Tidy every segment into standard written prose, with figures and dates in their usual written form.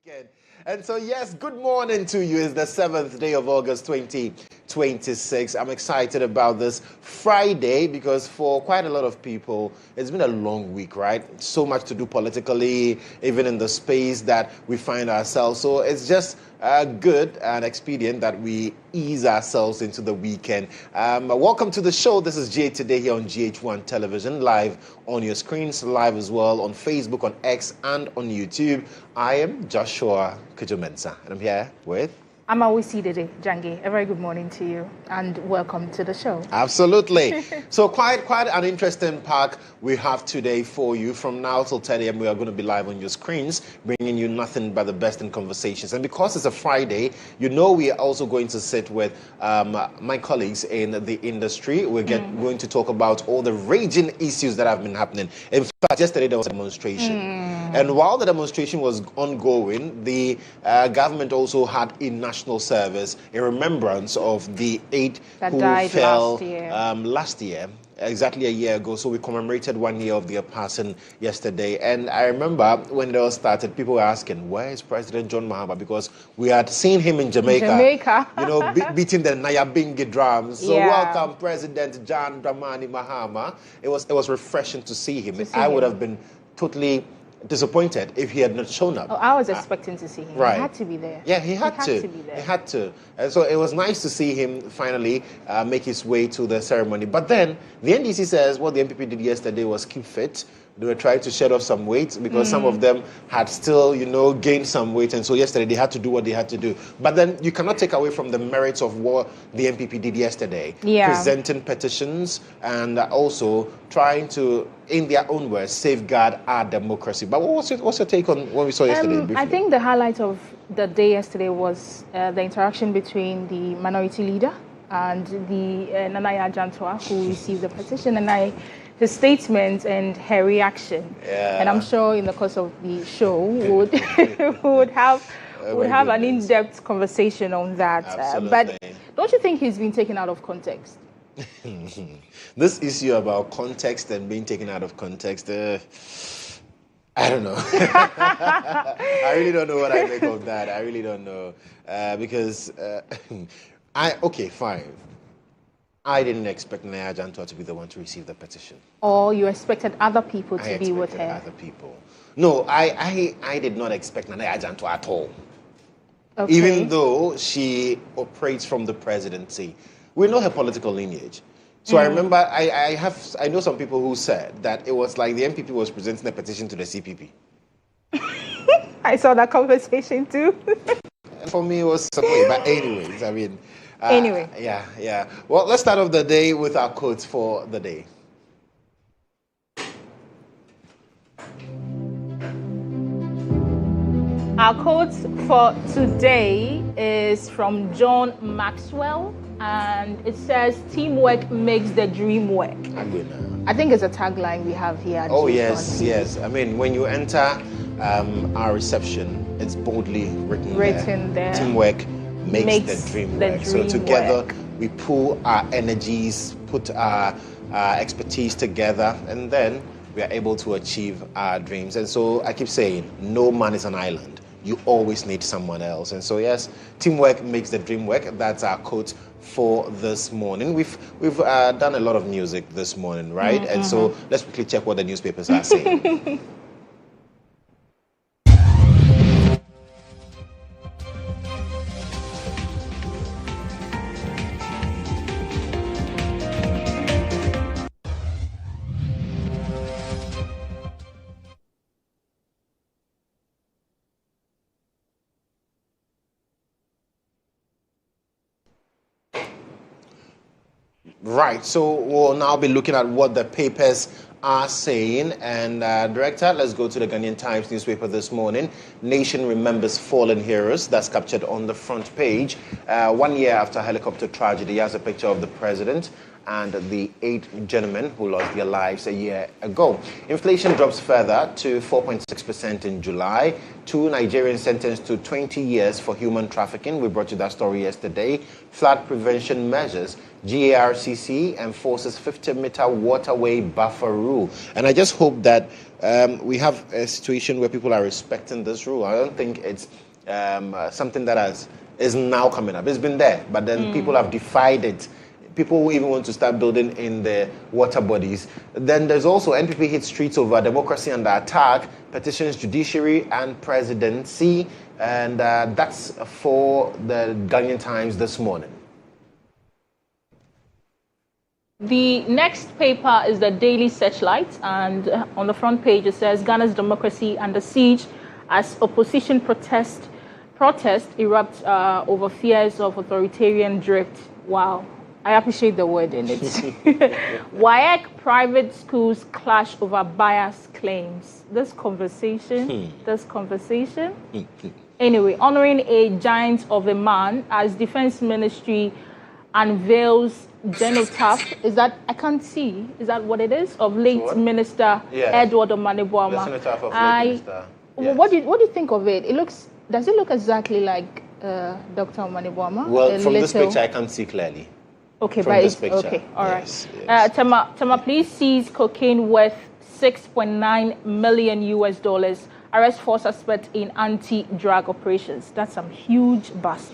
weekend. And so, yes, good morning to you. It's the 7th day of August 2026. I'm excited about this Friday because for quite a lot of people, it's been a long week, right? So much to do politically, even in the space that we find ourselves. So it's just good and expedient that we ease ourselves into the weekend. Welcome to the show. This is Jay today here on GHOne Television, live on your screens, live as well on Facebook, on X, and on YouTube. I am Joshua Kodjo Mensah, and I'm here with... I'm Awisi Dede, Jangi. A very good morning to you and welcome to the show. Absolutely. So quite an interesting pack we have today for you. From now till 10 a.m. we are going to be live on your screens, bringing you nothing but the best in conversations. And because it's a Friday, you know we are also going to sit with my colleagues in the industry. We're going to talk about all the raging issues that have been happening. In fact, yesterday there was a demonstration. And while the demonstration was ongoing, the government also had a national service in remembrance of the 8 that who died fell last year. Exactly a year ago. So we commemorated 1 year of their passing yesterday. And I remember when it all started, people were asking, where is President John Mahama? Because we had seen him in Jamaica. You know, beating the Nyabingi drums. So welcome, President John Dramani Mahama. It was refreshing to see him. I would have been totally disappointed if he had not shown up. Oh, I was expecting to see him. Right. He had to be there. Yeah, he had to be there. He had to. And so it was nice to see him finally make his way to the ceremony. But then the NDC says what the MPP did yesterday was keep fit. They were trying to shed off some weight because some of them had still, gained some weight. And so yesterday they had to do what they had to do. But then you cannot take away from the merits of what the MPP did yesterday. Yeah. Presenting petitions and also trying to, in their own words, safeguard our democracy. But what's your take on what we saw yesterday? Briefly? I think the highlight of the day yesterday was the interaction between the minority leader and the Nanaya Jantoa, who received the petition, and his statement and her reaction. Yeah. And I'm sure in the course of the show would have an in-depth conversation on that. But don't you think he's been taken out of context? This issue about context and being taken out of context, I don't know. I really don't know what I make of that. I really don't know. Because, okay, fine. I didn't expect Naya Jantoa to be the one to receive the petition. Or you expected other people to be with her? Other people. No, I did not expect Naya Jantoa at all. Okay. Even though she operates from the presidency. We know her political lineage. So I remember, I know some people who said that it was like the MPP was presenting a petition to the CPP. I saw that conversation too. For me, it was some way. But anyways, I mean... anyway. Yeah. Well, let's start off the day with our quotes for the day. Our quote for today is from John Maxwell, and it says, "Teamwork makes the dream work." I think it's a tagline we have here. Oh, yes. I mean, when you enter our reception, it's boldly written there. Teamwork makes the dream work. So together we pull our energies, put our expertise together, and then we are able to achieve our dreams. And so I keep saying, no man is an island. You always need someone else. And so yes, teamwork makes the dream work. That's our quote for this morning. We've done a lot of music this morning, right? And so let's quickly check what the newspapers are saying. Right, so we'll now be looking at what the papers are saying. And Director, let's go to the Ghanaian Times newspaper this morning. Nation remembers fallen heroes. That's captured on the front page. 1 year after helicopter tragedy, he has a picture of the president and the 8 gentlemen who lost their lives a year ago. Inflation drops further to 4.6% in July. 2 Nigerians sentenced to 20 years for human trafficking. We brought you that story yesterday. Flood prevention measures. GARCC enforces 50-meter waterway buffer rule. And I just hope that we have a situation where people are respecting this rule. I don't think it's something that is now coming up. It's been there, but then people have defied it. People who even want to start building in the water bodies. Then there's also NPP hit streets over democracy under attack, petitions judiciary and presidency. And that's for the Ghanaian Times this morning. The next paper is the Daily Searchlight, and on the front page it says Ghana's democracy under siege as opposition protest erupt over fears of authoritarian drift. Wow. I appreciate the word in it. WAEC private schools clash over bias claims. This conversation. Anyway, honoring a giant of a man as Defense Ministry unveils genotaph. Is that, I can't see, is that what it is? Of late Minister Edward Omaniboama. The cenotaph of late Minister. Yes. What do you think of it? Does it look exactly like Dr. Omaniboama? Well, from this picture I can't see clearly. Okay, from this picture. Okay, all right. Yes. Tema, please seize cocaine worth $6.9 million. Arrest 4 suspects in anti-drug operations. That's some huge bust.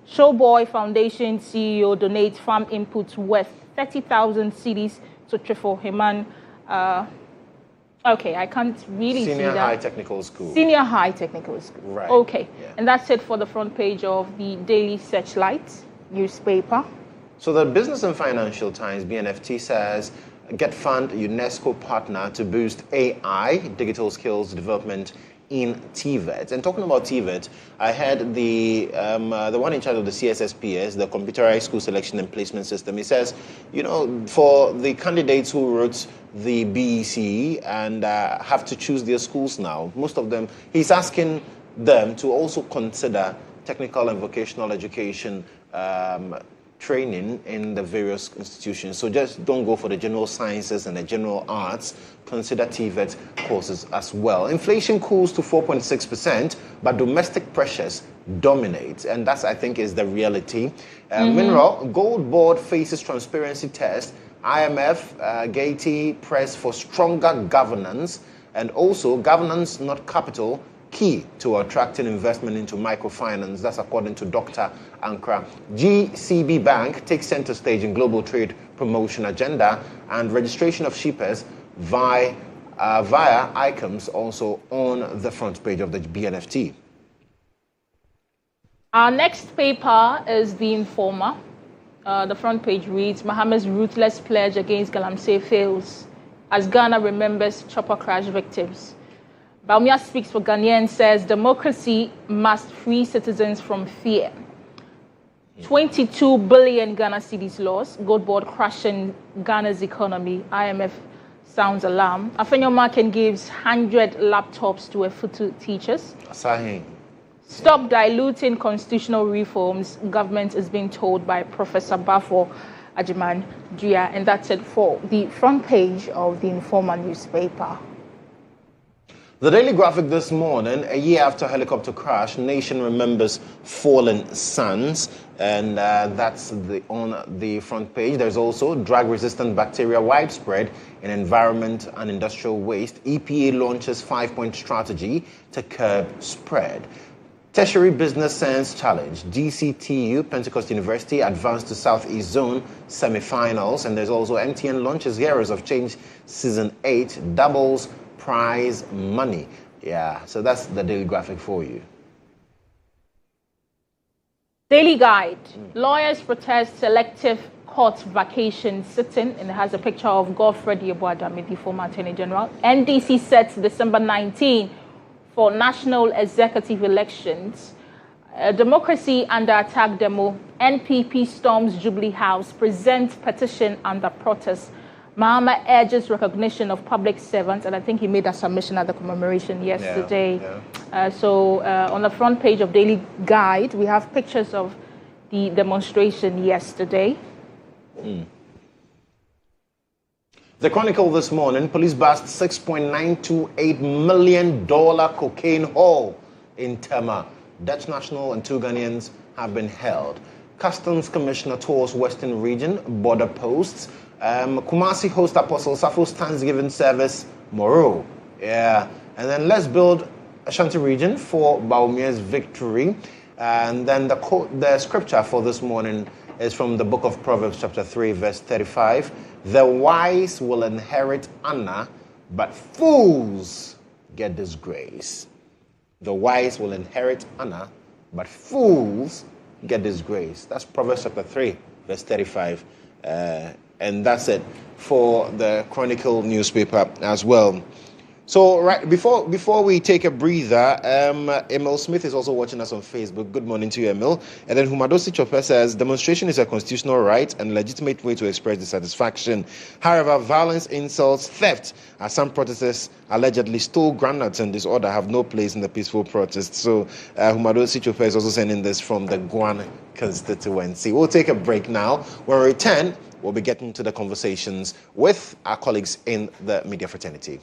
Showboy Foundation CEO donates farm inputs worth 30,000 cedis to Trifo Heman. Okay, I can't really see that. Senior High Technical School. Senior High Technical School. Right. Okay, yeah. And that's it for the front page of the Daily Searchlight newspaper. So the Business and Financial Times, BNFT, says, get fund UNESCO partner to boost AI, digital skills development in TVET. And talking about TVET, I heard the one in charge of the CSSPS, the Computerized School Selection and Placement System. He says, for the candidates who wrote the BEC and have to choose their schools now, most of them, he's asking them to also consider technical and vocational education training in the various institutions. So just don't go for the general sciences and the general arts. Consider TVET courses as well. Inflation cools to 4.6%, but domestic pressures dominate. And that's, I think, is the reality. Mineral, Gold Board faces transparency test. IMF, Gaiety press for stronger governance. And also, governance, not capital, key to attracting investment into microfinance. That's according to Dr. Ankra. GCB Bank takes center stage in global trade promotion agenda, and registration of shippers via ICOMS also on the front page of the BNFT. Our next paper is The Informer. The front page reads, Mohammed's ruthless pledge against Galamsey fails as Ghana remembers chopper crash victims. Baumia speaks for Ghanaians, says democracy must free citizens from fear. 22 billion Ghana cedis lost. Gold Board crashing Ghana's economy. IMF sounds alarm. Afenyo Marken gives 100 laptops to Efutu teachers. Asahi. Stop diluting constitutional reforms. Government is being told by Professor Bafo Ajiman Jia. And that's it for the front page of the Informer newspaper. The Daily Graphic this morning, a year after helicopter crash, nation remembers fallen sons, and that's on the front page. There's also drug-resistant bacteria widespread in environment and industrial waste. EPA launches 5-point strategy to curb spread. Tertiary Business Science Challenge, DCTU, Pentecost University, advanced to Southeast Zone semi-finals, and there's also MTN launches Heroes of Change Season 8, doubles prize money. Yeah, so that's the Daily Graphic for you. Daily Guide. Lawyers protest selective court vacation sitting, and it has a picture of Godfred Yeboah-Dame, the former Attorney General. NDC sets December 19 for national executive elections. Democracy under attack demo. NPP storms Jubilee House, presents petition under protest. Mahama urges recognition of public servants, and I think he made a submission at the commemoration yesterday. So on the front page of Daily Guide, we have pictures of the demonstration yesterday. The Chronicle this morning, police bust $6.928 million cocaine haul in Tema. Dutch national and 2 Ghanaians have been held. Customs Commissioner tours Western Region, border posts. Kumasi host Apostle Safo's Thanksgiving service, Moro. Yeah. And then let's build Ashanti region for Baumia's victory. And then the scripture for this morning is from the book of Proverbs chapter 3 verse 35. The wise will inherit honor, but fools get disgrace. The wise will inherit honor, but fools get disgrace. That's Proverbs chapter 3 verse 35. And that's it for the Chronicle newspaper as well. So right before we take a breather, Emil Smith is also watching us on Facebook. Good morning to you, Emil. And then Humadosi Chopper says, demonstration is a constitutional right and legitimate way to express dissatisfaction. However, violence, insults, theft, as some protesters allegedly stole groundnuts and disorder, have no place in the peaceful protest. So Humadosi Chopper is also sending this from the GHOne constituency. We'll take a break now. When we return, we'll be getting to the conversations with our colleagues in the media fraternity.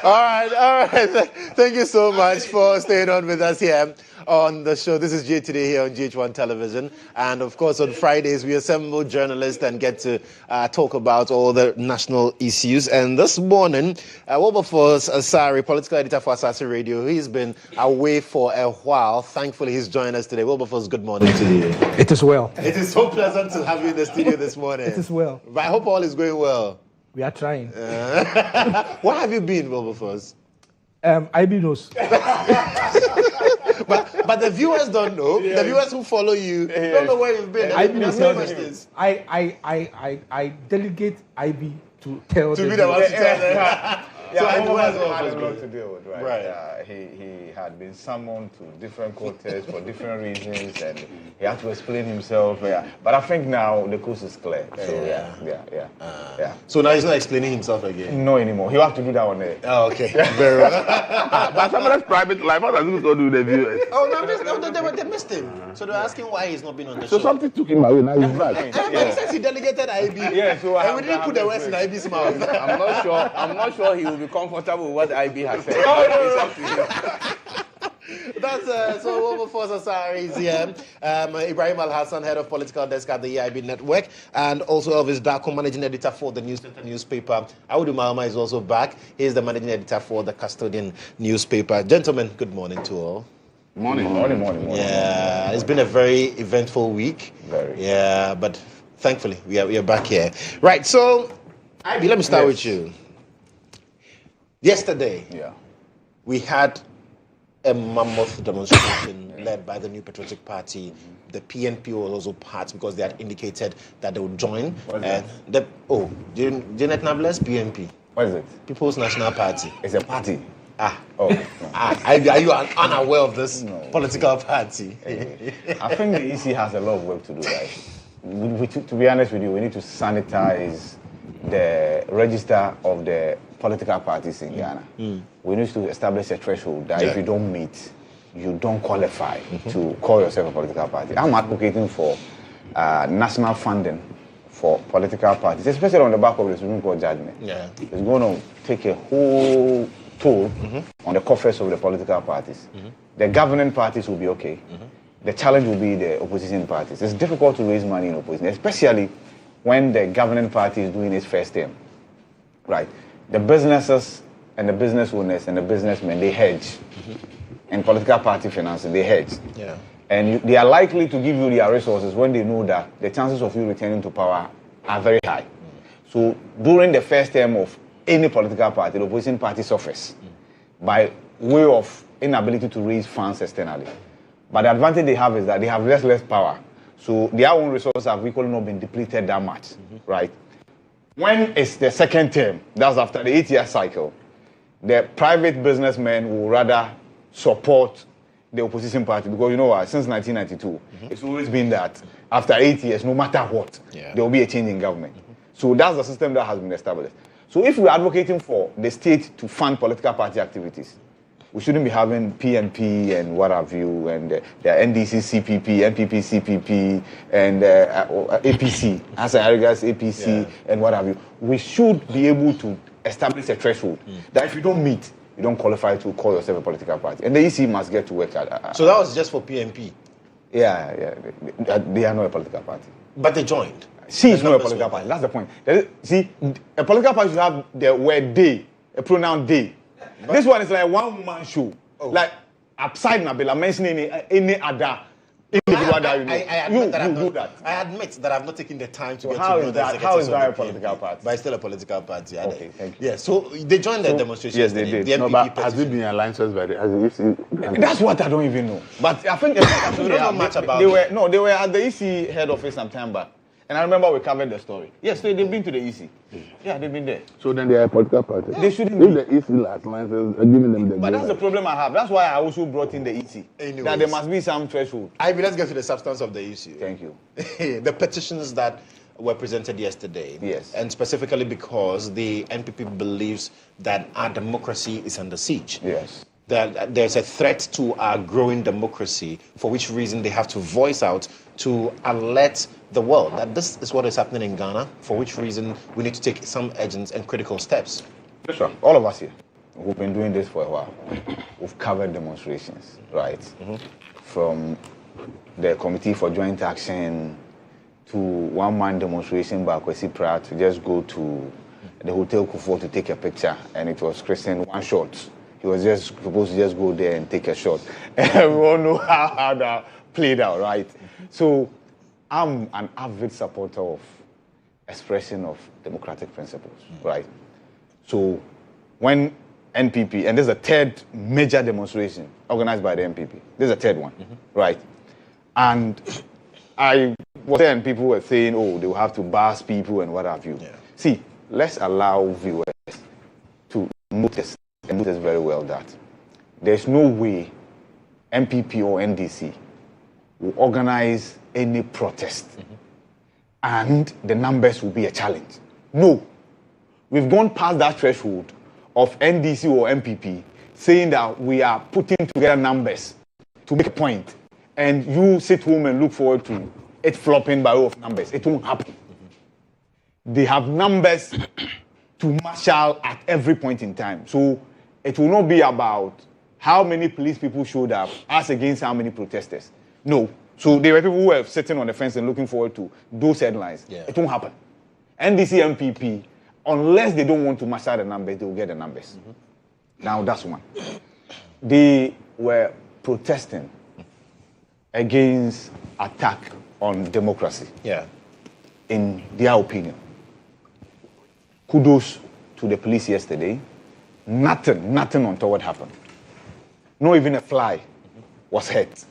All right. Thank you so much for staying on with us here on the show. This is Jay Today here on GHOne Television. And of course, on Fridays, we assemble journalists and get to talk about all the national issues. And this morning, Wilberforce Asari, political editor for Asasi Radio, he's been away for a while. Thankfully, he's joined us today. Wilberforce, good morning to you. It is well. It is so pleasant to have you in the studio this morning. It is well. But I hope all is going well. We are trying. Where have you been, Wilberforce? IB knows. But the viewers don't know. The viewers who follow you don't know where you've been. IB There's no questions. I delegate IB to tell To be the one to tell them. So I IB had was a lot to deal with, right? Right. He had been summoned to different quarters for different reasons, and he had to explain himself. Yeah. But I think now the coast is clear. So yeah. So now he's not explaining himself again. No anymore. He'll have to do that one there. Oh, okay. Very well. But somebody's private life, what does he go do with the viewers? Oh no, they missed him. So they were asking why he's not been on the So show. something took him away, now he's back. He says he delegated IB. Yeah, so and we didn't put the words in IB's mouth. I'm not sure he will be comfortable with what IB has said. That's so Wilberforce Asari is here. Ibrahim Al Hassan, head of political desk at the EIB network, and also Elvis Darko, managing editor for the newspaper. Audu Malma is also back. He is the managing editor for the Custodian newspaper. Gentlemen, good morning to all. Morning. Yeah, it's been a very eventful week. Very. Yeah, but thankfully we are back here. Right, so IB, let me start with you. Yesterday, we had a mammoth demonstration led by the New Patriotic Party. The PNP was also part because they had indicated that they would join. And Janet Nablus, PNP. What is it? People's National Party. It's a party. Are you unaware of this political party? I think the EC has a lot of work to do, right? To be honest with you, we need to sanitize the register of the political parties in Ghana. We need to establish a threshold that if you don't meet, you don't qualify to call yourself a political party. I'm advocating for national funding for political parties, especially on the back of the Supreme Court judgment. It's going to take a whole toll on the coffers of the political parties. The governing parties will be okay. The challenge will be the opposition parties. It's difficult to raise money in opposition, especially when the governing party is doing its first term. Right? The businesses and the business owners and the businessmen, they hedge. In political party finances, they hedge. And they are likely to give you their resources when they know that the chances of you returning to power are very high. So during the first term of any political party, the opposition party suffers by way of inability to raise funds externally. But the advantage they have is that they have less power. So their own resources have equally not been depleted that much, right? When it's the second term, that's after the 8-year cycle, the private businessmen will rather support the opposition party because, you know what, since 1992, it's always been that after 8 years, no matter what, there will be a change in government. So that's the system that has been established. So if we're advocating for the state to fund political party activities, we shouldn't be having PNP and what have you, and the NDC CPP, NPP CPP, and APC, as I regards APC, and what have you. We should be able to establish a threshold that if you don't meet, you don't qualify to call yourself a political party. And the EC must get to work at So that was just for PNP? Yeah. They are not a political party. But they joined? She is not a political party. That's the point. See, a political party should have the word they, a pronoun they. This one is like one-woman show. Like, upside Nabila mentioning any other individual that you know. I admit that I've not taken the time to get to how know is the that? executives How is of that the a political PNP, party? But it's still a political party. Okay, thank you. Yeah, so they joined the demonstration. Yes, they did. The No, MPP but has it petition. been alliances by the That's what I don't even know. But I think We don't know much about they it. were at the EC head office sometime back. And I remember we covered the story. Yes, so they've been to the EC. Yeah, they've been there. So then they are a political party. They shouldn't If the EC alliances are giving them the But that's the problem I have. That's why I also brought in the EC. Anyways. That there must be some threshold. Let's get to the substance of the issue. Thank you. The petitions that were presented yesterday. Yes. And specifically because the NPP believes that our democracy is under siege. Yes. That there's a threat to our growing democracy, for which reason they have to voice out to alert the world that this is what is happening in Ghana, for which reason we need to take some urgent and critical steps. Sure. All of us here, we've been doing this for a while. We've covered demonstrations, right? From the Committee for Joint Action to one-man demonstration by Kwesi Pratt to just go to the Hotel Kufuor to take a picture, and it was christened one shot. He was just supposed to just go there and take a shot. And we all know how that played out, right? So I'm an avid supporter of expression of democratic principles, right? So when NPP, and there's a third major demonstration organized by the NPP. There's a third one, right? And I was there and people were saying, oh, they will have to bars people and what have you. Yeah. See, let's allow viewers to notice and notice very well that there's no way NPP or NDC will organize any protest and the numbers will be a challenge. No. We've gone past that threshold of NDC or MPP saying that we are putting together numbers to make a point, and you sit home and look forward to it flopping by way of numbers. It won't happen. They have numbers to marshal at every point in time. So it will not be about how many police people showed up as against how many protesters. No. So there were people who were sitting on the fence and looking forward to those headlines. Yeah. It won't happen. NDC, MPP, unless they don't want to marshal the numbers, they will get the numbers. Now that's one. They were protesting against attack on democracy. Yeah. In their opinion. Kudos to the police yesterday. Nothing untoward happened. Not even a fly was hurt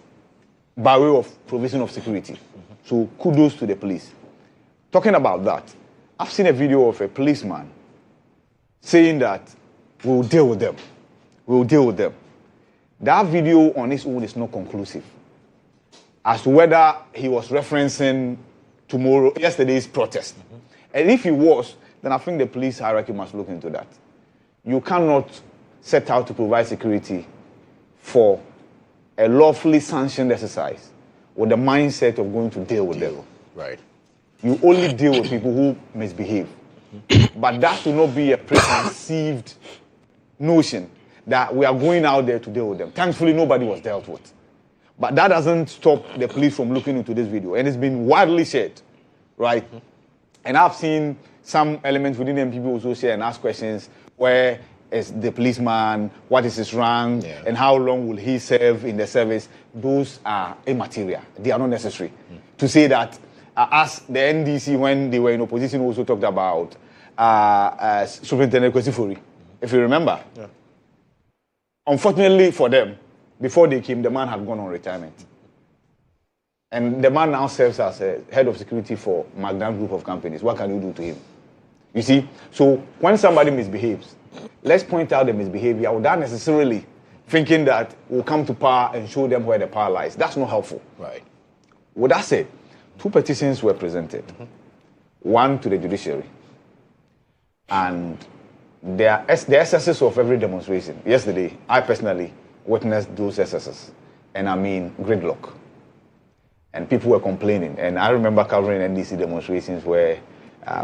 by way of provision of security. So kudos to the police. Talking about that, I've seen a video of a policeman saying that we'll deal with them. We'll deal with them. That video on its own is not conclusive as to whether he was referencing yesterday's protest. And if he was, then I think the police hierarchy must look into that. You cannot set out to provide security for a lawfully sanctioned exercise with the mindset of going to deal with them. Right. You only deal with people who misbehave. But that should not be a preconceived notion that we are going out there to deal with them. Thankfully, nobody was dealt with. But that doesn't stop the police from looking into this video. And it's been widely shared, right? And I've seen some elements within the MPP also share and ask questions. Where is the policeman? What is his rank? Yeah. And how long will he serve in the service? Those are immaterial. They are not necessary. To say that, as the NDC, when they were in opposition, also talked about Superintendent Kwesi, if you remember. Yeah. Unfortunately for them, before they came, the man had gone on retirement. And the man now serves as a head of security for Magdan Group of Companies. What can you do to him? You see? So when somebody misbehaves, let's point out the misbehavior without necessarily thinking that we'll come to power and show them where the power lies. That's not helpful. Right. With that said, 2 petitions were presented. One to the judiciary. And the excesses of every demonstration. Yesterday, I personally witnessed those excesses. And I mean gridlock. And people were complaining. And I remember covering NDC demonstrations where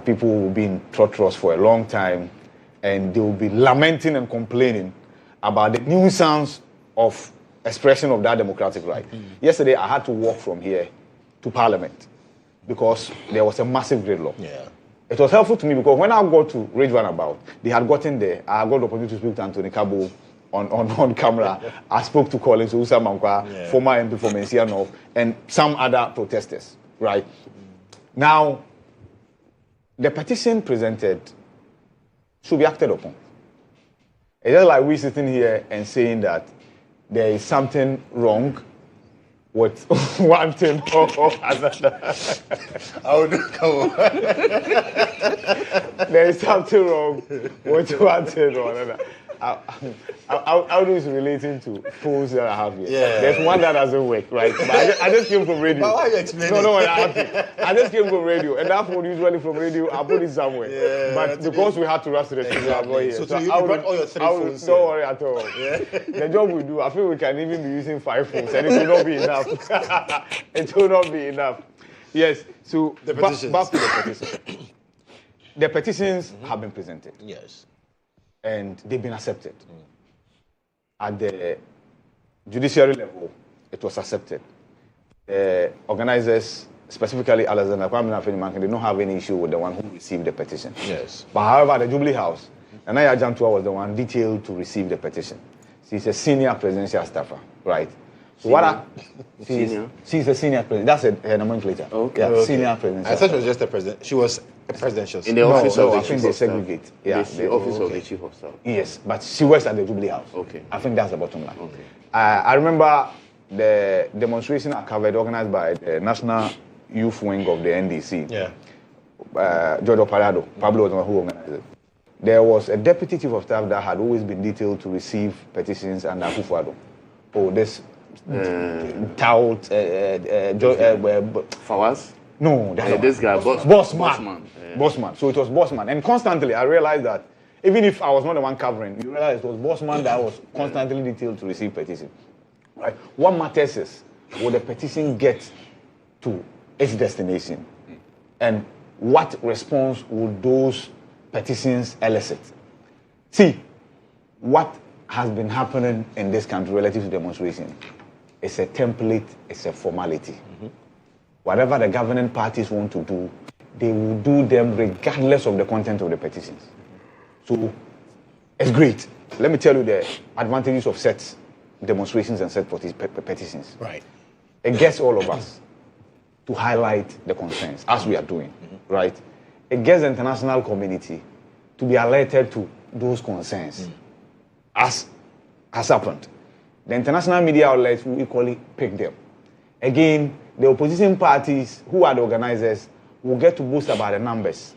people will be in trotros for a long time and they will be lamenting and complaining about the nuisance of expression of that democratic right. Yesterday, I had to walk from here to Parliament because there was a massive gridlock. Yeah. It was helpful to me because when I got to Ridge Runabout, they had gotten there. I got the opportunity to speak to Anthony Kabo on camera. I spoke to Collins Usa Mankwa, former MP for Mensah North, and some other protesters, right? Now, the petition presented should be acted upon. It's just like we sitting here and saying that there is something wrong with one thing or another. There is something wrong with one thing or another. How is relating to phones that I have here? Yeah. There's one that doesn't work, right? But I just came from radio. But why are you explaining? No, I just came from radio, and that phone usually from radio, I put it somewhere. Yeah, but because we had to rush to the studio, I'm not here. So you brought all your 3 phones. Don't worry at all. Yeah. The job we do, I feel we can even be using 5 phones, and it will not be enough. It will not be enough. Yes. So the petitions. Back to the petitions. The petitions have been presented. Yes. and they've been accepted. At the judiciary level, it was accepted. Organizers, specifically Alexander Kwame Afeni-Mankin, did not have any issue with the one who received the petition. Yes. But however, the Jubilee House, Nana Jantua was the one detailed to receive the petition. She's a senior presidential staffer, right? So she's a senior president. That's her nomenclature. Okay. Senior presidential. I thought she was just a president. She was a presidential. In the office of the I think chief they of staff. segregate. Yeah, The office of the chief of staff. Yes, but she works at the Jubilee House. Okay. I think that's the bottom line. Okay. I remember the demonstration I covered organized by the National Youth Wing of the NDC. Yeah. Jodo Parado, Pablo was the one who organized it. There was a deputy chief of staff that had always been detailed to receive petitions under Akufo-Addo. Oh, this tout, Fawaz? no, that's This guy, Bossman. Bossman. So it was Bossman. And constantly I realized that even if I was not the one covering, you realize it was Bossman that was constantly detailed to receive petition. Right? What matters is, will the petition get to its destination? And what response will those petitions elicit? See, what has been happening in this country relative to demonstration is a template, it's a formality. Whatever the governing parties want to do, they will do them regardless of the content of the petitions. So it's great. Let me tell you the advantages of set demonstrations and set petitions. Right. It gets all of us to highlight the concerns, as we are doing, right? It gets the international community to be alerted to those concerns, as has happened. The international media outlets will equally pick them. Again, the opposition parties, who are the organizers, will get to boast about the numbers,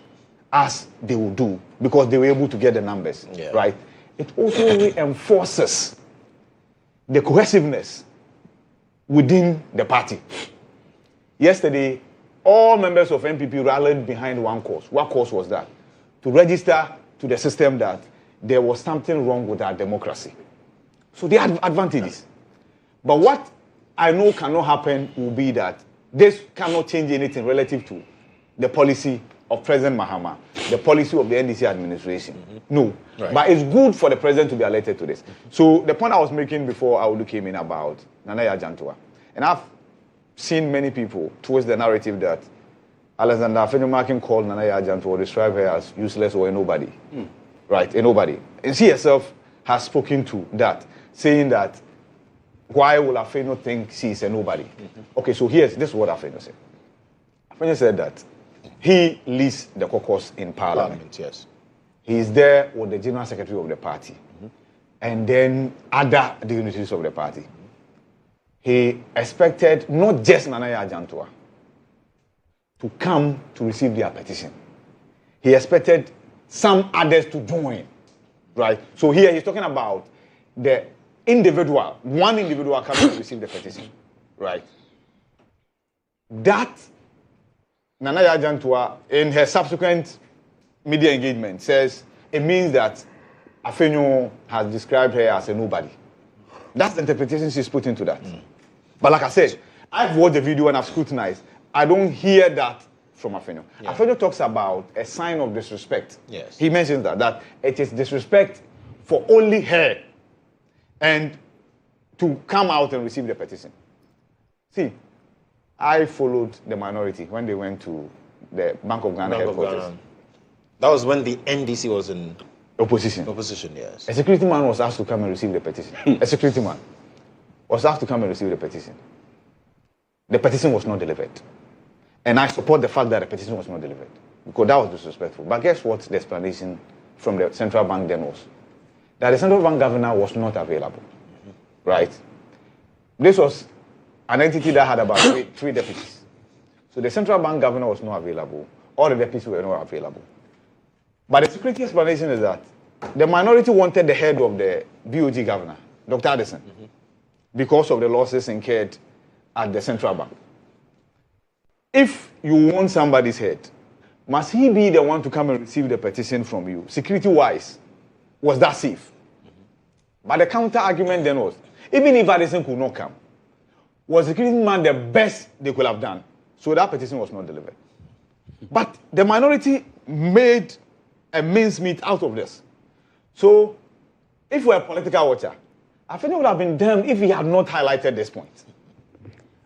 as they will do, because they were able to get the numbers, right? It also reinforces the cohesiveness within the party. Yesterday, all members of MPP rallied behind one cause. What cause was that? To register to the system that there was something wrong with our democracy. So they had advantages. But what I know cannot happen will be that this cannot change anything relative to the policy of President Mahama, the policy of the NDC administration. No. Right. But it's good for the president to be alerted to this. So the point I was making before Audu came in about Nana Jantua, and I've seen many people towards the narrative that Alexander Afeni-Mankin called Nana Jantua, describe her as useless or a nobody. Right, a nobody. And she herself has spoken to that, saying that why will Afeni think she is a nobody? Okay, so this is what Afeni said. Afeni said that he leads the caucus in Parliament. Yes. He is there with the General Secretary of the party, and then other dignitaries of the party. He expected not just Nana Jantua to come to receive their petition. He expected some others to join, right? So here he's talking about the individual, one individual coming to receive the petition, right? That Nana Jantua, in her subsequent media engagement, says it means that Afeni has described her as a nobody. That's the interpretation she's put into that. But like I said, I've watched the video and I've scrutinized. I don't hear that from Afeni. Afeni talks about a sign of disrespect. Yes. He mentions that it is disrespect for only her and to come out and receive the petition. See, I followed the minority when they went to the Bank of Ghana headquarters. That was when the NDC was in opposition. Opposition, yes. A security man was asked to come and receive the petition. A security man was asked to come and receive the petition. The petition was not delivered. And I support the fact that the petition was not delivered, because that was disrespectful. But guess what the explanation from the central bank then was? That the central bank governor was not available, right? This was an entity that had about three deputies. So the central bank governor was not available. All the deputies were not available. But the security explanation is that the minority wanted the head of the BOG governor, Dr. Addison, because of the losses incurred at the central bank. If you want somebody's head, must he be the one to come and receive the petition from you? Security-wise, was that safe? But the counter-argument then was, even if Addison could not come, was the security man the best they could have done? So that petition was not delivered. But the minority made a mincemeat out of this. So, if we're a political watcher, I think it would have been damned if he had not highlighted this point.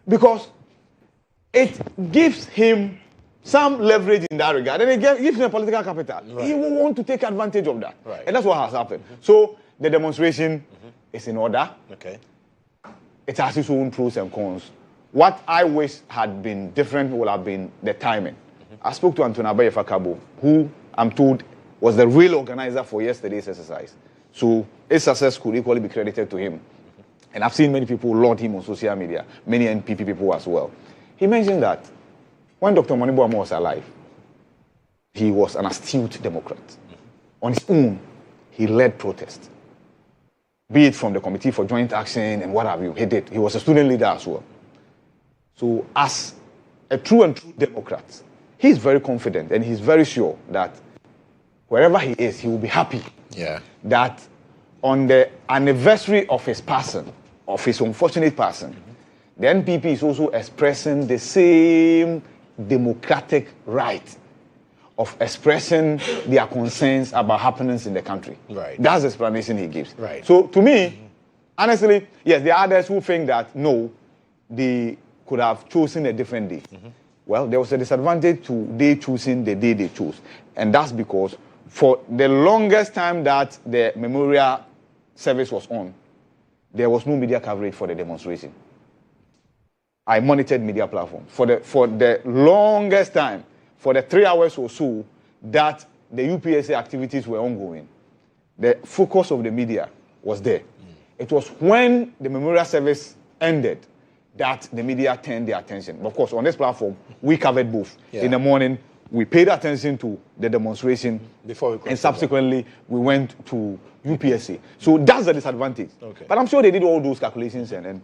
Because it gives him some leverage in that regard, and it gives him a political capital. Right. He will want to take advantage of that. Right. And that's what has happened. So, the demonstration is in order. Okay. It has its own pros and cons. What I wish had been different would have been the timing. I spoke to Antona Bayefakabo, who I'm told was the real organizer for yesterday's exercise. So his success could equally be credited to him. And I've seen many people laud him on social media, many NPP people as well. He mentioned that when Dr. Monibuama was alive, he was an astute Democrat. On his own, he led protests. Be it from the Committee for Joint Action and what have you, he did. He was a student leader as well. So as a true Democrat, he's very confident and he's very sure that wherever he is, he will be happy. Yeah. That on the anniversary of his passing, of his unfortunate passing, the NPP is also expressing the same democratic right of expressing their concerns about happenings in the country. Right. That's the explanation he gives. Right. So to me, honestly, yes, there are others who think that no, they could have chosen a different day. Well, there was a disadvantage to they choosing the day they chose. And that's because for the longest time that the memorial service was on, there was no media coverage for the demonstration. I monitored media platforms. For the longest time, for the 3 hours or so that the UPSA activities were ongoing, the focus of the media was there. It was when the memorial service ended that the media turned their attention. But of course, on this platform, we covered both. Yeah. In the morning, we paid attention to the demonstration, and subsequently, we went to UPSA. So that's the disadvantage. Okay. But I'm sure they did all those calculations and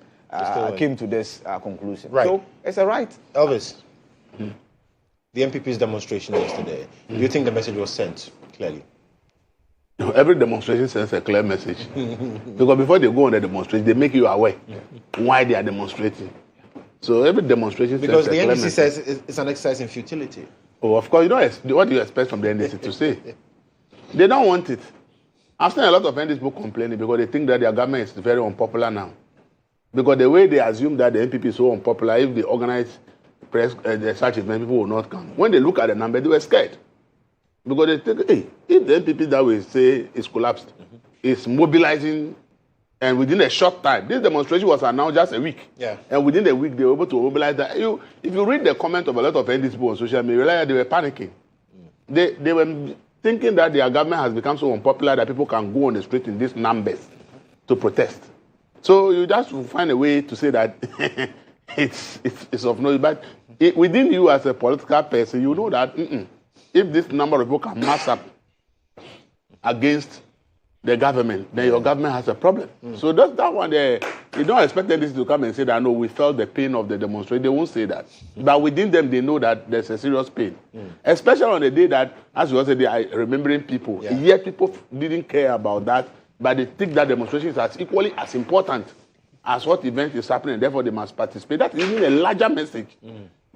came to this conclusion. Right. So it's a right. Elvis, the MPP's demonstration yesterday, do you think the message was sent clearly? No, every demonstration sends a clear message. Because before they go on the demonstration, they make you aware why they are demonstrating. So every demonstration because sends a clear message. Because the NDC says it's an exercise in futility. Oh, of course, what do you expect from the NDC to say? They don't want it. I've seen a lot of NDC people complaining because they think that their government is very unpopular now. Because the way they assume that the NPP is so unpopular, if they organize press such event, people will not come. When they look at the number, they were scared. Because they think, hey, if the NPP that we say is collapsed, is mobilizing, and within a short time, this demonstration was announced just a week. Yeah. And within a week, they were able to mobilize that. If you read the comment of a lot of NDC people on social media, you realize they were panicking. They were thinking that their government has become so unpopular that people can go on the street in these numbers to protest. So you just find a way to say that it's of no use. But within you as a political person, you know that if this number of people can mass up against the government, then your government has a problem. So that's that one there. You don't expect this to come and say that, no, we felt the pain of the demonstration. They won't say that. But within them, they know that there's a serious pain. Especially on the day that, as you also said, they are remembering people. Yeah. Yet people didn't care about that, but they think that demonstration is as equally as important as what event is happening, and therefore they must participate. That is even a larger message.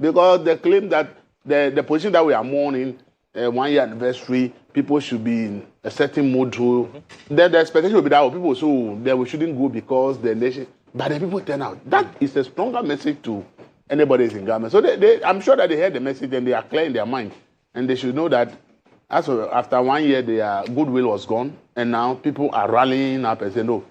Because they claim that the position that we are mourning, 1 year anniversary, people should be in a certain mood too. Then the expectation will be that people so that we shouldn't go because the nation. But the people turn out. That is a stronger message to anybody who's in government. So I'm sure that they heard the message and they are clear in their mind, and they should know that after 1 year their goodwill was gone, and now people are rallying up and saying, no,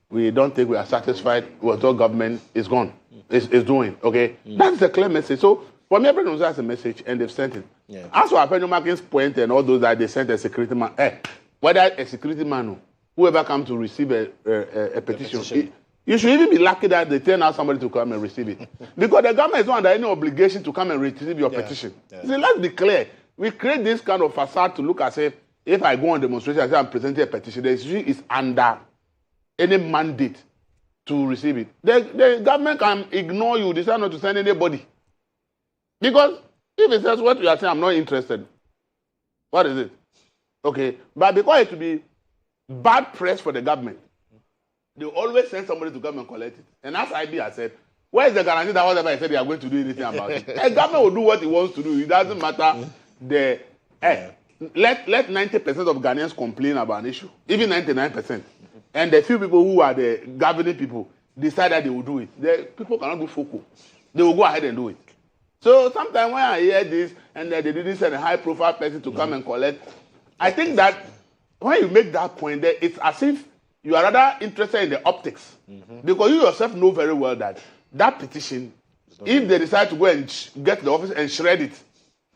we don't think we are satisfied with what government is gone, is doing. Okay, that's a clear message. So for me, everyone has a message, and they've sent it. Yeah. As for Alfredo Markin's point and all those that they sent a security man, whether a security man or whoever comes to receive a petition, you should even be lucky that they turn out somebody to come and receive it. Because the government is not under any obligation to come and receive your petition. Yeah. See, let's be clear. We create this kind of facade to look as if I go on demonstration and say I'm presenting a petition, the institution is under any mandate to receive it. The government can ignore you, decide not to send anybody. Because if it says what you are saying, I'm not interested. What is it? Okay. But because it will be bad press for the government, they always send somebody to come and collect it. And as IB has said, where is the guarantee that whatever I said they are going to do anything about it? The government will do what it wants to do. It doesn't matter. let 90% of Ghanaians complain about an issue, even 99%. And the few people who are the governing people decide that they will do it. The people cannot do FOCO. They will go ahead and do it. So sometimes when I hear this and they didn't send a high-profile person to come and collect, I think that when you make that point, there, it's as if you are rather interested in the optics. Because you yourself know very well that that petition, if they decide to go and get to the office and shred it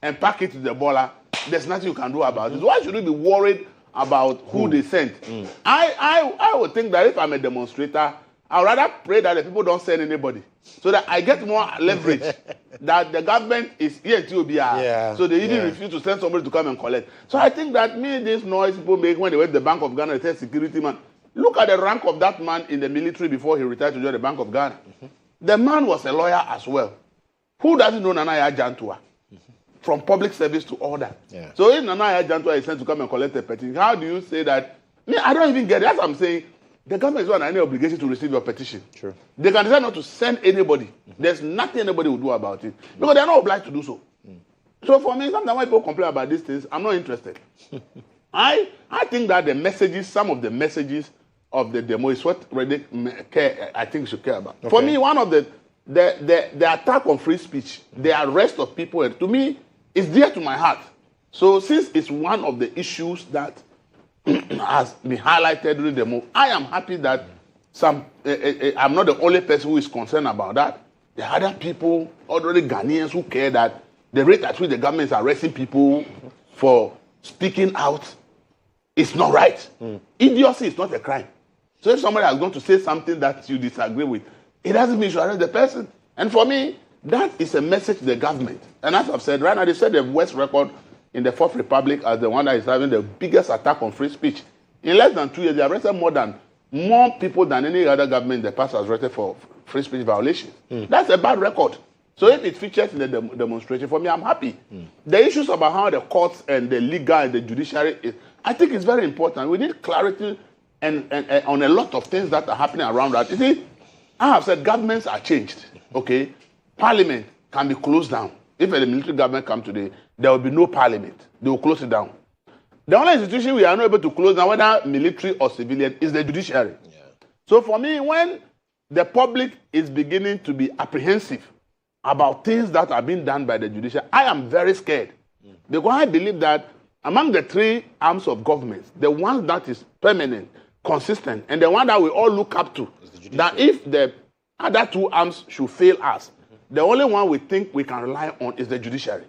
and pack it to the baller, there's nothing you can do about it. Why should you be worried about who they sent? I would think that if I'm a demonstrator, I would rather pray that the people don't send anybody, so that I get more leverage. That the government is here to be so they even refuse to send somebody to come and collect. So I think that this noise people make when they went to the Bank of Ghana, they said security man. Look at the rank of that man in the military before he retired to join the Bank of Ghana. The man was a lawyer as well. Who doesn't know Nana Jantua? From public service to order. So if Nana Jantua is sent to come and collect a petition, how do you say that? I don't even get it. That's what I'm saying. The government is not under any obligation to receive your petition. True. They can decide not to send anybody. There's nothing anybody will do about it. Because they're not obliged to do so. So for me, sometimes when people complain about these things, I'm not interested. I think that the messages, some of the messages of the demo is what really I think we should care about. For me, one of the attack on free speech, the arrest of people, and to me, is dear to my heart. So since it's one of the issues that has been highlighted during the move, I am happy that I'm not the only person who is concerned about that. There are other people, already Ghanaians, who care that the rate at which the government is arresting people for speaking out is not right. Idiocy is not a crime. So if somebody has gone to say something that you disagree with, it doesn't mean you should arrest the person. And for me, that is a message to the government. And as I've said, right now they said the West record in the Fourth Republic as the one that is having the biggest attack on free speech. In less than 2 years, they arrested more people than any other government in the past has arrested for free speech violations. That's a bad record. So if it features in the demonstration, for me, I'm happy. The issues about how the courts and the legal and the judiciary is, I think it's very important. We need clarity and on a lot of things that are happening around that. You see, I have said governments are changed. Okay, Parliament can be closed down. If a military government comes today, there will be no parliament. They will close it down. The only institution we are not able to close down, whether military or civilian, is the judiciary. So for me, when the public is beginning to be apprehensive about things that are being done by the judiciary, I am very scared. Because I believe that among the three arms of government, the one that is permanent, consistent, and the one that we all look up to, that if the other two arms should fail us, the only one we think we can rely on is the judiciary.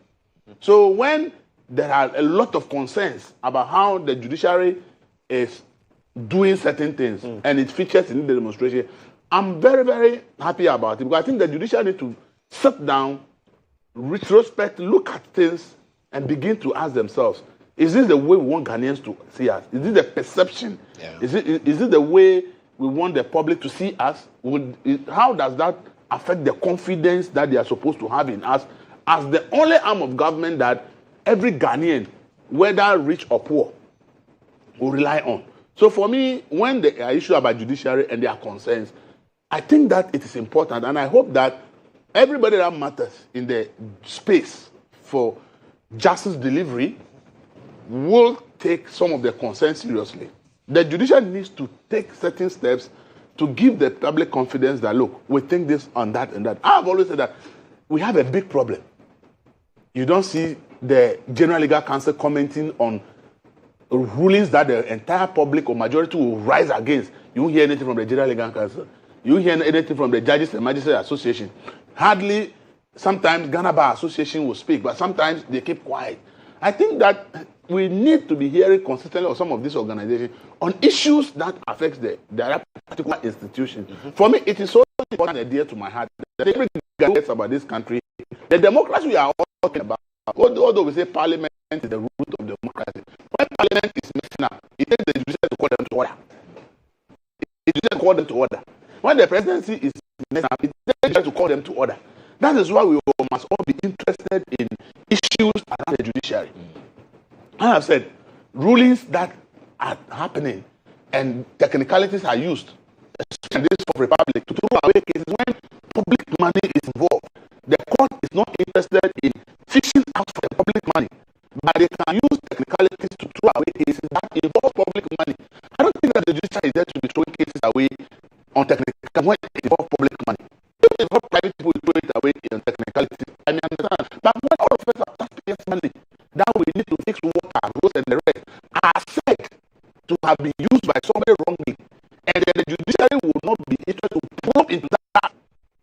So when there are a lot of concerns about how the judiciary is doing certain things and it features in the demonstration, I'm very, very happy about it because I think the judiciary need to sit down, retrospect, look at things and begin to ask themselves, is this the way we want Ghanaians to see us? Is this the perception? Is it the way we want the public to see us? How does that affect the confidence that they are supposed to have in us as the only arm of government that every Ghanaian, whether rich or poor, will rely on? So for me, when there are issues about judiciary and their concerns, I think that it is important, and I hope that everybody that matters in the space for justice delivery will take some of their concerns seriously. The judiciary needs to take certain steps to give the public confidence that, look, we think this and that and that. I've always said that we have a big problem. You don't see the General Legal Council commenting on rulings that the entire public or majority will rise against. You won't hear anything from the General Legal Council. You won't hear anything from the Judges and Magistrates Association. Hardly, sometimes Ghana Bar Association will speak, but sometimes they keep quiet. I think that we need to be hearing consistently of some of these organizations on issues that affect their particular institution. For me, it is so important and dear to my heart that every Ghanaian gets about this country. The democracy we are all talking about, although we say Parliament is the root of democracy, when Parliament is messing up, it takes the judiciary to call them to order. It just call them to order. When the presidency is messing up, it takes the judiciary to call them to order. That is why we must all be interested in issues around the judiciary. I have said, rulings that are happening and technicalities are used, especially in this Fourth Republic, to throw away cases when public money is involved. The court is not interested in fishing out for the public money, but they can use technicality private people will throw it away in technicality. I mean, understand. But when all of us have taxpayers' money that we need to fix water, roads, and the rest are said to have been used by somebody wrongly, and then the judiciary will not be interested to probe into that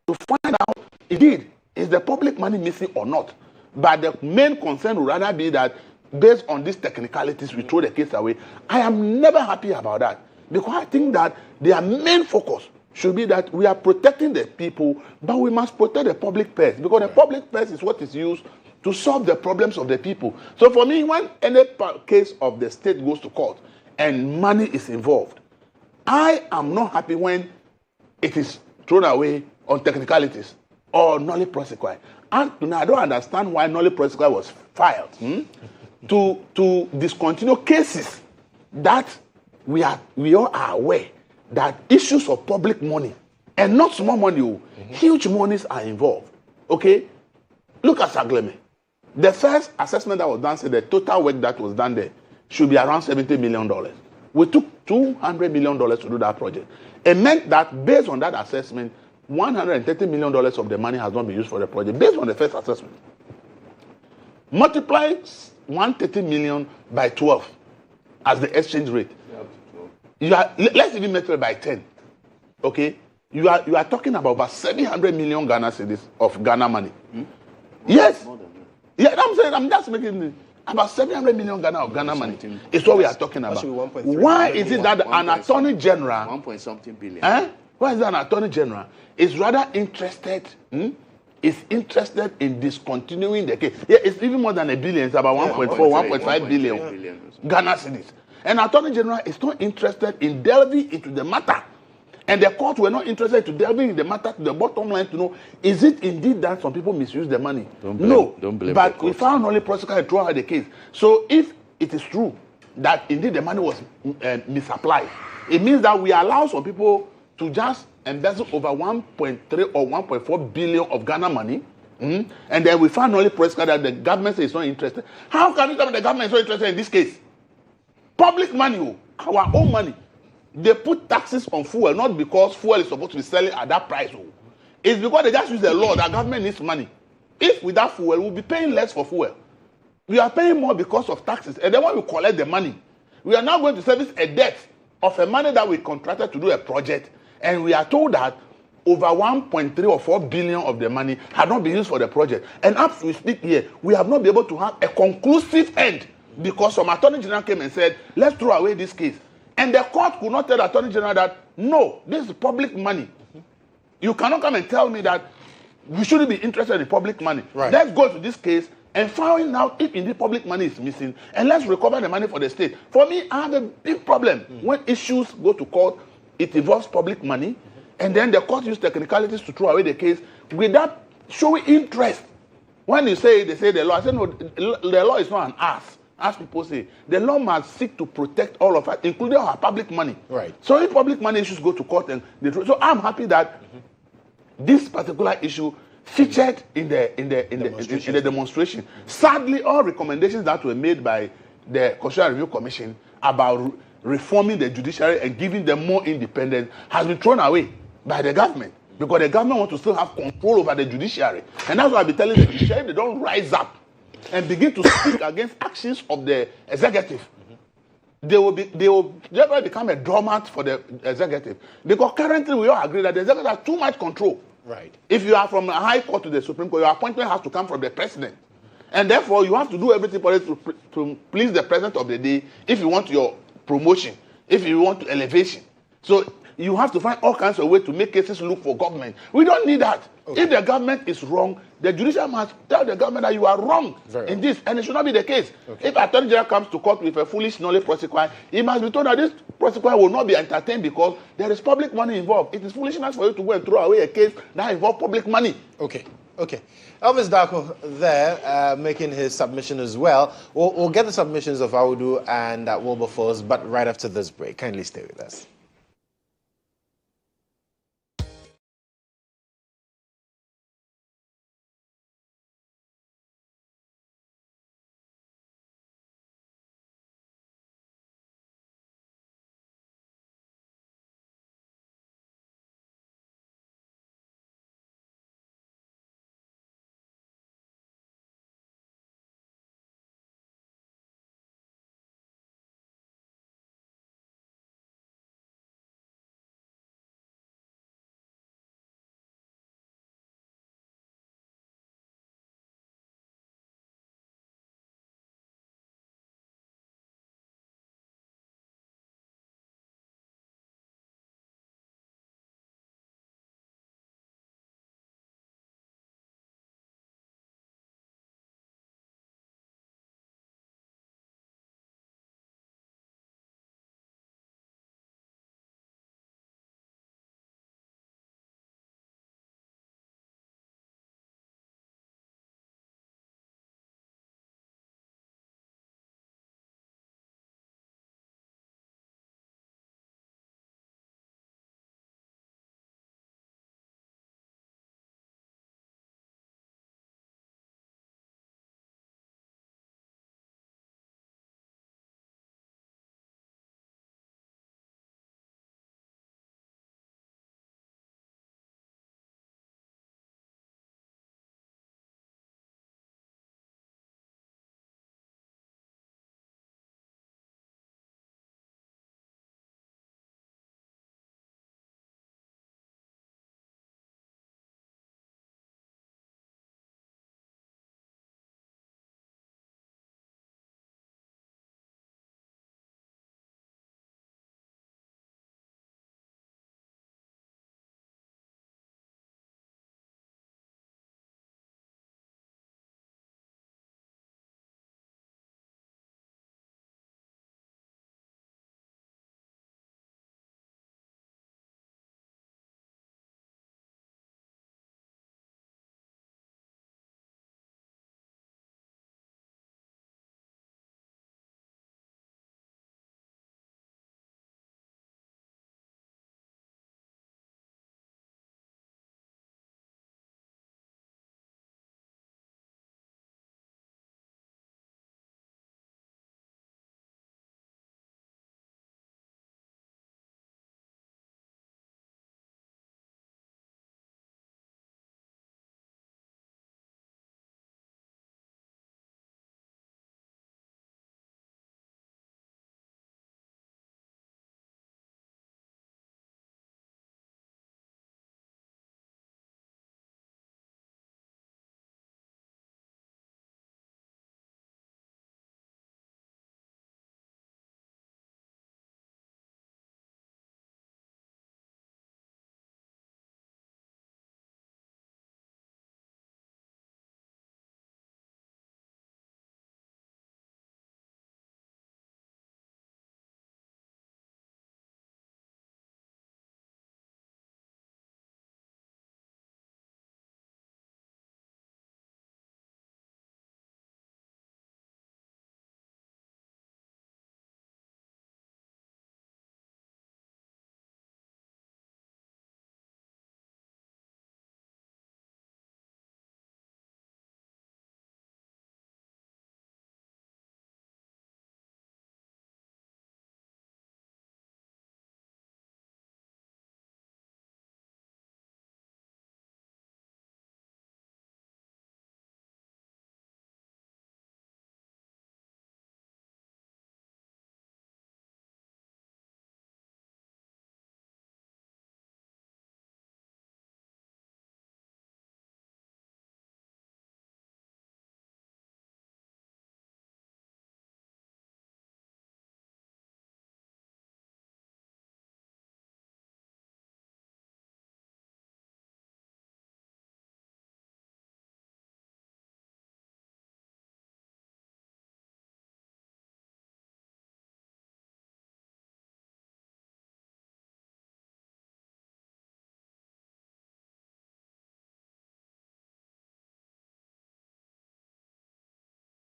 to find out, indeed, is the public money missing or not. But the main concern would rather be that based on these technicalities, we throw the case away. I am never happy about that because I think that their main focus should be that we are protecting the people, but we must protect the public purse because the public purse is what is used to solve the problems of the people. So for me, when any case of the state goes to court and money is involved, I am not happy when it is thrown away on technicalities or nolli prosequi. And I don't understand why nolli prosequi was filed to discontinue cases that we all are aware that issues of public money and not small money, huge monies are involved. Okay, look at Sagleme. The first assessment that was done said the total work that was done there should be around $70 million. We took $200 million to do that project. It meant that based on that assessment, $130 million of the money has not been used for the project based on the first assessment. Multiply 130 million by 12 as the exchange rate. Let's even multiply by 10. Okay, you are talking about 700 million Ghana cedis of Ghana money. Yes. Yeah, I'm just making about 700 million Ghana of Ghana money. Is what we are talking about. Why is it that an attorney general, 1 point something billion? Why is that an attorney general is rather interested? Is interested in discontinuing the case. Yeah, it's even more than $1 billion. It's about 1.4, 1.5 billion Ghana cedis. And attorney general is not interested in delving into the matter. And the court were not interested to delving in the matter to the bottom line to know, is it indeed that some people misuse the money? Don't blame but we found only prosecutor throughout the case. So if it is true that indeed the money was misapplied, it means that we allow some people to just embezzle over 1.3 or 1.4 billion of Ghana money, and then we found only prosecutor that the government is not interested. How can you tell me the government is not interested in this case? Public money, our own money. They put taxes on fuel, not because fuel is supposed to be selling at that price. It's because they just use the law that government needs money. If without fuel, we'll be paying less for fuel. We are paying more because of taxes. And then when we collect the money, we are now going to service a debt of a money that we contracted to do a project. And we are told that over 1.3 or 4 billion of the money had not been used for the project. And as we speak here, we have not been able to have a conclusive end because some attorney general came and said, let's throw away this case. And the court could not tell the attorney general that, no, this is public money. You cannot come and tell me that we shouldn't be interested in public money. Right. Let's go to this case and find out if indeed public money is missing, and let's recover the money for the state. For me, I have a big problem. When issues go to court, it involves public money, and then the court uses technicalities to throw away the case without showing interest. When you say, they say the law, I say, no, the law is not an ass. As people say, the law must seek to protect all of us, including our public money. Right. So if public money issues go to court, and so I'm happy that this particular issue featured in the demonstration. Sadly, all recommendations that were made by the Constitutional Review Commission about reforming the judiciary and giving them more independence has been thrown away by the government because the government wants to still have control over the judiciary, and that's why I'll be telling the judiciary they don't rise up and begin to speak against actions of the executive, they will become a doormat for the executive. Because currently we all agree that the executive has too much control. Right. If you are from the High Court to the Supreme Court, your appointment has to come from the president. And therefore you have to do everything for it to please the president of the day if you want your promotion, if you want elevation. So you have to find all kinds of ways to make cases look for government. We don't need that. Okay. If the government is wrong, the judiciary must tell the government that you are wrong in this, and it should not be the case. Okay. If Attorney General comes to court with a foolish nolli prosequi, he must be told that this prosequi will not be entertained because there is public money involved. It is foolishness for you to go and throw away a case that involves public money. Okay. Elvis Darko there making his submission as well. We'll get the submissions of Audu and Wilberforce, but right after this break. Kindly stay with us.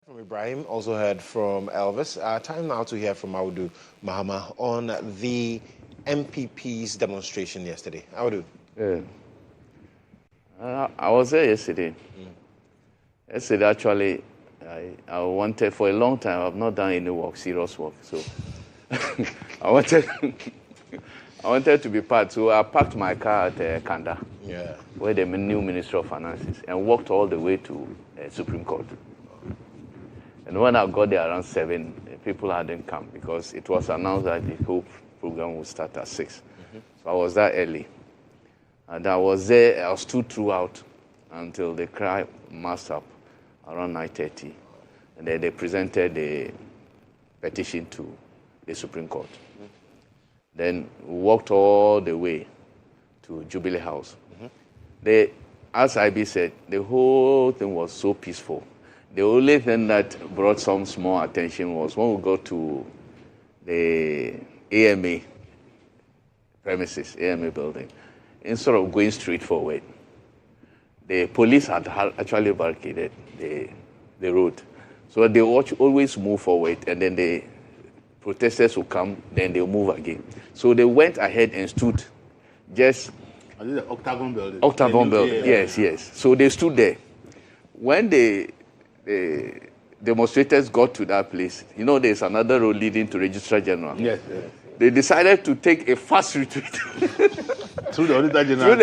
From Ibrahim, also heard from Elvis. Time now to hear from Audu Mahama on the MPP's demonstration yesterday. Audu. Yeah. I was there yesterday. Yesterday, actually, I wanted, for a long time, I've not done any work, serious work. So I wanted to be part. So I parked my car at Kanda, where the new Minister of Finances, and walked all the way to Supreme Court. And when I got there around 7, people hadn't come because it was announced that the whole program would start at 6. So I was there early. And I was there, I stood throughout until the crowd massed up around 9:30. And then they presented the petition to the Supreme Court. Then we walked all the way to Jubilee House. As IB said, the whole thing was so peaceful. The only thing that brought some small attention was when we got to the AMA premises, AMA building, instead of going straight forward, the police had actually barricaded the road. So they always move forward, and then the protesters will come, then they'll move again. So they went ahead and stood just... I think the Octagon building. Octagon building, yes. So they stood there. When the demonstrators got to that place, there's another road leading to Registrar General. Yes. They decided to take a fast retreat. Through the Auditor General.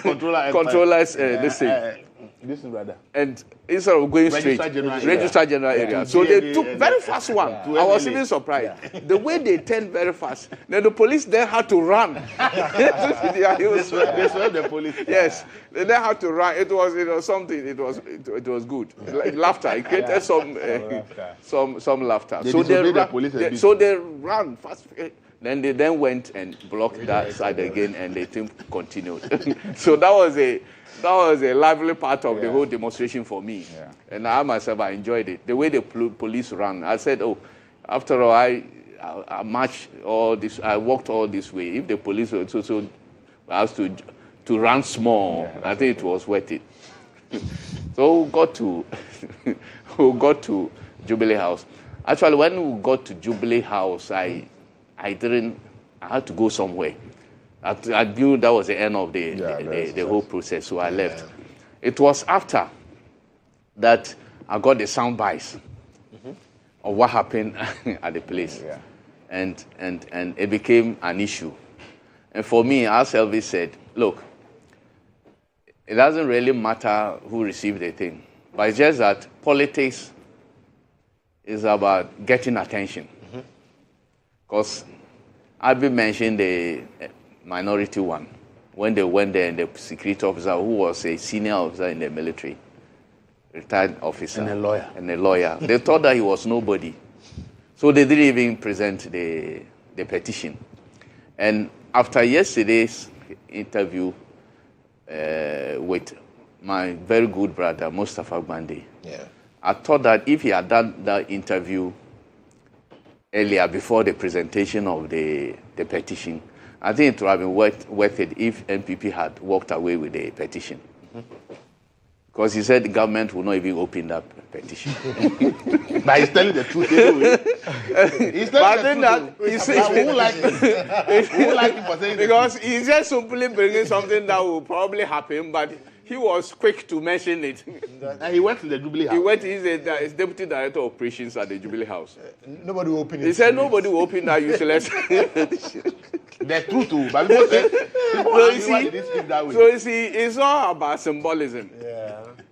Through the controllers, this thing. Listen, brother. And instead of going straight, Registrar General area. So they took very fast one. I was even surprised. The way they turned very fast. Then the police then had to run. They swept the police. Yes, they then had to run. It was something. It was good. Like laughter. It created some laughter. So they ran fast. Then they went and blocked that side again, and the thing continued. So that was a lively part of the whole demonstration for me. Yeah. And I myself, I enjoyed it. The way the police ran, I said, after all, I marched all this, I walked all this way. If the police were so asked to run small, I think it was worth it. So we got to Jubilee House. Actually, when we got to Jubilee House, I had to go somewhere. I knew that was the end of the whole process, so I left. It was after that I got the sound bites of what happened at the place. And it became an issue. And for me, as Elvis said, look, it doesn't really matter who received the thing, but it's just that politics is about getting attention. Because I've been mentioning the minority one, when they went there, and the security officer, who was a senior officer in the military, retired officer, and a lawyer, they thought that he was nobody. So they didn't even present the petition. And after yesterday's interview with my very good brother, Mustafa Gbande, I thought that if he had done that interview earlier, before the presentation of the petition, I think it would have been worth it if MPP had walked away with the petition. Because he said the government will not even open that petition. But he's telling the truth anyway. He's telling the truth. Who would like him for saying because he's just simply bringing something that will probably happen, but he was quick to mention it. And he went to the Jubilee House. He's deputy director of operations at the Jubilee House. Nobody will open it. He said nobody will open that useless. The truth too. But people said, so you see, it's all about symbolism.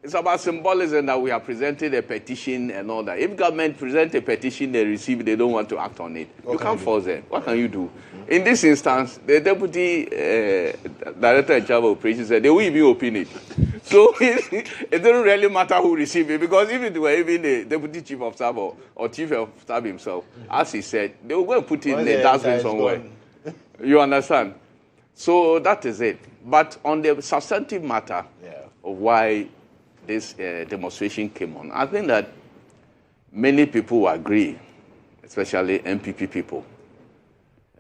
It's about symbolism that we are presenting a petition and all that. If government present a petition, they receive, they don't want to act on it. You can't force them. What can you do? In this instance, the deputy director in charge of operations said they will even open it. So it didn't really matter who received it, because if it were even the deputy chief of staff or chief of staff himself, as he said, they will go and put it in the dustbin somewhere. You understand? So that is it. But on the substantive matter of why this demonstration came on, I think that many people will agree, especially MPP people.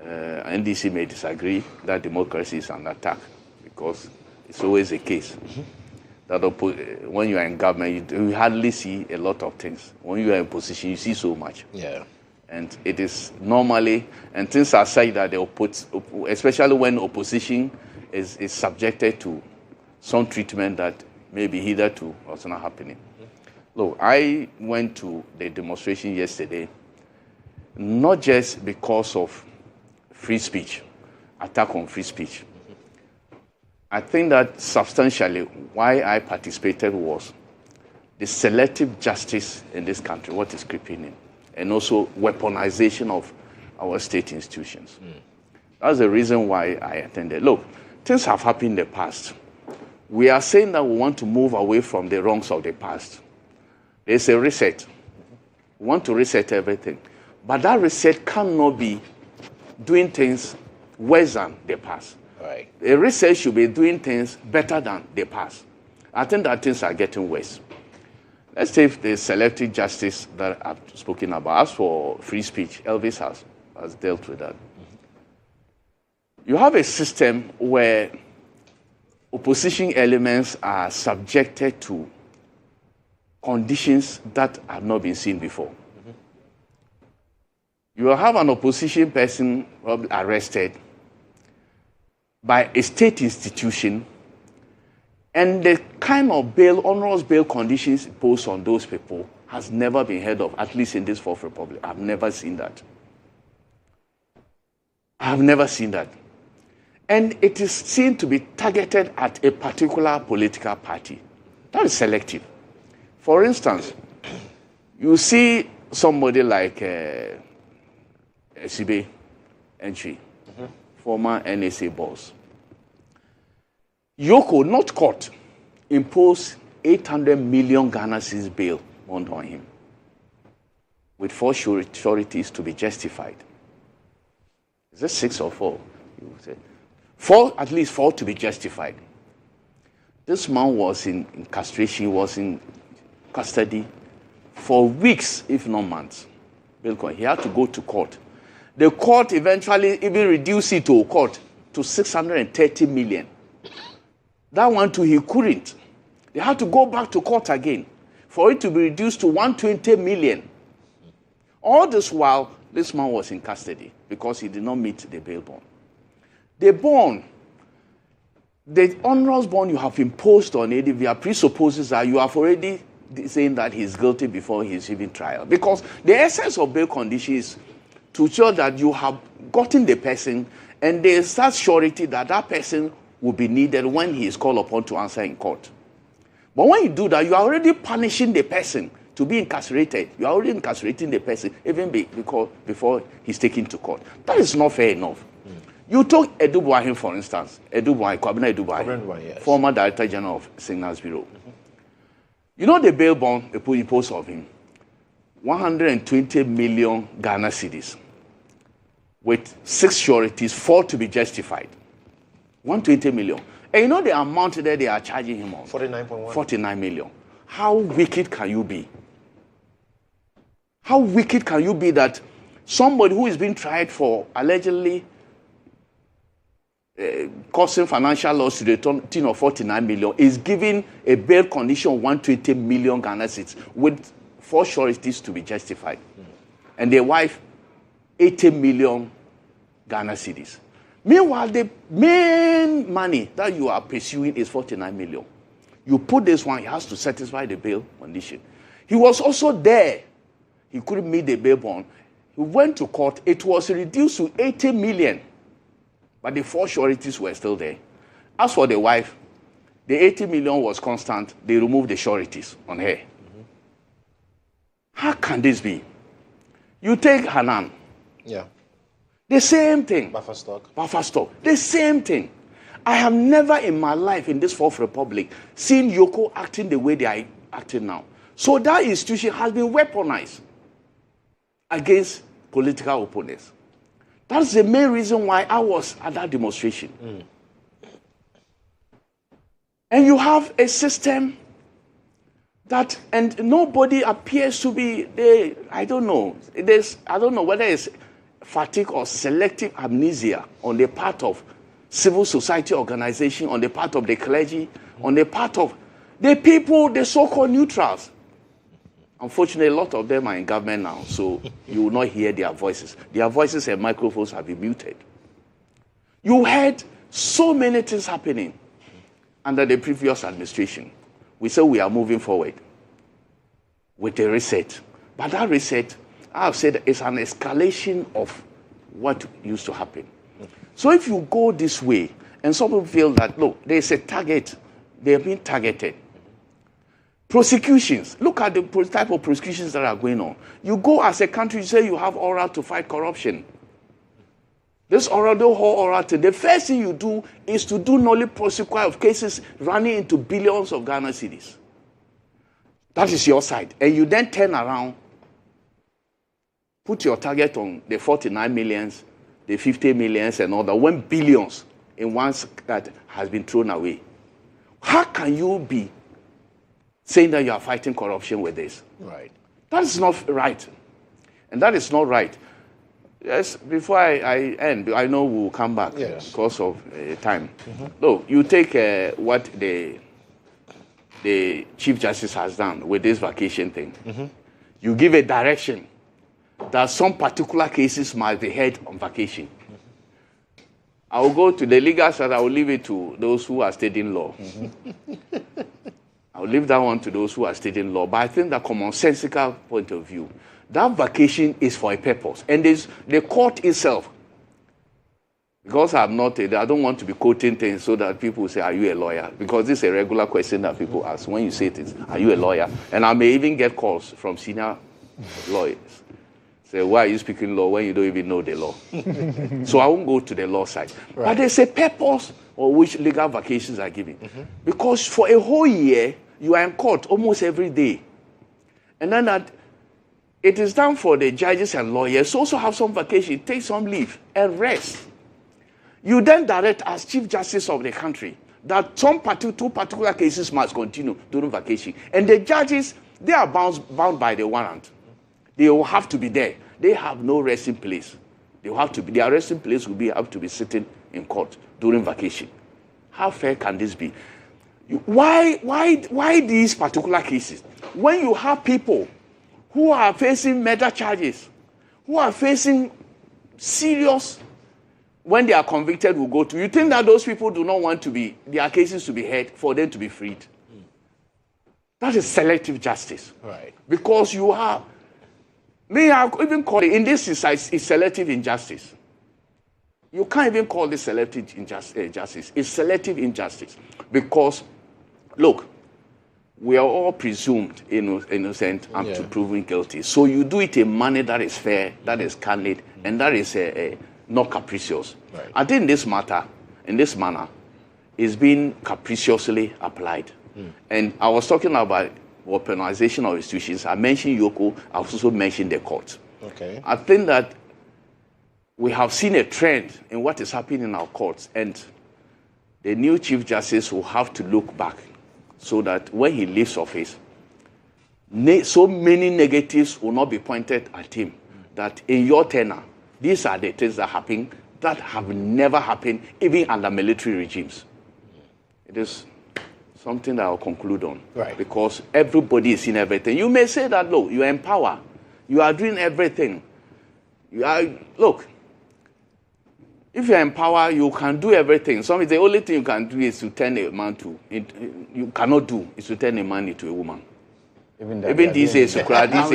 NDC may disagree that democracy is under attack, because it's always the case. that when you are in government, you hardly see a lot of things. When you are in position, you see so much. Yeah. And it is normally, and things are said that especially when opposition is subjected to some treatment that maybe hitherto was not happening. Look, I went to the demonstration yesterday, not just because of free speech, attack on free speech. I think that substantially why I participated was the selective justice in this country, what is creeping in, and also weaponization of our state institutions. That's the reason why I attended. Look, things have happened in the past. We are saying that we want to move away from the wrongs of the past. There's a reset. We want to reset everything. But that reset cannot be doing things worse than the past. Right. A reset should be doing things better than the past. I think that things are getting worse. Let's take the selective justice that I've spoken about. As for free speech, Elvis has dealt with that. You have a system where opposition elements are subjected to conditions that have not been seen before. You will have an opposition person probably arrested by a state institution, and the kind of onerous bail conditions imposed on those people has never been heard of, at least in this Fourth Republic. I've never seen that. I've never seen that. And it is seen to be targeted at a particular political party. That is selective. For instance, you see somebody like Sibe Entry, former NSA boss. Yoko, not caught, imposed 800 million Ghana cedis bail bond on him, with 4 sureties to be justified. Is it 6 or 4? You would say. 4, at least 4 to be justified. This man was in castration, was in custody for weeks, if not months. He had to go to court. The court eventually even reduced it to court to 630 million. That one too, he couldn't. They had to go back to court again for it to be reduced to 120 million. All this while, this man was in custody because he did not meet the bail bond. The bond, the onerous bond you have imposed on ADV presupposes that you have already saying that he's guilty before he's even trial. Because the essence of bail condition is to show that you have gotten the person and there's that surety that that person will be needed when he is called upon to answer in court. But when you do that, you are already punishing the person to be incarcerated. You are already incarcerating the person even before he's taken to court. That is not fair enough. You took Edubuahin, for instance, Kwabena Edubuahin, yes. Former Director General of Signals Bureau. You know the bail bond they put imposed of him? 120 million Ghana cedis with 6 sureties, 4 to be justified. 120 million. And you know the amount that they are charging him on? 49.1. 49 million. How wicked can you be? How wicked can you be that somebody who is being tried for allegedly causing financial loss to the tune of 49 million is given a bail condition of 120 million Ghana cedis with 4 sureties to be justified. And their wife, 80 million Ghana cedis. Meanwhile, the main money that you are pursuing is 49 million. You put this one, he has to satisfy the bail condition. He was also there. He couldn't meet the bail bond. He went to court. It was reduced to 80 million. But the 4 sureties were still there. As for the wife, the 80 million was constant. They removed the sureties on her. How can this be? You take Hanan. Yeah. The same thing. Buffer stock. Buffer stock. The same thing. I have never in my life in this Fourth Republic seen Yoko acting the way they are acting now. So that institution has been weaponized against political opponents. That's the main reason why I was at that demonstration. And you have a system that, and nobody appears to be, I don't know whether it's fatigue or selective amnesia on the part of civil society organization, on the part of the clergy, on the part of The people, the so-called neutrals. Unfortunately, a lot of them are in government now, so you will not hear their voices. Their voices and microphones have been muted. You heard so many things happening under the previous administration. We said we are moving forward with a reset. But that reset, I have said, is an escalation of what used to happen. So if you go this way, and some people feel that, look, there's a target, they are being targeted. Prosecutions, look at the type of prosecutions that are going on. You go as a country, you say you have oral to fight corruption. This oral, the whole oral, the first thing you do is to do nolly prosecute of cases running into billions of Ghana cedis. That is your side. And you then turn around, put your target on the 49 millions, the 50 millions and all that, 1 billions in one that has been thrown away. How can you be saying that you are fighting corruption with this? Right. That is not right. And that is not right. Yes, before I end, I know we'll come back because of time. Look, you take what the Chief Justice has done with this vacation thing. You give a direction that some particular cases must be heard on vacation. I will go to the legal side. I will leave it to those who are studying law. I will leave that one to those who are studying law. But I think that commonsensical point of view, that vacation is for a purpose. And there's the court itself. Because I'm not, I don't want to be quoting things so that people say, are you a lawyer? Because this is a regular question that people ask. When you say things, are you a lawyer? And I may even get calls from senior lawyers. Say, why are you speaking law when you don't even know the law? So I won't go to the law side. Right. But there's a purpose for which legal vacations are given. Because for a whole year, you are in court almost every day. And then that it is done for the judges and lawyers to also have some vacation, take some leave, and rest. You then direct as Chief Justice of the country that two particular cases must continue during vacation. And the judges, they are bound by the warrant. They will have to be there. They have no resting place. They will have to be, their resting place will have to be sitting in court during vacation. How fair can this be? Why these particular cases? When you have people who are facing murder charges, who are facing serious, when they are convicted, will go to, you think that those people do not want to be, their cases to be heard, for them to be freed? That is selective justice. Right. Because you are, may I even call it, in this instance, it's selective injustice. You can't even call this selective justice. It's selective injustice. Because, look, we are all presumed innocent and to proven guilty. So you do it in a manner that is fair, that is candid, and that is not capricious. Right. I think this matter, in this manner, is being capriciously applied. And I was talking about weaponization of institutions. I mentioned Yoko. I also mentioned the court. Okay. I think that we have seen a trend in what is happening in our courts, and the new Chief Justice will have to look back so that when he leaves office, so many negatives will not be pointed at him. That in your tenure, these are the things that happen that have never happened, even under military regimes. It is something that I'll conclude on. Right. Because everybody is in everything. You may say that, look, you are in power. You are doing everything. Look, if you're in power, you can do everything. The only thing you can do is to turn a man to, you cannot do, is to turn a man into a woman. Even these days, people are doing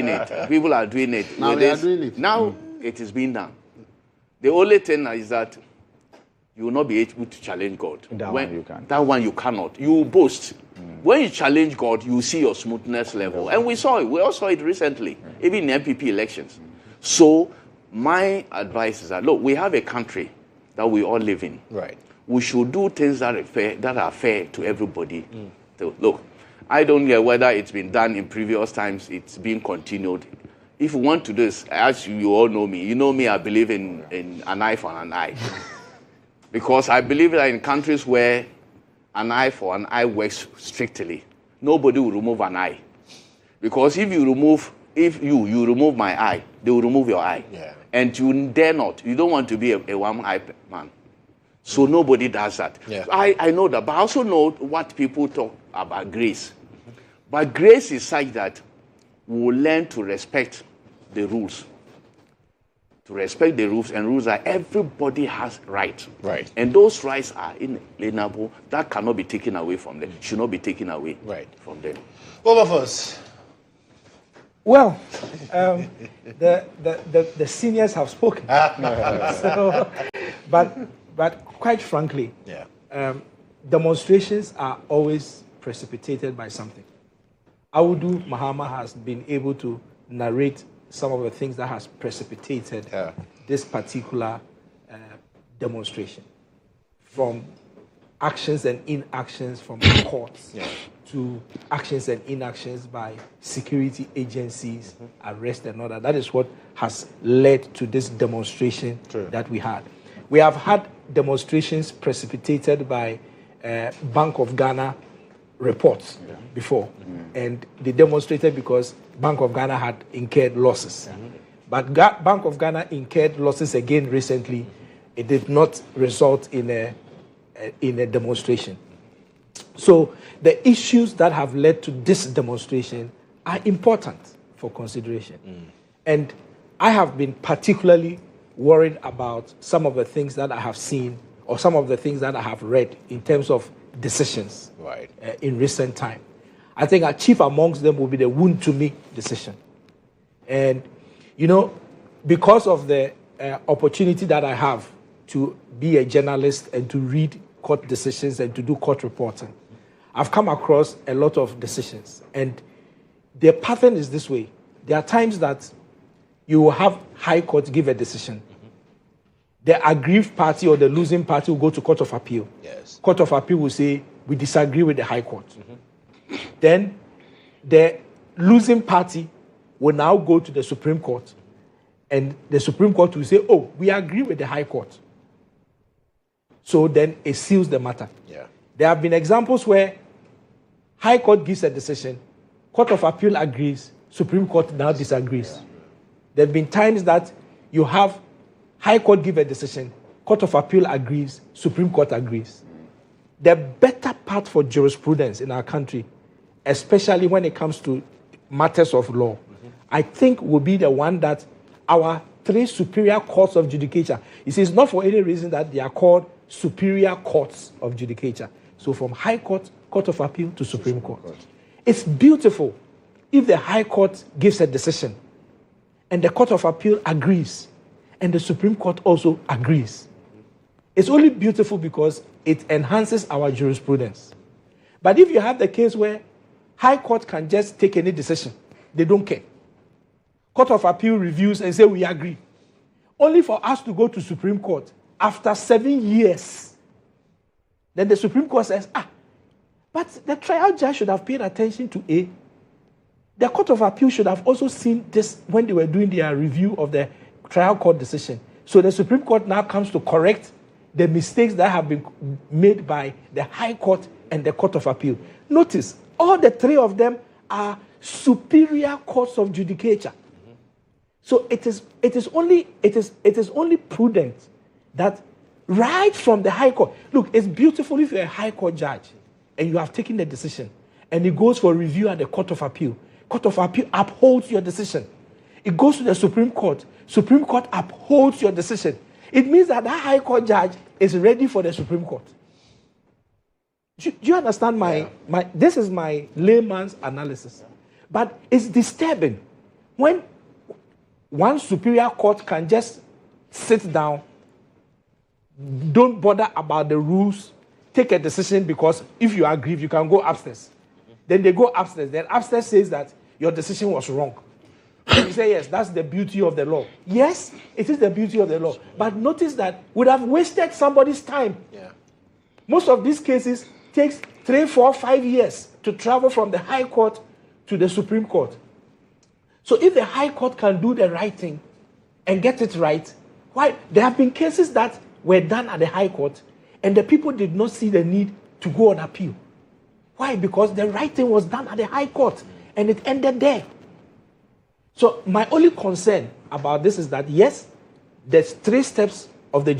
it. People are doing it. Now they are doing it. Now it is being done. The only thing is that you will not be able to challenge God. That one you can. That one you cannot. You will boast. When you challenge God, you see your smoothness level. And we saw it. We all saw it recently, even in MPP elections. So my advice is that, look, we have a country that we all live in. Right. We should do things that are fair to everybody. So, look, I don't care whether it's been done in previous times, it's being continued. If you want to do this, as you all know me, you know me, I believe in an eye for an eye. Because I believe that in countries where an eye for an eye works strictly, nobody will remove an eye. Because if you remove my eye, they will remove your eye. Yeah. And you dare not. You don't want to be a one-eye man. So nobody does that. Yeah. I know that, but I also know what people talk about grace. But grace is such that we will learn to respect the rules. To respect the rules, and rules are everybody has rights. Right. And those rights are inalienable. That cannot be taken away from them. Should not be taken away from them. Wilberforce. Well, the seniors have spoken. So, but quite frankly, demonstrations are always precipitated by something. Audu Mahama has been able to narrate some of the things that has precipitated this particular demonstration, from actions and inactions from the courts to actions and inactions by security agencies, arrest and all that. That is what has led to this demonstration that we had. We have had demonstrations precipitated by Bank of Ghana reports before, and they demonstrated because Bank of Ghana had incurred losses. But Bank of Ghana incurred losses again recently. It did not result in a demonstration. So the issues that have led to this demonstration are important for consideration. And I have been particularly worried about some of the things that I have seen or some of the things that I have read in terms of decisions in recent time. I think our chief amongst them will be the wound to me decision. And, you know, because of the opportunity that I have to be a journalist and to read court decisions and to do court reporting, I've come across a lot of decisions. And the pattern is this way. There are times that you will have High Court give a decision. The aggrieved party or the losing party will go to Court of Appeal. Yes. Court of Appeal will say, we disagree with the High Court. Then the losing party will now go to the Supreme Court. And the Supreme Court will say, oh, we agree with the High Court. So then it seals the matter. There have been examples where High Court gives a decision, Court of Appeal agrees, Supreme Court now disagrees. There have been times that you have High Court give a decision, Court of Appeal agrees, Supreme Court agrees. The better part for jurisprudence in our country, especially when it comes to matters of law, I think will be the one that our three superior courts of judicature, it is not for any reason that they are called superior courts of judicature. So from High Court, Court of Appeal to Supreme Court. It's beautiful if the High Court gives a decision and the Court of Appeal agrees and the Supreme Court also agrees. It's only beautiful because it enhances our jurisprudence. But if you have the case where High Court can just take any decision, they don't care. Court of Appeal reviews and say we agree. Only for us to go to Supreme Court after 7 years. Then the Supreme Court says, but the trial judge should have paid attention to A. The Court of Appeal should have also seen this when they were doing their review of the trial court decision. So the Supreme Court now comes to correct the mistakes that have been made by the High Court and the Court of Appeal. Notice, all the three of them are superior courts of judicature. So it is only prudent that right from the High Court, look, it's beautiful if you're a High Court judge and you have taken the decision and it goes for review at the Court of Appeal. Court of Appeal upholds your decision. It goes to the Supreme Court. Supreme Court upholds your decision. It means that High Court judge is ready for the Supreme Court. Do you understand this is my layman's analysis. But it's disturbing when one superior court can just sit down, don't bother about the rules, take a decision because if you agree, you can go upstairs. Then they go upstairs. Then upstairs says that your decision was wrong. And you say, yes, that's the beauty of the law. Yes, it is the beauty of the law. But notice that would have wasted somebody's time. Most of these cases takes 3, 4, 5 years to travel from the High Court to the Supreme Court. So if the High Court can do the right thing and get it right, why? There have been cases that were done at the High Court and the people did not see the need to go on appeal. Why? Because the right thing was done at the High Court and it ended there. So my only concern about this is that, yes, there's 3 steps of the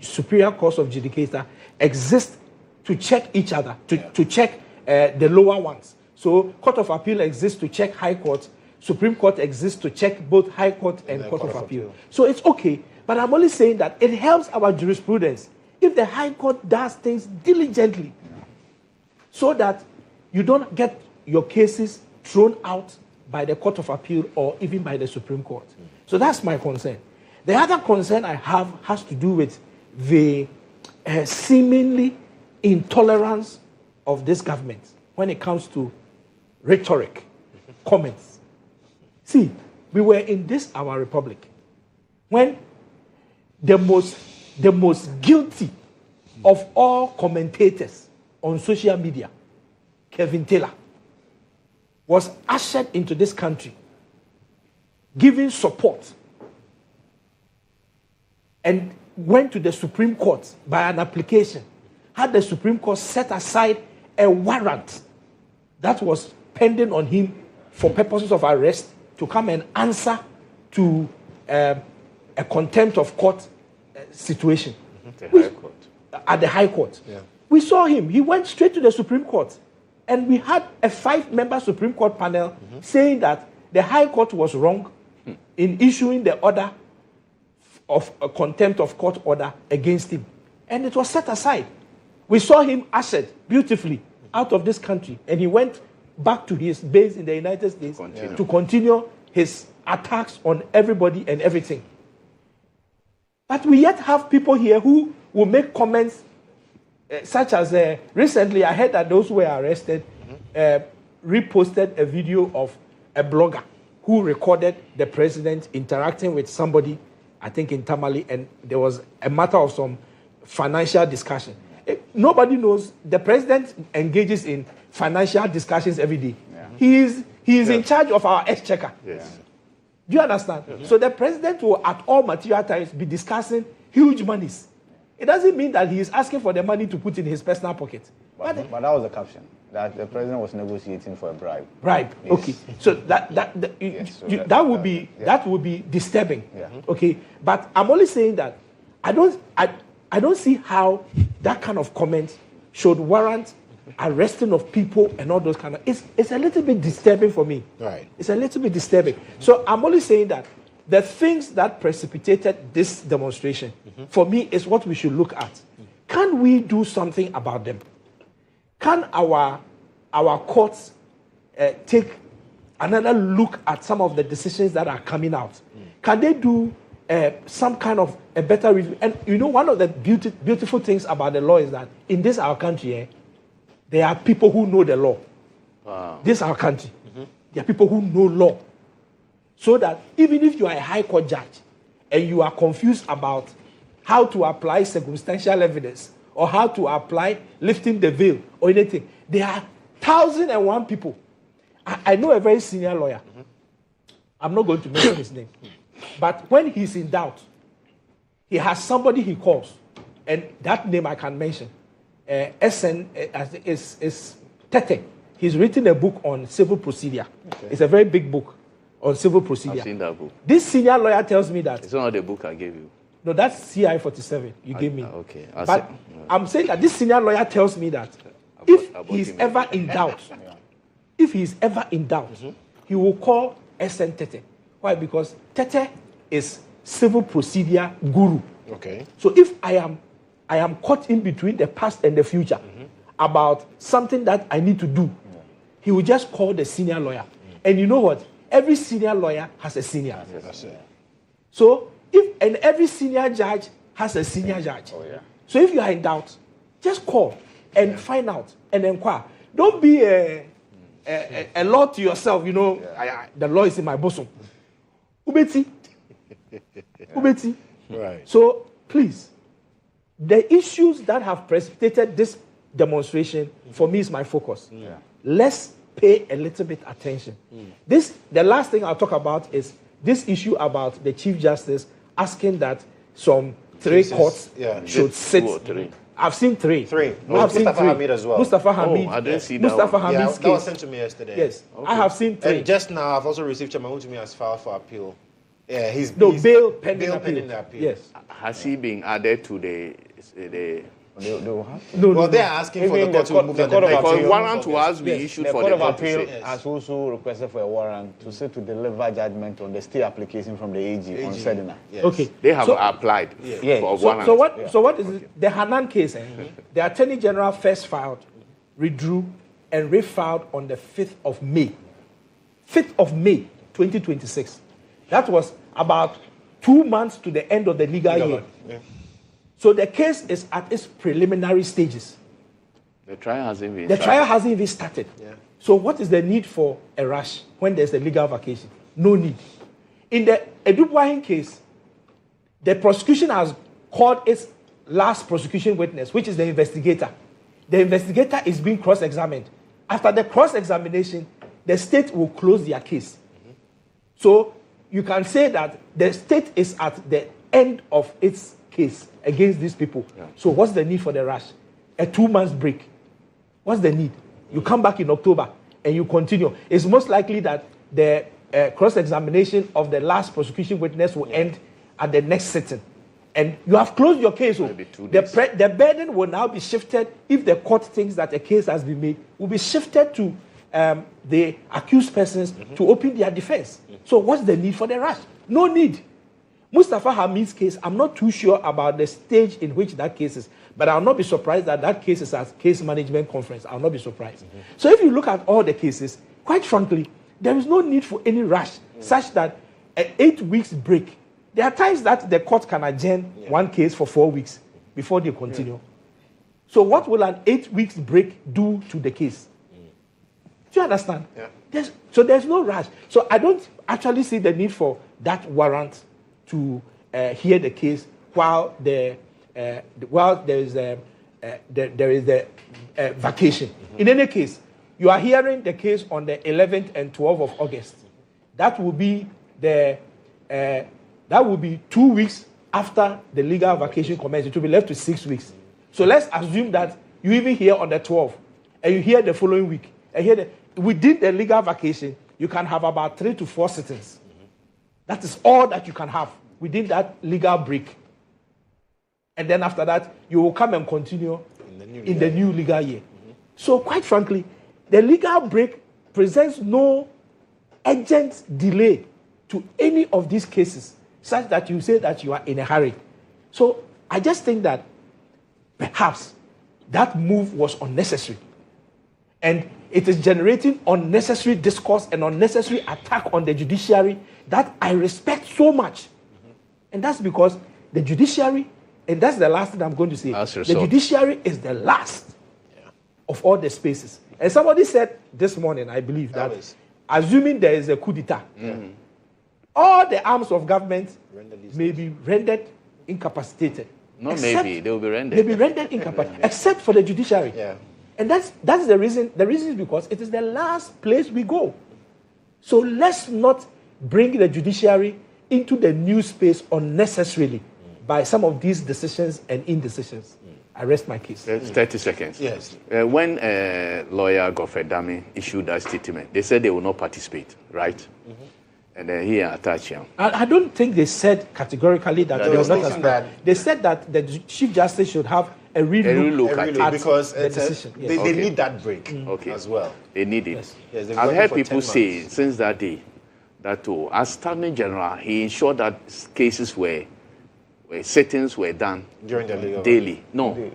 superior courts of judicature exist to check each other, to check the lower ones. So Court of Appeal exists to check High Court. Supreme Court exists to check both High Court and Court of Appeal. So it's okay. But I'm only saying that it helps our jurisprudence if the High Court does things diligently so that you don't get your cases thrown out by the Court of Appeal or even by the Supreme Court. So that's my concern. The other concern I have has to do with the seemingly intolerance of this government when it comes to rhetoric, comments. See, we were in this our republic when the most guilty of all commentators on social media, Kevin Taylor, was ushered into this country, giving support, and went to the Supreme Court by an application, had the Supreme Court set aside a warrant that was pending on him for purposes of arrest to come and answer to a contempt of court situation. At the High Court. Yeah. We saw him. He went straight to the Supreme Court. And we had a 5-member Supreme Court panel saying that the High Court was wrong in issuing the order of a contempt of court order against him. And it was set aside. We saw him ushered beautifully out of this country. And he went back to his base in the United States to continue his attacks on everybody and everything. But we yet have people here who will make comments such as recently I heard that those who were arrested reposted a video of a blogger who recorded the president interacting with somebody, I think in Tamale, and there was a matter of some financial discussion. Nobody knows. The president engages in financial discussions every day. Yeah. He is in charge of our exchequer. Yes. Do you understand? Mm-hmm. So the president will at all material times be discussing huge monies. It doesn't mean that he is asking for the money to put in his personal pocket. But that was the caption, that the president was negotiating for a bribe. Bribe, yes. Okay. So that would be disturbing. Yeah. Okay. But I'm only saying that I don't see how that kind of comment should warrant arresting of people and all those kind of. It's a little bit disturbing for me. Right. It's a little bit disturbing. So I'm only saying that the things that precipitated this demonstration, for me, is what we should look at. Can we do something about them? Can our courts take another look at some of the decisions that are coming out? Can they do some kind of a better review? And you know, one of the beautiful things about the law is that in this our country, there are people who know the law. Wow. This our country. There are people who know law. So that even if you are a high court judge and you are confused about how to apply circumstantial evidence or how to apply lifting the veil or anything, there are 1,001 people. I know a very senior lawyer. I'm not going to mention his name. But when he's in doubt, he has somebody he calls. And that name I can mention. SN is Tete. He's written a book on civil procedure. Okay. It's a very big book on civil procedure. I've seen that book. This senior lawyer tells me that. It's not the book I gave you. No, that's CI 47 you gave me. Okay. I'm saying that this senior lawyer tells me that if he's ever in doubt, he will call SN Tete. Why? Because Tete is civil procedure guru. Okay. So if I am caught in between the past and the future about something that I need to do, he will just call the senior lawyer. And you know what? Every senior lawyer has a senior. Yes, that's it. So every senior judge has a senior judge. Oh, yeah. So if you are in doubt, just call and find out and inquire. Don't be a law to yourself, you know, the law is in my bosom. Ubeti. Ubeti. Right. So please, the issues that have precipitated this demonstration, for me, is my focus. Yeah. Let's pay a little bit attention. The last thing I'll talk about is this issue about the Chief Justice asking that some 3 courts should sit. 2 or 3. I've seen 3. 3. Mustafa Hamid as well. Mustafa Hamid. I didn't see that. Mustafa one. Hamid's that was sent to me yesterday. Yes, okay. I have seen 3. And just now, I've also received Chairman Wutumi as file for appeal he's bail pending bail appeal. pending appeal. Yes. Has he been added to the They will have. Well, they're asking for the Even court the to remove court- them. the court of because appeal- warrant was be Yes. issued The for Court the of court to Appeal say. has also requested for a warrant to say to deliver judgment on the stay application from the AG on Sedina. Yes. Okay. They have So- applied Yeah. for So, warrant. so what is it? The Hanan case? The Attorney General first filed, withdrew, and refiled on the 5th of May. 5th of May, 2026. That was about 2 months to the end of the legal year. Yeah. So the case is at its preliminary stages. The trial hasn't been The started. trial hasn't even started. Yeah. So what is the need for a rush when there's a legal vacation? No need. In the Edubuahin case, the prosecution has called its last prosecution witness, which is the investigator. The investigator is being cross-examined. After the cross-examination, the state will close their case. So you can say that the state is at the end of its case against these people. Yeah. So what's the need for the rush? A 2-month break. What's the need? You come back in October and you continue. It's most likely that the cross-examination of the last prosecution witness will end at the next sitting. And you have closed your case. So Maybe 2 days. the burden will now be shifted, if the court thinks that a case has been made, will be shifted to the accused persons to open their defense. So what's the need for the rush? No need. Mustafa Hamid's case, I'm not too sure about the stage in which that case is, but I'll not be surprised that that case is at case management conference. I'll not be surprised. So if you look at all the cases, quite frankly, there is no need for any rush, such that an 8 weeks break. There are times that the court can adjourn one case for 4 weeks before they continue. So what will an 8 weeks break do to the case? Do you understand? Yeah. There's no rush. So I don't actually see the need for that warrant to hear the case while there is the vacation. In any case, you are hearing the case on the 11th and 12th of August. That will be 2 weeks after the legal vacation commences. It will be left to 6 weeks. So let's assume that you even hear on the 12th and you hear the following week. And within the legal vacation, you can have about 3 to 4 sittings. That is all that you can have within that legal break. And then after that, you will come and continue in the new legal year. So quite frankly, the legal break presents no urgent delay to any of these cases, such that you say that you are in a hurry. So I just think that perhaps that move was unnecessary. And it is generating unnecessary discourse and unnecessary attack on the judiciary that I respect so much. And that's because the judiciary, and that's the last thing I'm going to say, the judiciary is the last of all the spaces. And somebody said this morning, I believe, that assuming there is a coup d'etat, all the arms of government may be rendered incapacitated. No, maybe they will be rendered. They will be rendered incapacitated, except for the judiciary. Yeah. And that's the reason. The reason is because it is the last place we go. So let's not bring the judiciary into the new space unnecessarily by some of these decisions and indecisions. I rest my case. 30 seconds. Yes. When lawyer Godfrey Dami issued that statement, they said they will not participate, right? And then he attached him. I don't think they said categorically that they will not participate. They said that the Chief Justice should have a relook at because the decision. Yes. They need that break as well. They need it. Yes. Yes, they've I've worked heard for people 10 say months. since that day that as Attorney General, he ensured that cases where sittings were done During the legal daily. No.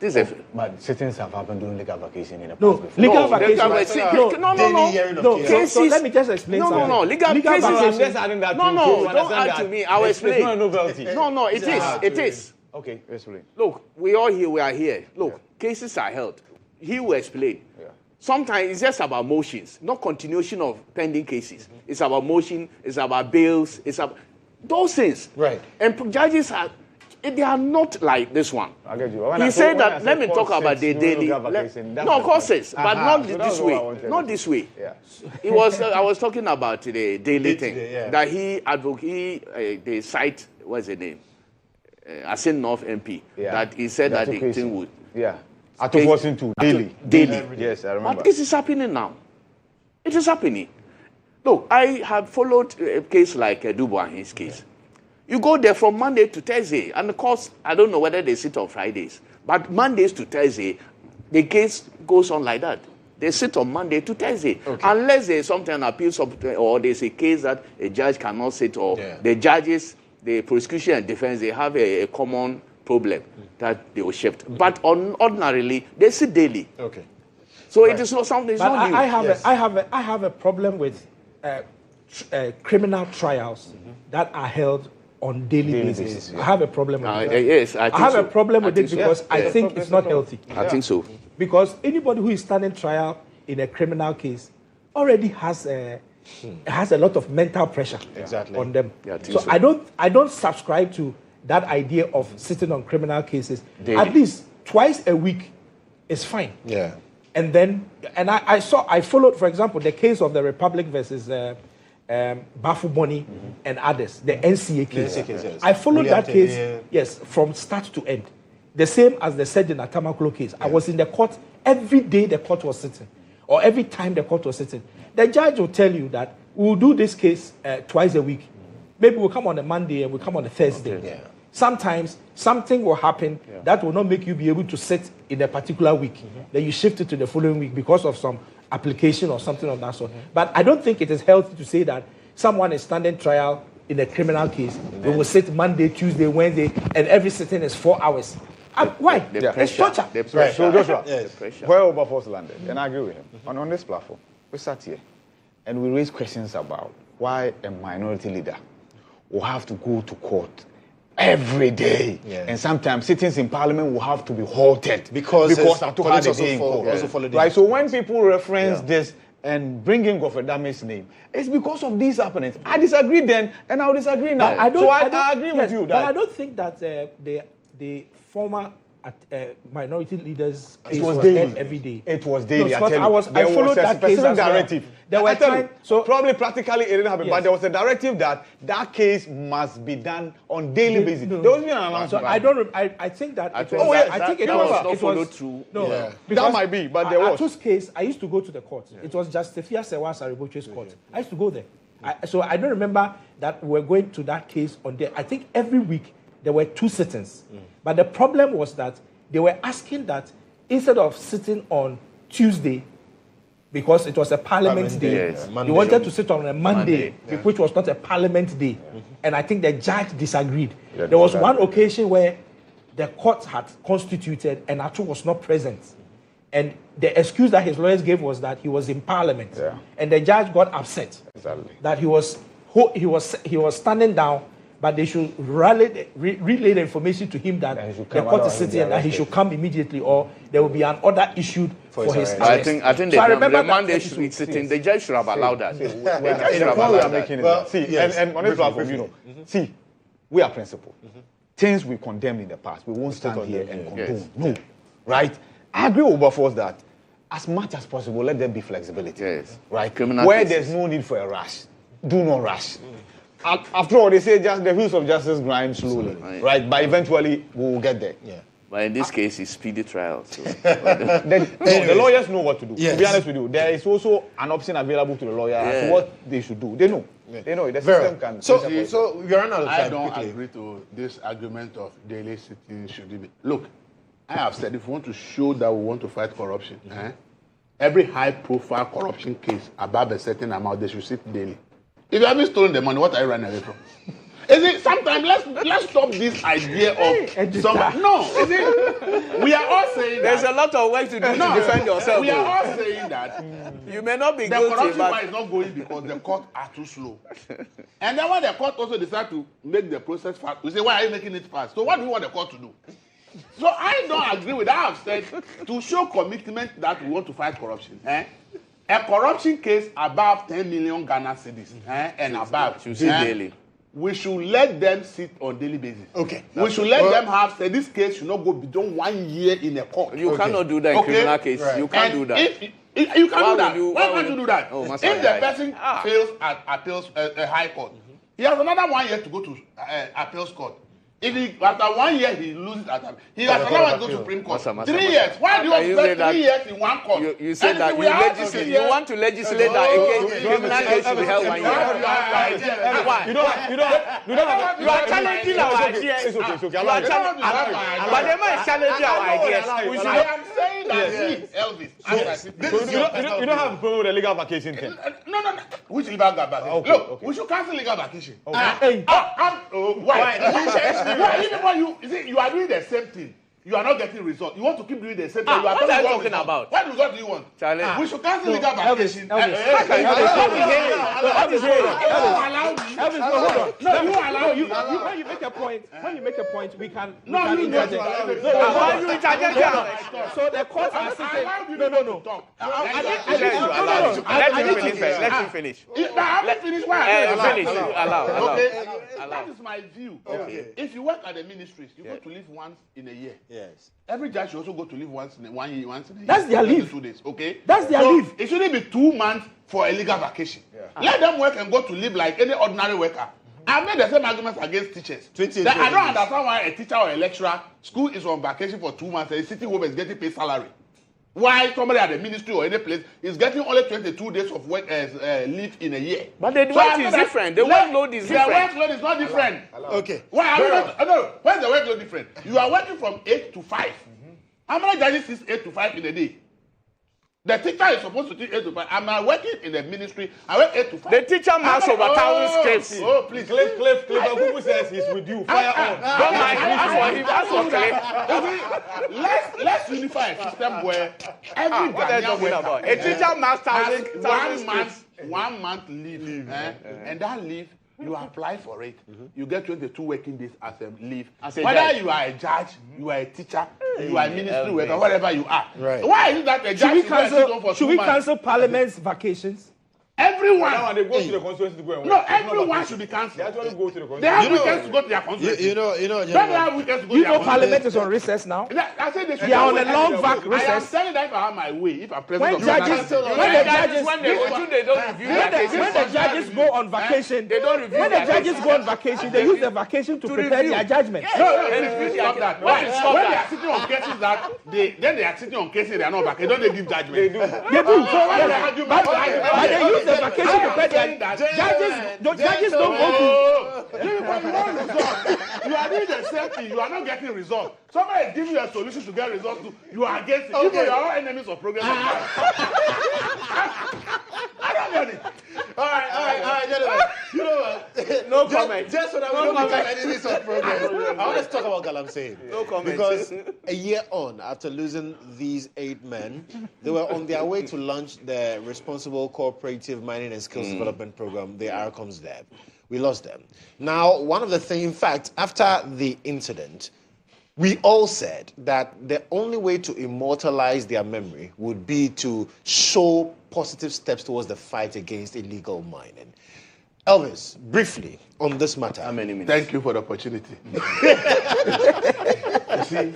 This is But sittings have happened during legal vacation in the past No, before. legal No, vacation. no. No, so let me just explain something. No. Legal cases. vacation. Don't add to me. I will explain. It's not a novelty. No. It is. Okay, explain. Look, we are here. Look, cases are held. He will explain. Yeah. Sometimes it's just about motions, not continuation of pending cases. It's about motion, it's about bails, it's about those things. Right. And judges they are not like this one. I get you. He said that, let me talk about the daily. No, courses, but not this way. Not this way. Yeah. It was. I was talking about the daily thing yeah. that they cite. What's the name? Asin North MP. Yeah. That he said that the thing would. Yeah. At Washington daily. Daily. Yes, I remember. But this is happening now. It is happening. Look, I have followed a case like Dubois in his case. You go there from Monday to Thursday, and of course, I don't know whether they sit on Fridays, but Mondays to Thursday, the case goes on like that. They sit on Monday to Thursday, unless there's something appeals or there's a case that a judge cannot sit, or the judges, the prosecution and defense, they have a common problem that they will shift. But ordinarily, they sit daily. Okay. So it is not something. It's But not new. I have a problem with criminal trials that are held on daily basis. I have a problem with that. Yes, I think have so. a problem with I it think because so. I think it's not healthy. I think so. Because anybody who is standing trial in a criminal case already has a lot of mental pressure on them. Yeah, I think so. I don't subscribe to that idea of sitting on criminal cases. Daily. At least twice a week is fine. Yeah. And then, I followed, for example, the case of the Republic versus Bafu Boni and others, the NCA case. Yes. I followed William that case, Teddy, yes, from start to end. The same as the Sergeant Atamaklo case. I was in the court every day the court was sitting, or every time the court was sitting. The judge will tell you that we'll do this case twice a week. Maybe we'll come on a Monday and we'll come on a Thursday. Yeah. Sometimes something will happen that will not make you be able to sit in a particular week. Then you shift it to the following week because of some application or something of that sort. But I don't think it is healthy to say that someone is standing trial in a criminal case. We will sit Monday, Tuesday, Wednesday, and every sitting is 4 hours. Why? It's torture. The pressure. So Joshua, Yes. The pressure. where Wilberforce landed, and I agree with him. On this platform, we sat here and we raised questions about why a minority leader will have to go to court every day, and sometimes sittings in parliament will have to be halted because I took her the day in court. Right. So when people reference this and bring in Godfrey Dame's name, it's because of these happenings. I disagree then, and I'll disagree now. I agree with you. But I don't think that the former minority leaders case was daily. Every day. It was daily. No, I tell you. I followed that case as directive. Well. There were times, so probably practically it didn't happen, but there was a directive that case must be done on daily basis. There was an announcement. So I don't. I think that. I think it was not followed through. No, that might be, but there was. Atu's case, I used to go to the court. It was Justifia Sewa Sariboche's court. I used to go there. So I don't remember that we're going to that case on there. I think every week there were 2 sittings. But the problem was that they were asking that instead of sitting on Tuesday, because it was a parliament day, they wanted to sit on a Monday, which was not a parliament day. And I think the judge disagreed. There was one occasion where the court had constituted and Atu was not present. And the excuse that his lawyers gave was that he was in parliament. And the judge got upset that he was standing down, but they should relay the information to him that the court is sitting and that he should come immediately, or there will be an order issued for his arrest. I think the Monday should be sitting. The judge should have allowed that. And on this platform, see, we are principled. Things we condemned in the past, we won't stand here and condone. No, right? I agree with Wilberforce that as much as possible, let there be flexibility. Right? Where there's no need for a rush, do not rush. After all, they say just the wheels of justice grind slowly, right? But eventually, we will get there. But in this case, it's speedy trial. So. The lawyers know what to do. To be honest with you, there is also an option available to the lawyer as to what they should do. They know. They know. The system can. So we're running out of time. I don't agree to this argument of daily sitting should be. Look, I have said if we want to show that we want to fight corruption, every high-profile corruption case above a certain amount, they should sit daily. If you haven't stolen the money, what are you running away from? Is it sometimes let's stop this idea of some is it we are all saying there's a lot of work to do to defend yourself. We are all saying that you may not be the guilty, corruption but is not going because the court are too slow. And then when the court also decide to make the process fast, we say, why are you making it fast? So what do you want the court to do? So I don't agree with that. I have said to show commitment that we want to fight corruption. A corruption case above 10 million Ghana cedis and above daily. We should let them sit on daily basis. Okay. We should let them have, say, this case should not go beyond 1 year in a court. You cannot do that in criminal case. Right. You can't do that. You can do that. Why can't you do that? If the person fails at appeals, a high court, he has another 1 year to go to appeals court. If he, after 1 year he loses at time, he has allowed to go to Supreme Court. 3 years. Why do you spend 3 years in one court? You said that you want to legislate that criminal case should be held 1 year. Why? You are challenging our ideas. But the man is challenging our ideas. I am saying that Elvis. You don't have a problem with the legal vacation thing? No. Which legal vacation? Look, we should cancel legal vacation. Why? You are doing the same thing. You are not getting results. You want to keep doing the same thing. You are what are you talking about? What result do you want? We should cancel legal vacation. Elvis, you when you make a point, we can. Why you interject? So the courts are sitting. No. Let him finish. Let me finish. Allow. Okay. That is my view. Okay. If you work at the ministries, you go to leave once in a year. Yes. Every judge should also go to leave once in a year. That's their leave. 2 days. Okay. That's their leave. It shouldn't be 2 months for a legal vacation. Yeah. Let them work and go to live like any ordinary worker. I made the same arguments against teachers. I don't understand why a teacher or a lecturer, school is on vacation for 2 months and is sitting home and is getting paid salary. Why somebody at the ministry or any place is getting only 22 days of work leave in a year? But the work is different. The workload is different. The workload is not different. Okay. Why? No. Where's the workload different? You are working from 8 to 5. How many judges is 8 to 5 in a day? The teacher is supposed to teach 8 to 5. I'm working in the ministry. I work 8 to 5. The teacher must over 1,000 scripts. Oh, please. Cliff, who says he's with you? Fire on. Don't mind him. That's for Cliff. Let's unify a system where every Ghanaian worker a teacher must has 1 month leave. And that leave, you apply for it. You get 22 working days as a leave. Whether you are a judge, you are a teacher, you are a ministry worker, whatever you are. Right. Why is it that a judge should we cancel Parliament's vacations? Everyone. Now they go to the constituency to go and work. No, everyone should be cancelled. They actually go to the constituency. They have weekends to go to their constituency. You know, Don't they have weekends to go to their constituency? Parliament is on recess now. I said they should. They are on a long vac I am recess. saying that if I have my way, if I'm president When of judges, the when the judges go on vacation, they don't review. When the judges go on vacation, they use the vacation to prepare their judgment. No, please stop that. When they are sitting on cases that they are sitting on cases they are not vacation, don't they give judgment? They do. But they use the vacation to prepare their judges don't go to. You are doing the same thing. You are not getting results. Somebody give you a solution to get results. You are against it. Okay. You are all enemies of progress. I don't get it. All right, gentlemen. You know what? No comment. Just so that we don't become enemies of progress. I want to talk about Galamsey. No comment. Because a year on, after losing these 8 men, they were on their way to launch the Responsible Cooperative Mining and Skills Development Program, the ARCOMS DEV. We lost them. Now, one of the things, in fact, after the incident, we all said that the only way to immortalize their memory would be to show positive steps towards the fight against illegal mining. Elvis, briefly on this matter. How many minutes? Thank you for the opportunity. You see,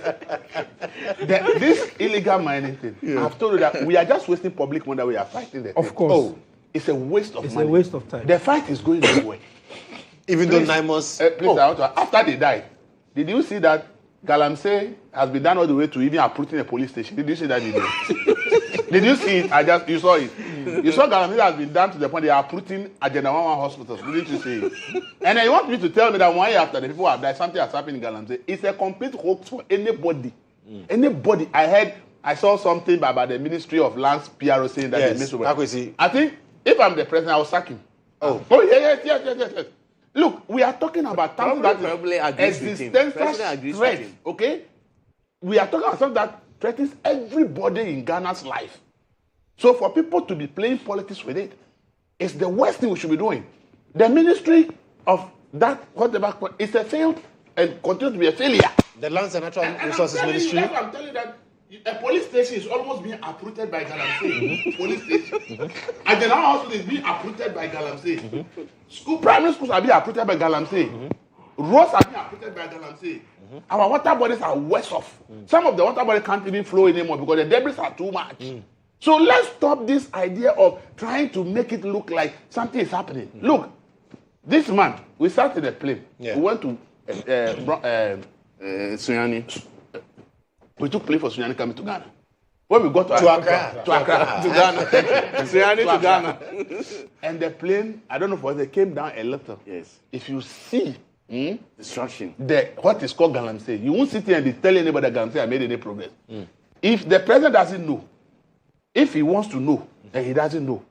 this illegal mining thing, I've told you that we are just wasting public money that we are fighting the thing. Of course. It's a waste of money. It's a waste of time. The fight is going nowhere. Even though Naimos... after they died, did you see that Galamsey has been done all the way to even uprooting a police station? Did you see that video? Did you see it? You saw it. You saw Galamsey has been done to the point they are uprooting Agenda 11 hospitals. Didn't you see it? And then you want me to tell me that 1 year after the people have died, something has happened in Galamsey. It's a complete hoax for anybody. Anybody. I saw something about the Ministry of Lands PRO saying that yes, I think if I'm the president, I will sack him. Oh yes. Look, we are talking about something that is existential threat. Okay, we are talking about something that threatens everybody in Ghana's life. So for people to be playing politics with it, it's the worst thing we should be doing. The Ministry of that whatever is a failed and continues to be a failure. The Lands and Natural Resources Ministry. I'm telling you that a police station is almost being uprooted by Galamsey. Police station. And the now hospital is being uprooted by Galamsey. Primary schools are being uprooted by Galamsey. Roads are being uprooted by Galamsey. Our water bodies are worse off. Some of the water bodies can't even flow anymore because the debris are too much. So let's stop this idea of trying to make it look like something is happening. Look, this month we sat in a plane. We went to Sunyani. We took plane for Sunyani coming to Ghana. When we got to Accra. to Ghana. Sunyani to Ghana. And the plane, I don't know if it came down a little. Yes. If you see Destruction. what is called Galamsey, you won't sit here and tell anybody that Galamsey made any progress. If the president doesn't know, if he wants to know, and he doesn't know,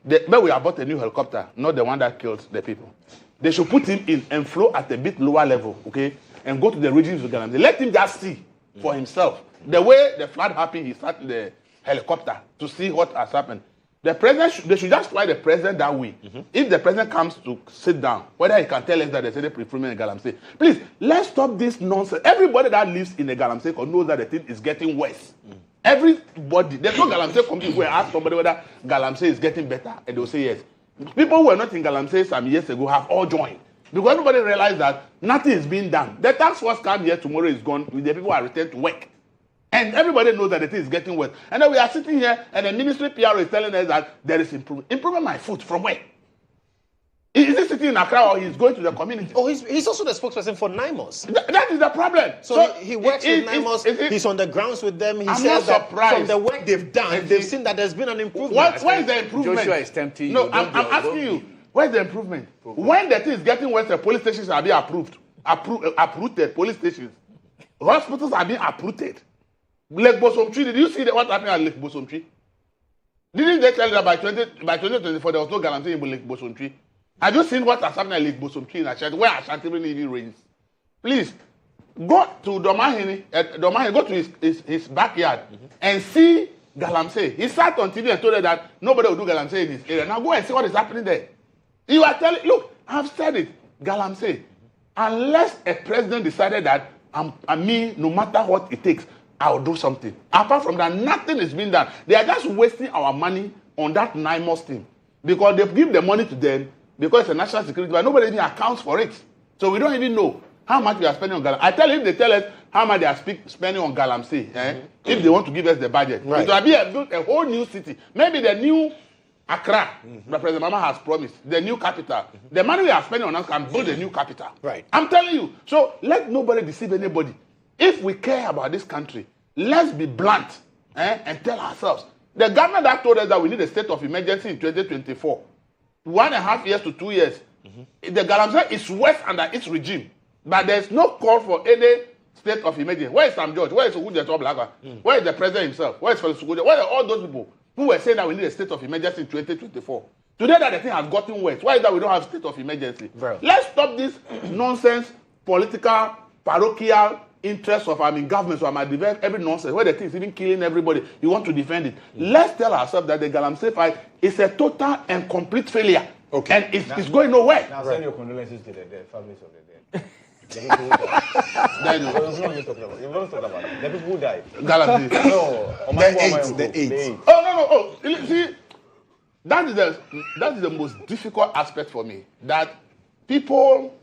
but we have bought a new helicopter, not the one that killed the people. They should put him in and flow at a bit lower level, okay, and go to the regions of Galamsey. Let him just see for himself. The way the flood happened, he sat in the helicopter to see what has happened. The president, they should just fly the president that way. If the president comes to sit down, whether he can tell us that there's any improvement in Galamsey, please, let's stop this nonsense. Everybody that lives in the Galamsey knows that the thing is getting worse. Everybody, there's no Galamsey community where I ask somebody whether Galamsey is getting better, and they'll say yes. People who were not in Galamsey some years ago have all joined. Because everybody realized that nothing is being done. The task force come here tomorrow is gone, the people are returned to work. And everybody knows that the thing is getting worse. And then we are sitting here and the ministry PR is telling us that there is improvement. Improvement my foot from where? Is he sitting in Accra or he's going to the community? Oh, he's also the spokesperson for NIMOS. That is the problem. So he works with NIMOS. He's on the grounds with them. He says that from the work they've done, they've seen that there's been an improvement. Where is the improvement? Joshua is tempting you. No, I'm asking you. Where's the improvement? When the thing is getting worse, the police stations are being uprooted. Police stations. Hospitals are being uprooted. Lake Bosom Tree, did you see what happened at Lake Bosom Tree? Didn't they tell you that by 2024 there was no guarantee in Lake Bosom Tree? Have you seen what has happened at Lake Bosom Tree in Ashanti, where Ashanti really even rains? Please, go to Domahini, go to his backyard and see Galamsey. He sat on TV and told her that nobody will do Galamsey in his area. Now go and see what is happening there. You are telling, look, I've said it, Galamsey, unless a president decided that no matter what it takes, I'll do something. Apart from that, nothing is being done. They are just wasting our money on that NIMOS thing. Because they give the money to them because it's a national security, but nobody even accounts for it. So we don't even know how much we are spending on Galamsey. I tell you, if they tell us how much they are spending on Galamsey, if they want to give us the budget, it will be a whole new city. Maybe the new Accra, that President Mama has promised, the new capital. The money we are spending on us can build a new capital. Right. I'm telling you. So let nobody deceive anybody. If we care about this country, let's be blunt and tell ourselves. The government that told us that we need a state of emergency in 2024, 1.5 years to 2 years, the Galamsey is worse under its regime. But there's no call for any state of emergency. Where is Sam George? Where is Kodjo Blaga? Where is the president himself? Where is Felix Kodjo? Where are all those people who were saying that we need a state of emergency in 2024? Today that the thing has gotten worse. Why is that we don't have state of emergency? Let's stop this nonsense, political, parochial interest of government, so defend every nonsense, where the thing is even killing everybody. You want to defend it. Let's tell ourselves that the Galamsey fight is a total and complete failure. Okay. And it's going nowhere. Now send your condolences to the families of the dead. The people who died. You want to talk about it. The people who died. Galamsey. No, the eight. Oh, no. See, that is the most difficult aspect for me. That people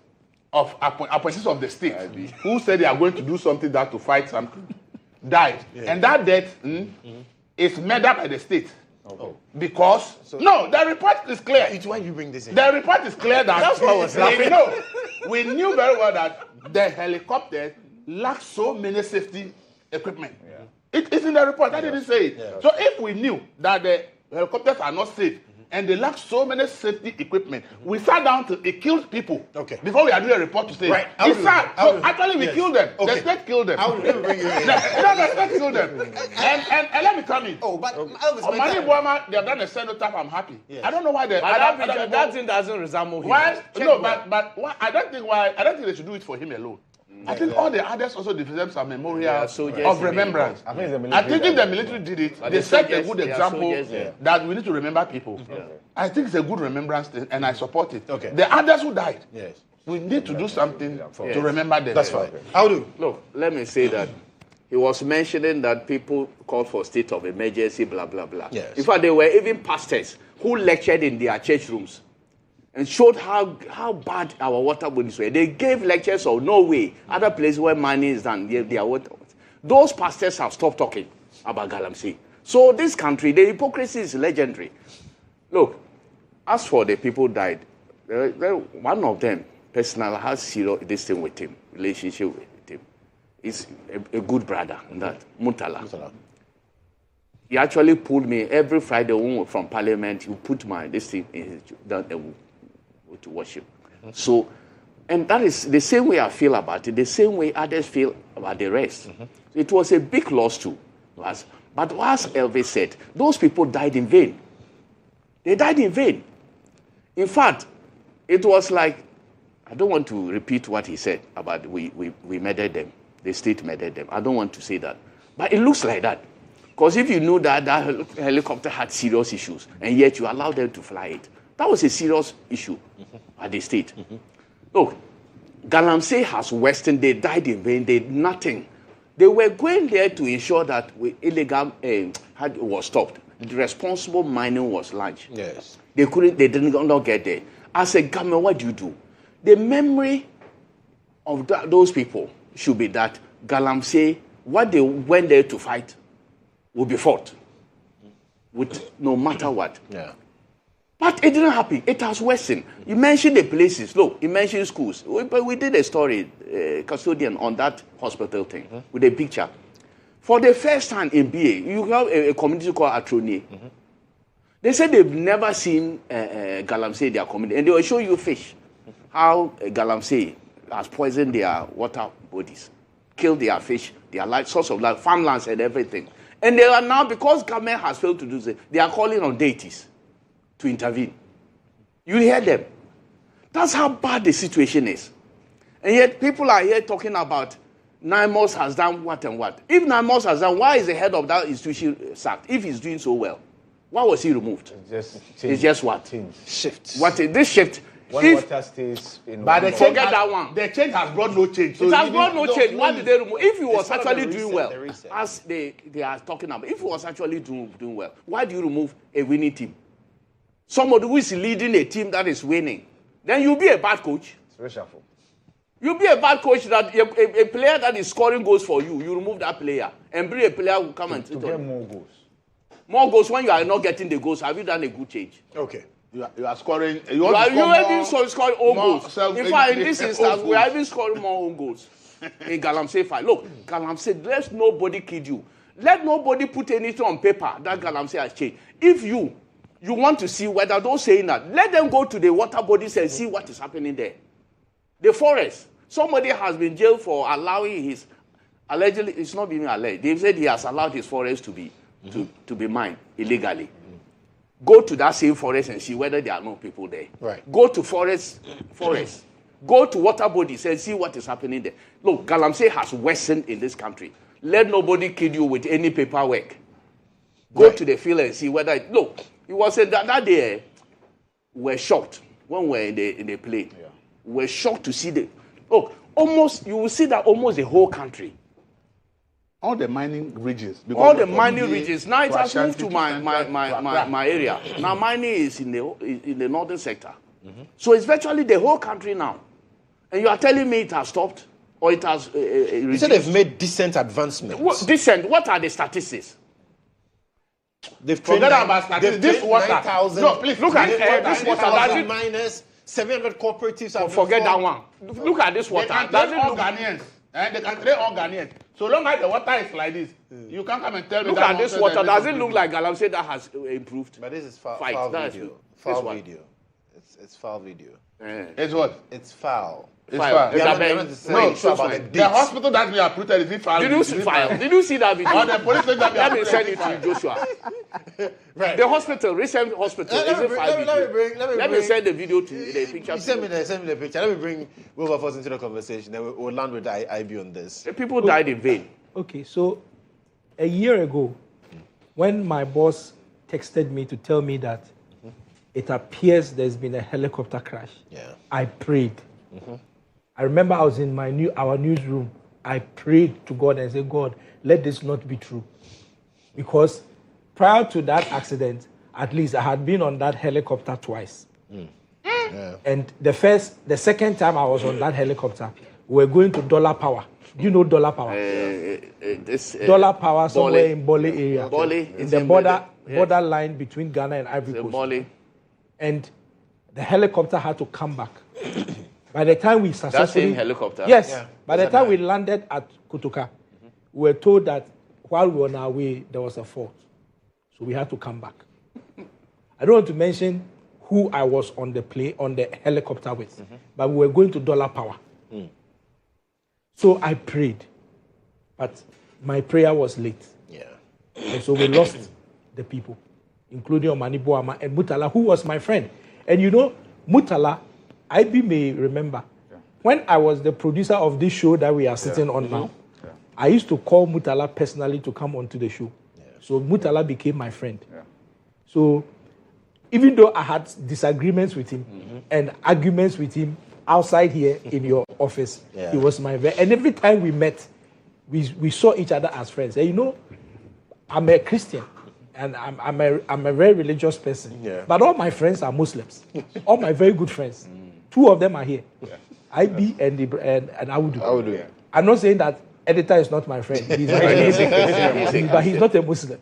of appointees of the state who said they are going to do something to fight something died. Yeah. And that death is made up by the state. Oh. Because the report is clear. It's why you bring this in. The report is clear that that's what I was laughing. We knew very well that the helicopter lacked so many safety equipment. Yeah. It's in the report. I didn't say it. Yeah. So if we knew that the helicopters are not safe, and they lack so many safety equipment. We sat down it killed people. Okay. Before we are doing a report to say, actually we killed them. Okay. The state killed them. I will never bring you in. The state killed them. And let me come in. Oh, but Mani Boama, they have done a cenotaph. I'm happy. Yes. I don't know why they. That thing doesn't resemble him. Why? No, but why, I don't think they should do it for him alone. I think all the others also deserve some memorial of remembrance. I think if the military did it, they set a good example that we need to remember people. Yeah. I think it's a good remembrance thing, and I support it. Okay. The others who died, we need to do something to remember them. That's fine. How do? Look, let me say that he was mentioning that people called for state of emergency, blah, blah, blah. Yes. In fact, there were even pastors who lectured in their church rooms and showed how bad our water bodies were. They gave lectures of Norway, other places where money is done, their water. Those pastors have stopped talking about Galamsey. So this country, the hypocrisy is legendary. Look, as for the people who died, one of them personal, has serious this thing with him, relationship with him. He's a good brother in that. Mutala. He actually pulled me every Friday when we were from Parliament. He put this thing in his, to worship. So, and that is the same way I feel about it, the same way others feel about the rest. It was a big loss too. But as Elvis said, those people died in vain. They died in vain. In fact, it was like, I don't want to repeat what he said about we murdered them. The state murdered them. I don't want to say that. But it looks like that. Because if you knew that helicopter had serious issues, and yet you allowed them to fly it, that was a serious issue at the state. Look, Galamsey has Western, they died in vain, they did nothing. They were going there to ensure that illegal was stopped. The responsible mining was launched. Yes. They didn't not get there. As a government, what do you do? The memory of those people should be that Galamsey, what they went there to fight, will be fought with no matter what. Yeah. But it didn't happen. It has worsened. You mentioned the places. Look, you mentioned schools. But we did a story, custodian, on that hospital thing with a picture. For the first time in BA, you have a community called Atroni. They said they've never seen Galamsey in their community. And they will show you fish. How Galamsey has poisoned their water bodies, killed their fish, their life, source of life, farmlands and everything. And they are now, because government has failed to do this, they are calling on deities to intervene. You hear them. That's how bad the situation is. And yet people are here talking about Naimos has done what and what. If Naimos has done, why is the head of that institution sacked? If he's doing so well, why was he removed? It's just what? Shift. What is this shift? When water stays in But one forget that one. The change has brought no change. It has brought no change. Why did they remove? If he was part of actually the doing reset, well, the reset. as they are talking about, if he was actually doing well, why do you remove a winning team? Somebody who is leading a team that is winning, then you'll be a bad coach. It's reshuffle. You'll be a bad coach that a player that is scoring goals for you, you remove that player and bring a player who come and To get more goals. more goals when you are not getting the goals. Have you done a good change? Okay. You are scoring. You are even scoring own goals. In fact, in this instance, we are even scoring more own goals. In Galamsey fight. Look, Galamsey, let nobody kid you. Let nobody put anything on paper that Galamsey has changed. If you want to see whether those saying that, let them go to the water bodies and see what is happening there. The forest. Somebody has been jailed for allowing his, allegedly, it's not being alleged. They said he has allowed his forest to be mined illegally. Go to that same forest and see whether there are no people there. Right. Go to forest. Go to water bodies and see what is happening there. Look, Galamsey has worsened in this country. Let nobody kid you with any paperwork. Go to the field and see whether. Look, it was that day we were shocked when we were in the plane. Yeah. We were shocked to see the. Look, almost you will see that almost the whole country. All the mining regions. All the mining regions. Now it has moved to my area. Now mining is in the northern sector. So it's virtually the whole country now. And you are telling me it has stopped or it has reduced? You said they've made decent advancements. Decent. What are the statistics? They've Forget about statistics. This water. 9,000. No, please look at this water. 1,000 miners, 700 cooperatives have forget that one. Look at this water. They can train all Ghanaians. They can train all Ghanaians. So long as the water is like this, you can't come and tell me look that. Look at this water. Does it look like Galamsey that has improved? But this is foul video. Foul video. It's foul video. It's what? It's foul. It's foul. The hospital that we are putting is it foul? Did you see file? Did you see that video? Or the police station that we are Let me send it to you, Joshua. Right. The hospital, recent hospital, is it file video? Let me send the video to the picture. Send me the picture. Let me bring both of us into the conversation. Then we'll land with the IB on this. The people died in vain. Okay, so a year ago, when my boss texted me to tell me that it appears there's been a helicopter crash, I prayed. I remember I was in our newsroom. I prayed to God and said, God, let this not be true. Because prior to that accident, at least I had been on that helicopter twice. Yeah. And the second time I was on that helicopter, we were going to Dollar Power. Do you know Dollar Power? Dollar Power somewhere in Bole area. In the border line between Ghana and Ivory Coast. Bole. And the helicopter had to come back. By the time we That successfully... same helicopter? Yes. Yeah. By the time we landed at Kotoka, we were told that while we were on our way, there was a fault. So we had to come back. I don't want to mention who I was on the helicopter with, but we were going to Dollar Power. So I prayed, but my prayer was late. Yeah. And so we lost the people, including Omani Boama and Mutala, who was my friend. And you know, Mutala, IB may remember, when I was the producer of this show that we are sitting on now, I used to call Mutala personally to come onto the show. So Mutala became my friend. So even though I had disagreements with him and arguments with him outside here in your office, he was my friend. And every time we met, we saw each other as friends. And you know, I'm a Christian and I'm a very religious person. But all my friends are Muslims. All my very good friends. Two of them are here. IB and Awudu. I'm not saying that Editor is not my friend. He's but he's not a Muslim.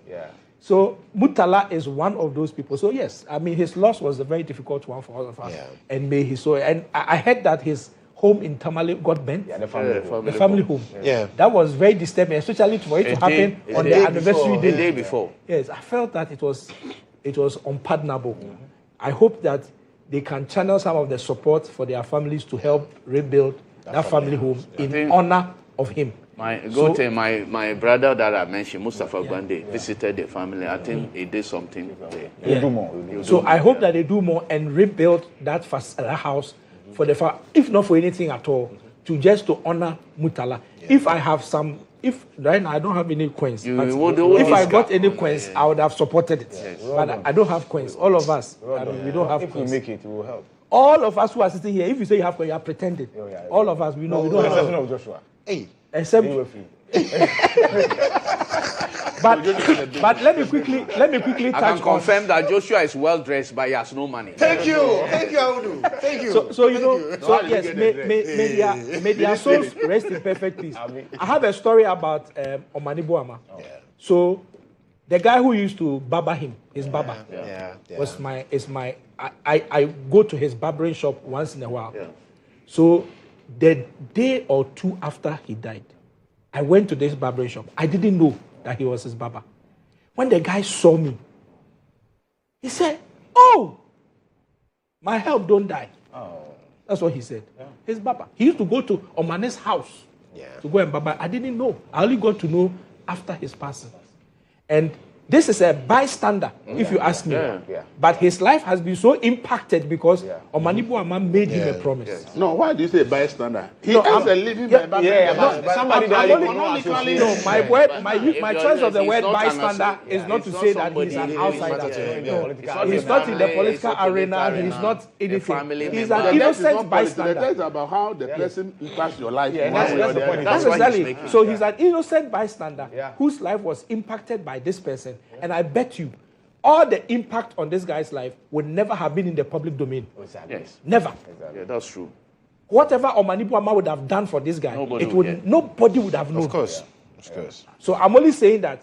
So Mutala is one of those people. So yes, I mean his loss was a very difficult one for all of us. And may his soul. And I heard that his home in Tamale got burnt. The family home. That was very disturbing, especially for it to happen on the anniversary day. The day before. Yes, I felt that it was unpardonable. I hope that they can channel some of the support for their families to help rebuild that family home in honor of him. My brother that I mentioned, Mustafa Gwande, visited the family. I think he did something there. Do more. So I hope that they do more and rebuild that house for the if not for anything at all, to honor Mutala. If right now I don't have any coins, if I got any coins, I would have supported it. But I don't have coins. All of us, we don't have coins. If we make it, it will help. All of us who are sitting here, if you say you have coins, you are pretending. All of us, we know we don't have. Joshua. Hey. Except, but let me quickly I can confirm that Joshua is well dressed, but he has no money. Thank you, Audu. Thank you. So you know, so yes, may their souls rest in perfect peace. I have a story about Omani Boama. So the guy who used to barber him, his barber, I go to his barbering shop once in a while. So the day or two after he died, I went to this barbering shop. I didn't know that he was his barber. When the guy saw me, he said, "Oh, my help don't die." That's what he said. His barber. He used to go to Omane's house to go and barber. I didn't know. I only got to know after his passing. And this is a bystander, if you ask me. But his life has been so impacted because Omani Boama made him a promise. No, why do you say bystander? He has a living but somebody that economically. No, my choice of the word bystander is not to say that he's an outsider. He's not in the political arena. He's not anything. He's an innocent bystander. That's about how the person impacts your life. That's exactly. So he's an innocent bystander whose life was impacted by this person. And I bet you, all the impact on this guy's life would never have been in the public domain. Yes. Never. Yeah, that's true. Whatever Omani Boama would have done for this guy, nobody would have known. Of course. So I'm only saying that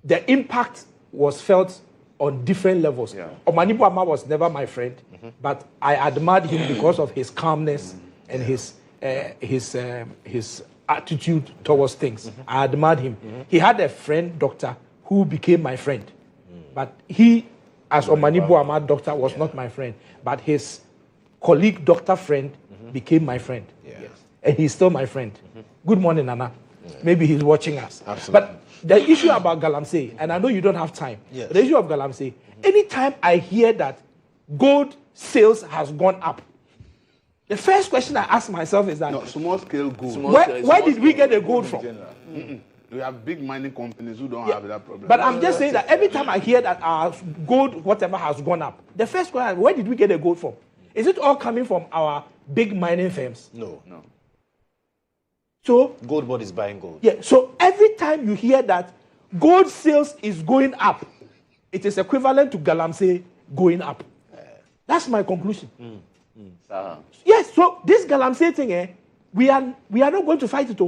the impact was felt on different levels. Omani Boama was never my friend, but I admired him because of his calmness and his attitude towards things. I admired him. He had a friend, doctor, who became my friend. But he, as Omani Boama doctor, was not my friend. But his colleague, doctor friend, became my friend. And he's still my friend. Good morning, Nana. Maybe he's watching us. Absolutely. But the issue about Galamsey, and I know you don't have time, but the issue of Galamsey, anytime I hear that gold sales has gone up, the first question I ask myself is that... No, small scale gold. Where did we get the gold from? We have big mining companies who don't have that problem. But I'm just saying that every time I hear that our gold, whatever, has gone up, the first question, where did we get the gold from? Is it all coming from our big mining firms? No. So Gold board is buying gold. Yeah. So every time you hear that gold sales is going up, it is equivalent to Galamsey going up. That's my conclusion. Yes. So this Galamsey thing, we are not going to fight it.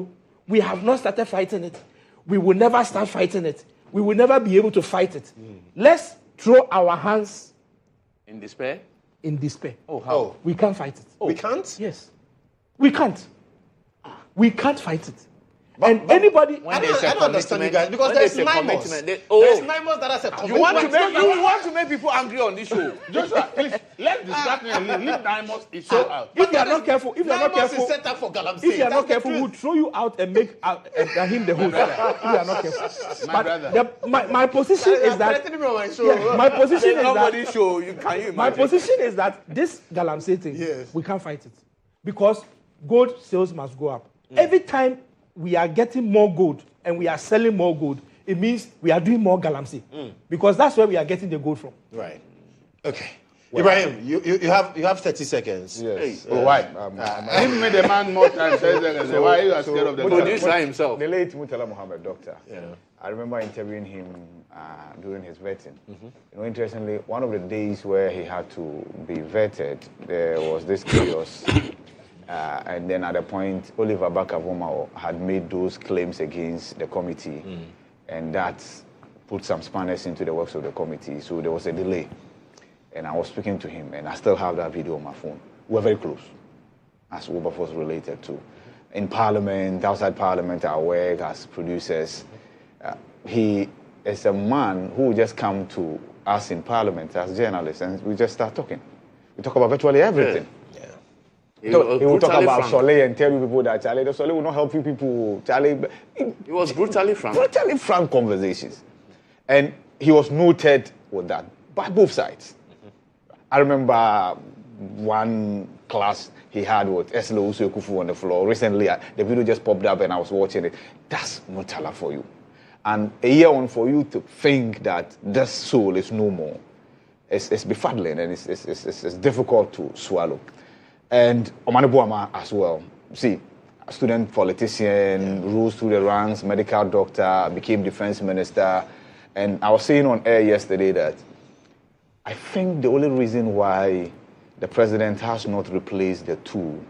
We have not started fighting it. We will never start fighting it. We will never be able to fight it. Let's throw our hands in despair. in despair. Oh, how? We can't fight it. We can't? Yes. We can't. We can't fight it. And anybody... I don't understand you guys, because there's NIMOS. There's NIMOS that has a commitment. You want to make people angry on this show. Joshua, please, let's discuss and leave NIMOS issue out. If you are not careful, NIMOS is set up for Galamsey. If you are not careful, we'll throw you out and make him the host. If you are not careful. My brother. My position is that... My position is that... Show. You can you imagine? My position is that this Galamsey thing, we can't fight it. Because gold sales must go up. Every time we are getting more gold and we are selling more gold, it means we are doing more Galamsey. Because that's where we are getting the gold from. Right. Okay. Well, Ibrahim, you have 30 seconds. Yes. Why? Give me the man more time. 30 seconds. Why are you scared of the Producer himself. The late Murtala Muhammad, doctor. Yeah. I remember interviewing him during his vetting. Interestingly, one of the days where he had to be vetted, there was this chaos. And then at a point, Oliver Bakavoma had made those claims against the committee, and that put some spanners into the works of the committee. So there was a delay. And I was speaking to him, and I still have that video on my phone. We were very close, as Wilberforce related to. In Parliament, outside Parliament, our work as producers. He is a man who just come to us in Parliament as journalists, and we just start talking. We talk about virtually everything. He will talk about Soleil and tell you people that Charlie, Soleil will not help you people. Charlie, it was brutally frank. Brutally frank conversations. And he was noted with that by both sides. I remember one class he had with Eslo Usuekufu on the floor. Recently, the video just popped up and I was watching it. That's Murtala for you. And a year on for you to think that this soul is no more. It's befuddling and it's difficult to swallow. And Omane Boama as well. See, a student politician, rose through the ranks, medical doctor, became defense minister. And I was saying on air yesterday that I think the only reason why the president has not replaced the two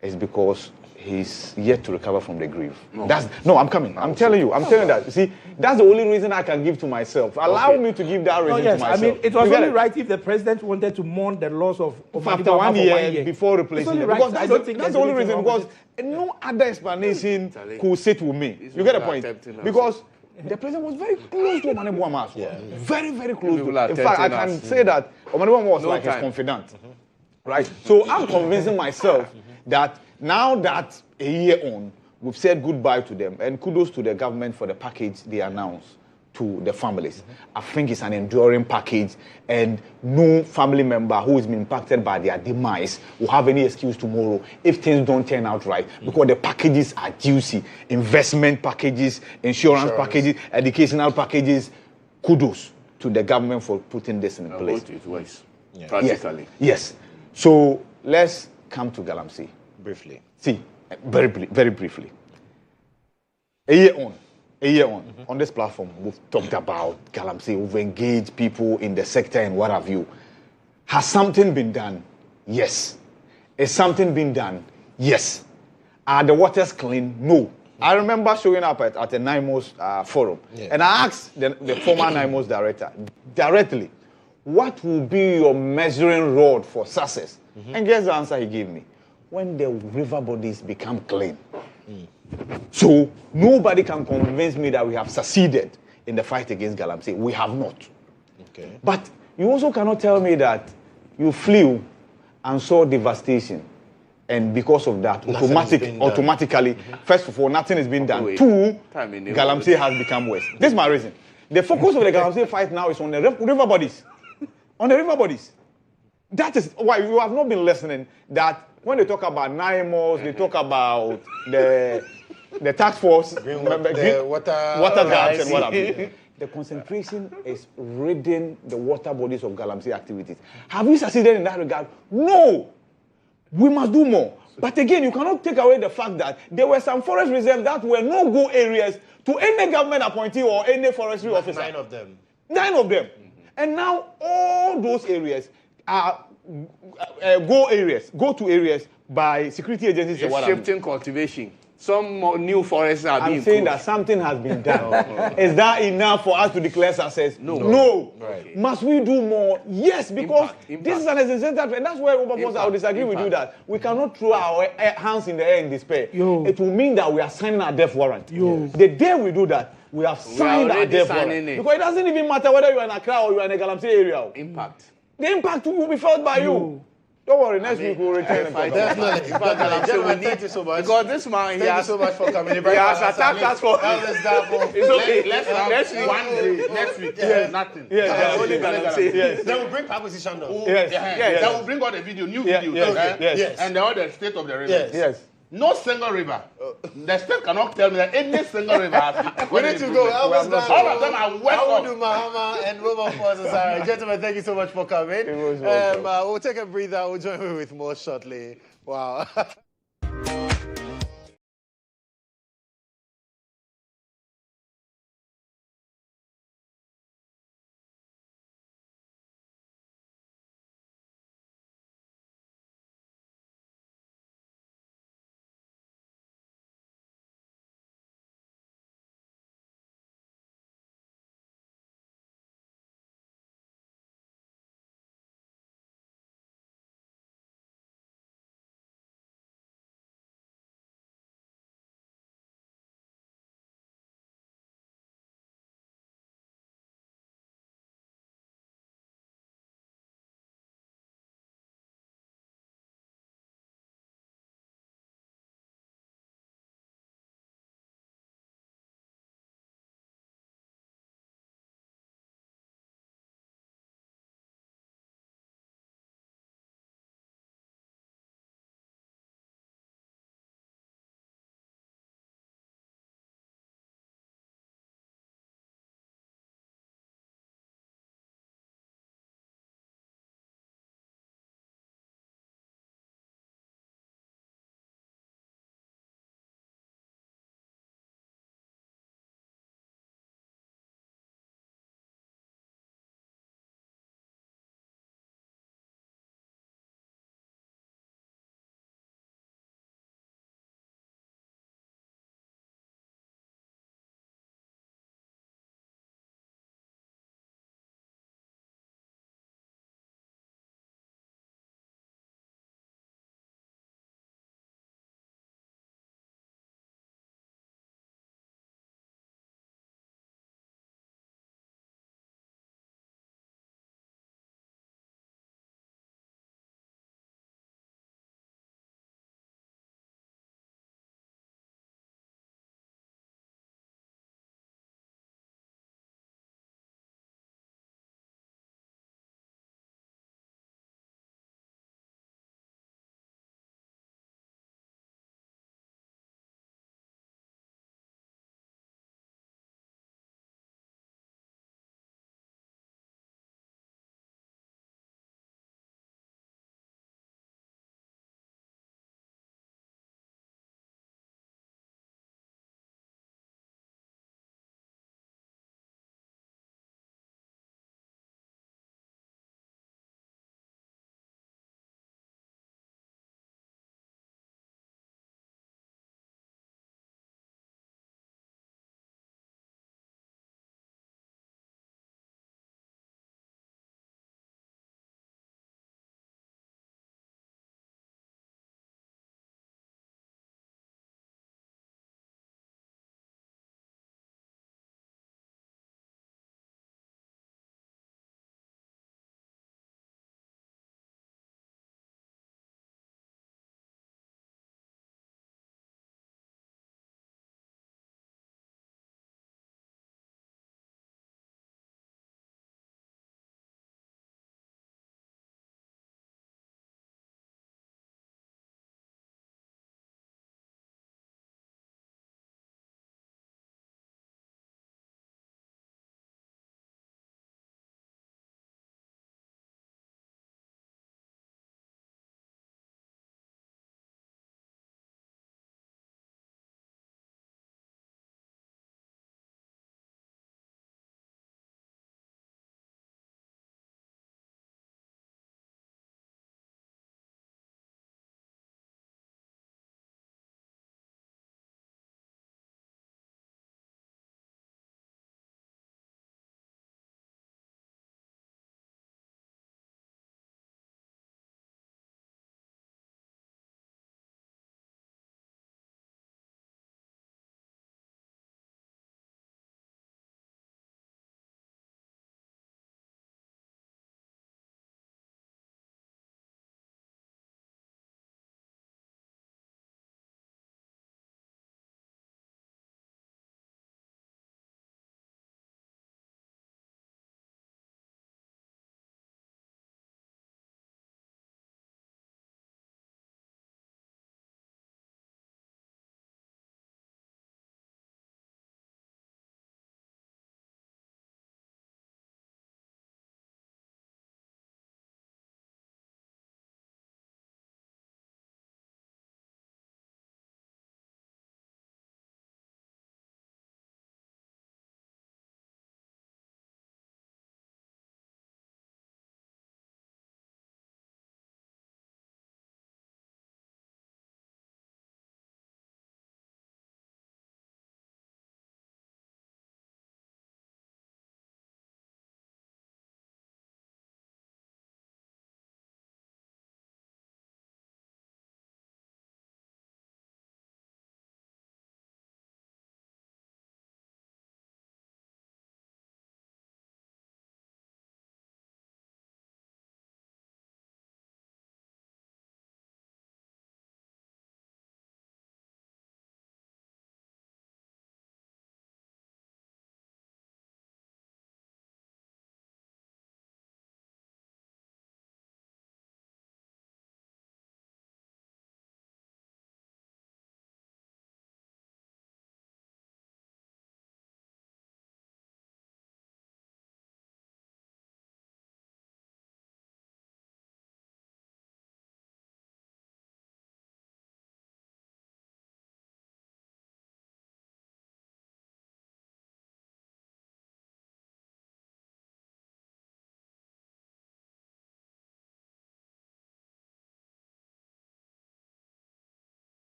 is because he's yet to recover from the grief. I'm coming. I'm telling you that. See, that's the only reason I can give to myself. Allow me to give that reason to myself. I mean, it was only right if the president wanted to mourn the loss of after 1 year before replacing him. Right. That's the only reason, because no other explanation could sit with me. You get the point? Because the president was very close to Omane Boama as well. Very, very close. In fact, I can say that Omane Boama was like his confidant. Right? So I'm convincing myself that now that a year on, we've said goodbye to them, and kudos to the government for the package they announced to the families. I think it's an enduring package, and no family member who has been impacted by their demise will have any excuse tomorrow if things don't turn out right, because the packages are juicy. Investment packages, insurance packages, educational packages. Kudos to the government for putting this in place. It was practically. Yes. So let's come to Galamsey. Briefly. See, very briefly. A year on this platform, we've talked about Galamsey, we've engaged people in the sector and what have you. Has something been done? Yes. Is something been done? Yes. Are the waters clean? No. I remember showing up at a NIMOS forum, and I asked the former NIMOS director directly, what will be your measuring rod for success? And guess the answer he gave me. When the river bodies become clean. So nobody can convince me that we have succeeded in the fight against Galamsey. We have not. Okay. But you also cannot tell me that you flew and saw devastation, and because of that, automatically, first of all, nothing has been done. Two, Galamsey has become worse. This is my reason. The focus of the Galamsey fight now is on the river bodies. On the river bodies. That is why you have not been listening. That when they talk about NIMOS, they talk about the task force, water gaps and what have you. The concentration is ridding the water bodies of Galamsey activities. Have we succeeded in that regard? No. We must do more. But again, you cannot take away the fact that there were some forest reserves that were no-go areas to any government appointee or any forestry officer. 9 of them. 9 of them. And now all those areas are go to areas by security agencies. Shifting cultivation. some more new forests are being I'm saying closed. that something has been done. Is that enough for us to declare success? No. Right. Must we do more? Yes, because Impact. this is an existential threat. And that's where I would disagree with you that we cannot throw our hands in the air in despair. It will mean that we are signing a death warrant. The day we do that, we have signed a death warrant. Because it doesn't even matter whether you're in Accra or you're in a Galamsey area. Impact. The impact will be felt by you. Don't worry, next week we'll return and talk about it. Definitely. Gentlemen, thank you so much. Because this man, Thank you so much for coming. he has attacked us for. It's okay. Let's have Next week. one day. Next week, nothing. Only Galamsey. Yes. Then we'll bring proposition down. Yes. Then we'll bring out the video, new videos, Yes. and all the state of the river. Yes. No single river. The state cannot tell me that any single river has. We need to go. Elvis Dano, All of them are west of. Awudu Mahama and Roman Forces. All right, gentlemen, thank you so much for coming. We'll take a breather. We'll join you with more shortly. Wow.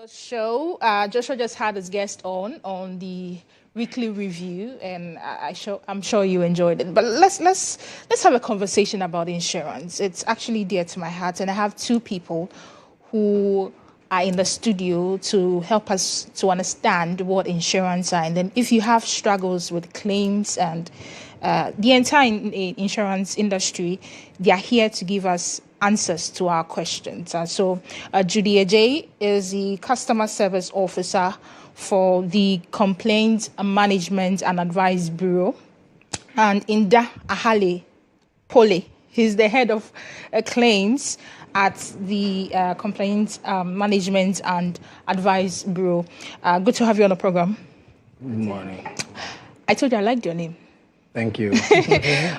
Show. Joshua just had his guest on the weekly review, and I'm sure you enjoyed it. But let's have a conversation about insurance. It's actually dear to my heart, and I have two people who are in the studio to help us to understand what insurance are. And then if you have struggles with claims and the entire insurance industry, they are here to give us answers to our questions. So Dede is the customer service officer for the Complaints Management and Advice Bureau. And Inda Ahale Pole, he's the head of claims at the Complaints Management and Advice Bureau. Good to have you on the program. Good morning. I told you I liked your name. Thank you.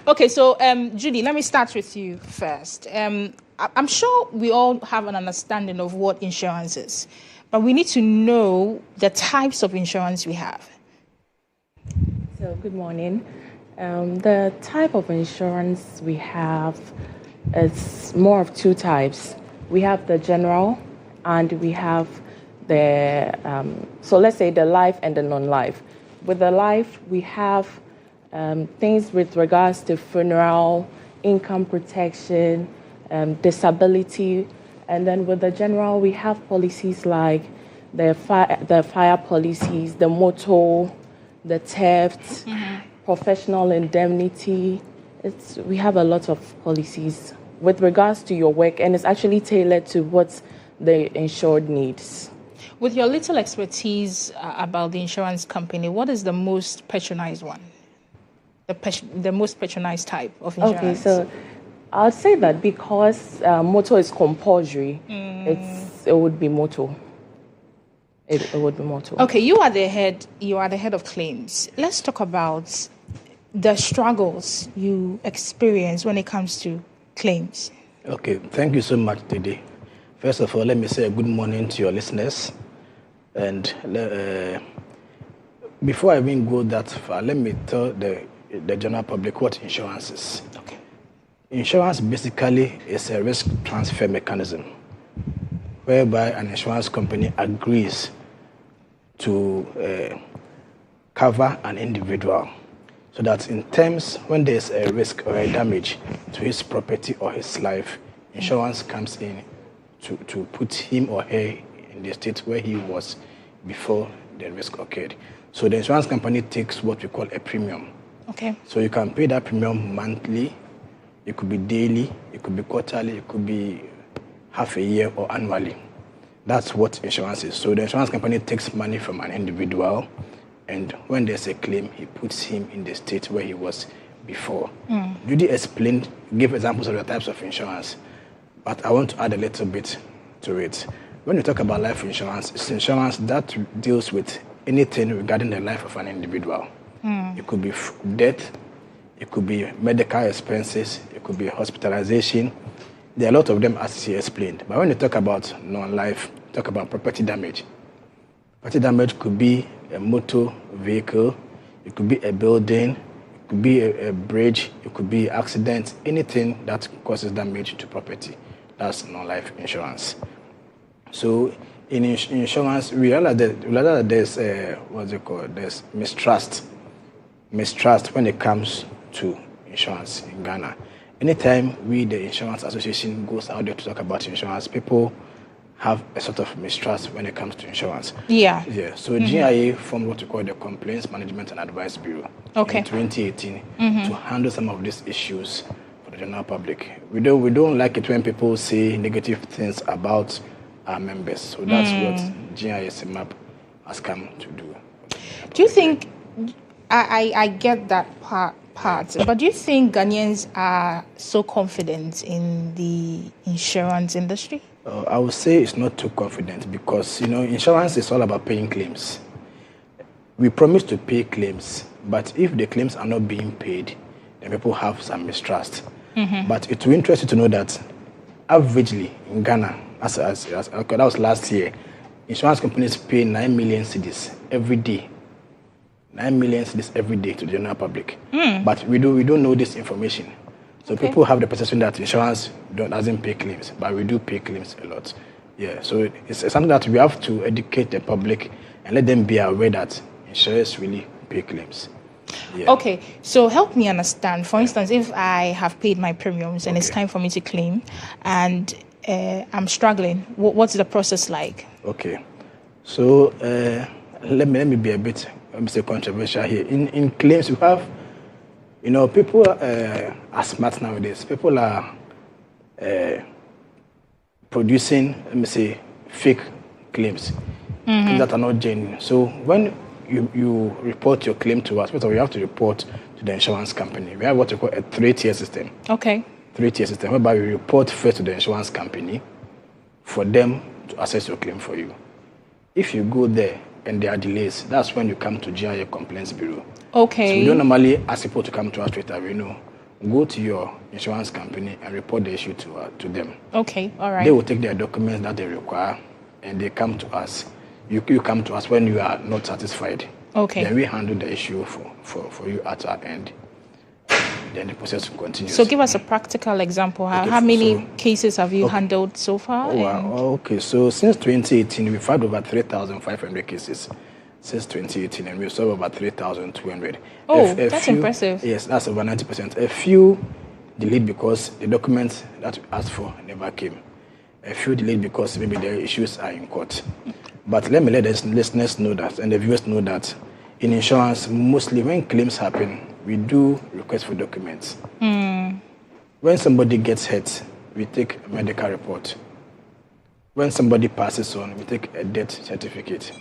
Okay, so Judy, let me start with you first. I'm sure we all have an understanding of what insurance is, but we need to know the types of insurance we have. So, good morning. The type of insurance we have is more of two types. We have the general, and we have the, so let's say the life and the non-life. With the life, we have things with regards to funeral, income protection, disability, and then with the general, we have policies like the fire policies, the motor, the theft, professional indemnity. We have a lot of policies with regards to your work, and it's actually tailored to what the insured needs. With your little expertise about the insurance company, what is the most patronized one? The most patronized type of insurance? Okay, so I'd say that because motor is compulsory, it would be motor. It would be motor. Okay, you are the head of claims. Let's talk about the struggles you experience when it comes to claims. Okay, thank you so much, Dede. First of all, let me say a good morning to your listeners. And before I even go that far, let me tell the general public what insurance is. Okay. Insurance basically is a risk transfer mechanism whereby an insurance company agrees to cover an individual so that in terms when there's a risk or a damage to his property or his life, insurance comes in to put him or her in the state where he was before the risk occurred. So the insurance company takes what we call a premium. Okay. So you can pay that premium monthly, it could be daily, it could be quarterly, it could be half a year or annually. That's what insurance is. So the insurance company takes money from an individual, and when there's a claim, he puts him in the state where he was before. Judy explained, gave examples of the types of insurance, but I want to add a little bit to it. When you talk about life insurance, it's insurance that deals with anything regarding the life of an individual. It could be death, it could be medical expenses, it could be hospitalization. There are a lot of them, as he explained. But when you talk about non-life, talk about property damage. Property damage could be a motor vehicle, it could be a building, it could be a bridge, it could be accident, anything that causes damage to property. That's non-life insurance. So in insurance, we realize that there's there's mistrust when it comes to insurance in Ghana. Anytime the Insurance Association, goes out there to talk about insurance, people have a sort of mistrust when it comes to insurance. Yeah. So GHOne formed what we call the Complaints Management and Advice Bureau in 2018 to handle some of these issues for the general public. We don't like it when people say negative things about our members. So that's what GHOne has come to do. Do you think, I get that part, but do you think Ghanaians are so confident in the insurance industry? I would say it's not too confident because, insurance is all about paying claims. We promise to pay claims, but if the claims are not being paid, then people have some mistrust. But it will interest you to know that averagely in Ghana, that was last year, insurance companies pay 9 million cedis every day. 9 million cedis every day to the general public. But we don't know this information. So people have the perception that insurance doesn't pay claims, but we do pay claims a lot. Yeah, so it's something that we have to educate the public and let them be aware that insurers really pay claims. Yeah. Okay, so help me understand. For instance, if I have paid my premiums and it's time for me to claim, and I'm struggling, what's the process like? Okay, so let me be a bit, let me say, controversial here. In claims, you have, people are smart nowadays. People are producing, let me say, fake claims that are not genuine. So when you report your claim to us, first of all, you have to report to the insurance company. We have what we call a 3-tier system. Okay. 3-tier system, whereby you report first to the insurance company for them to assess your claim for you. If you go there and there are delays, that's when you come to GHOne Complaints Bureau. Okay. So we don't normally ask people to come to us straight away. No, go to your insurance company and report the issue to them. Okay, all right. They will take their documents that they require and they come to us. You come to us when you are not satisfied. Okay. Then we handle the issue for you at our end. Then the process will continue. So give us a practical example. How many cases have you handled so far? Oh, wow. Okay, so since 2018, we've had over 3,500 cases. Since 2018, and we've solved over 3,200. Oh, that's impressive. Yes, that's over 90%. A few delayed because the documents that we asked for never came. A few delayed because maybe the issues are in court. But let me let the listeners know that, and the viewers know that, in insurance, mostly when claims happen, we do request for documents. When somebody gets hurt, we take a medical report. When somebody passes on, we take a death certificate.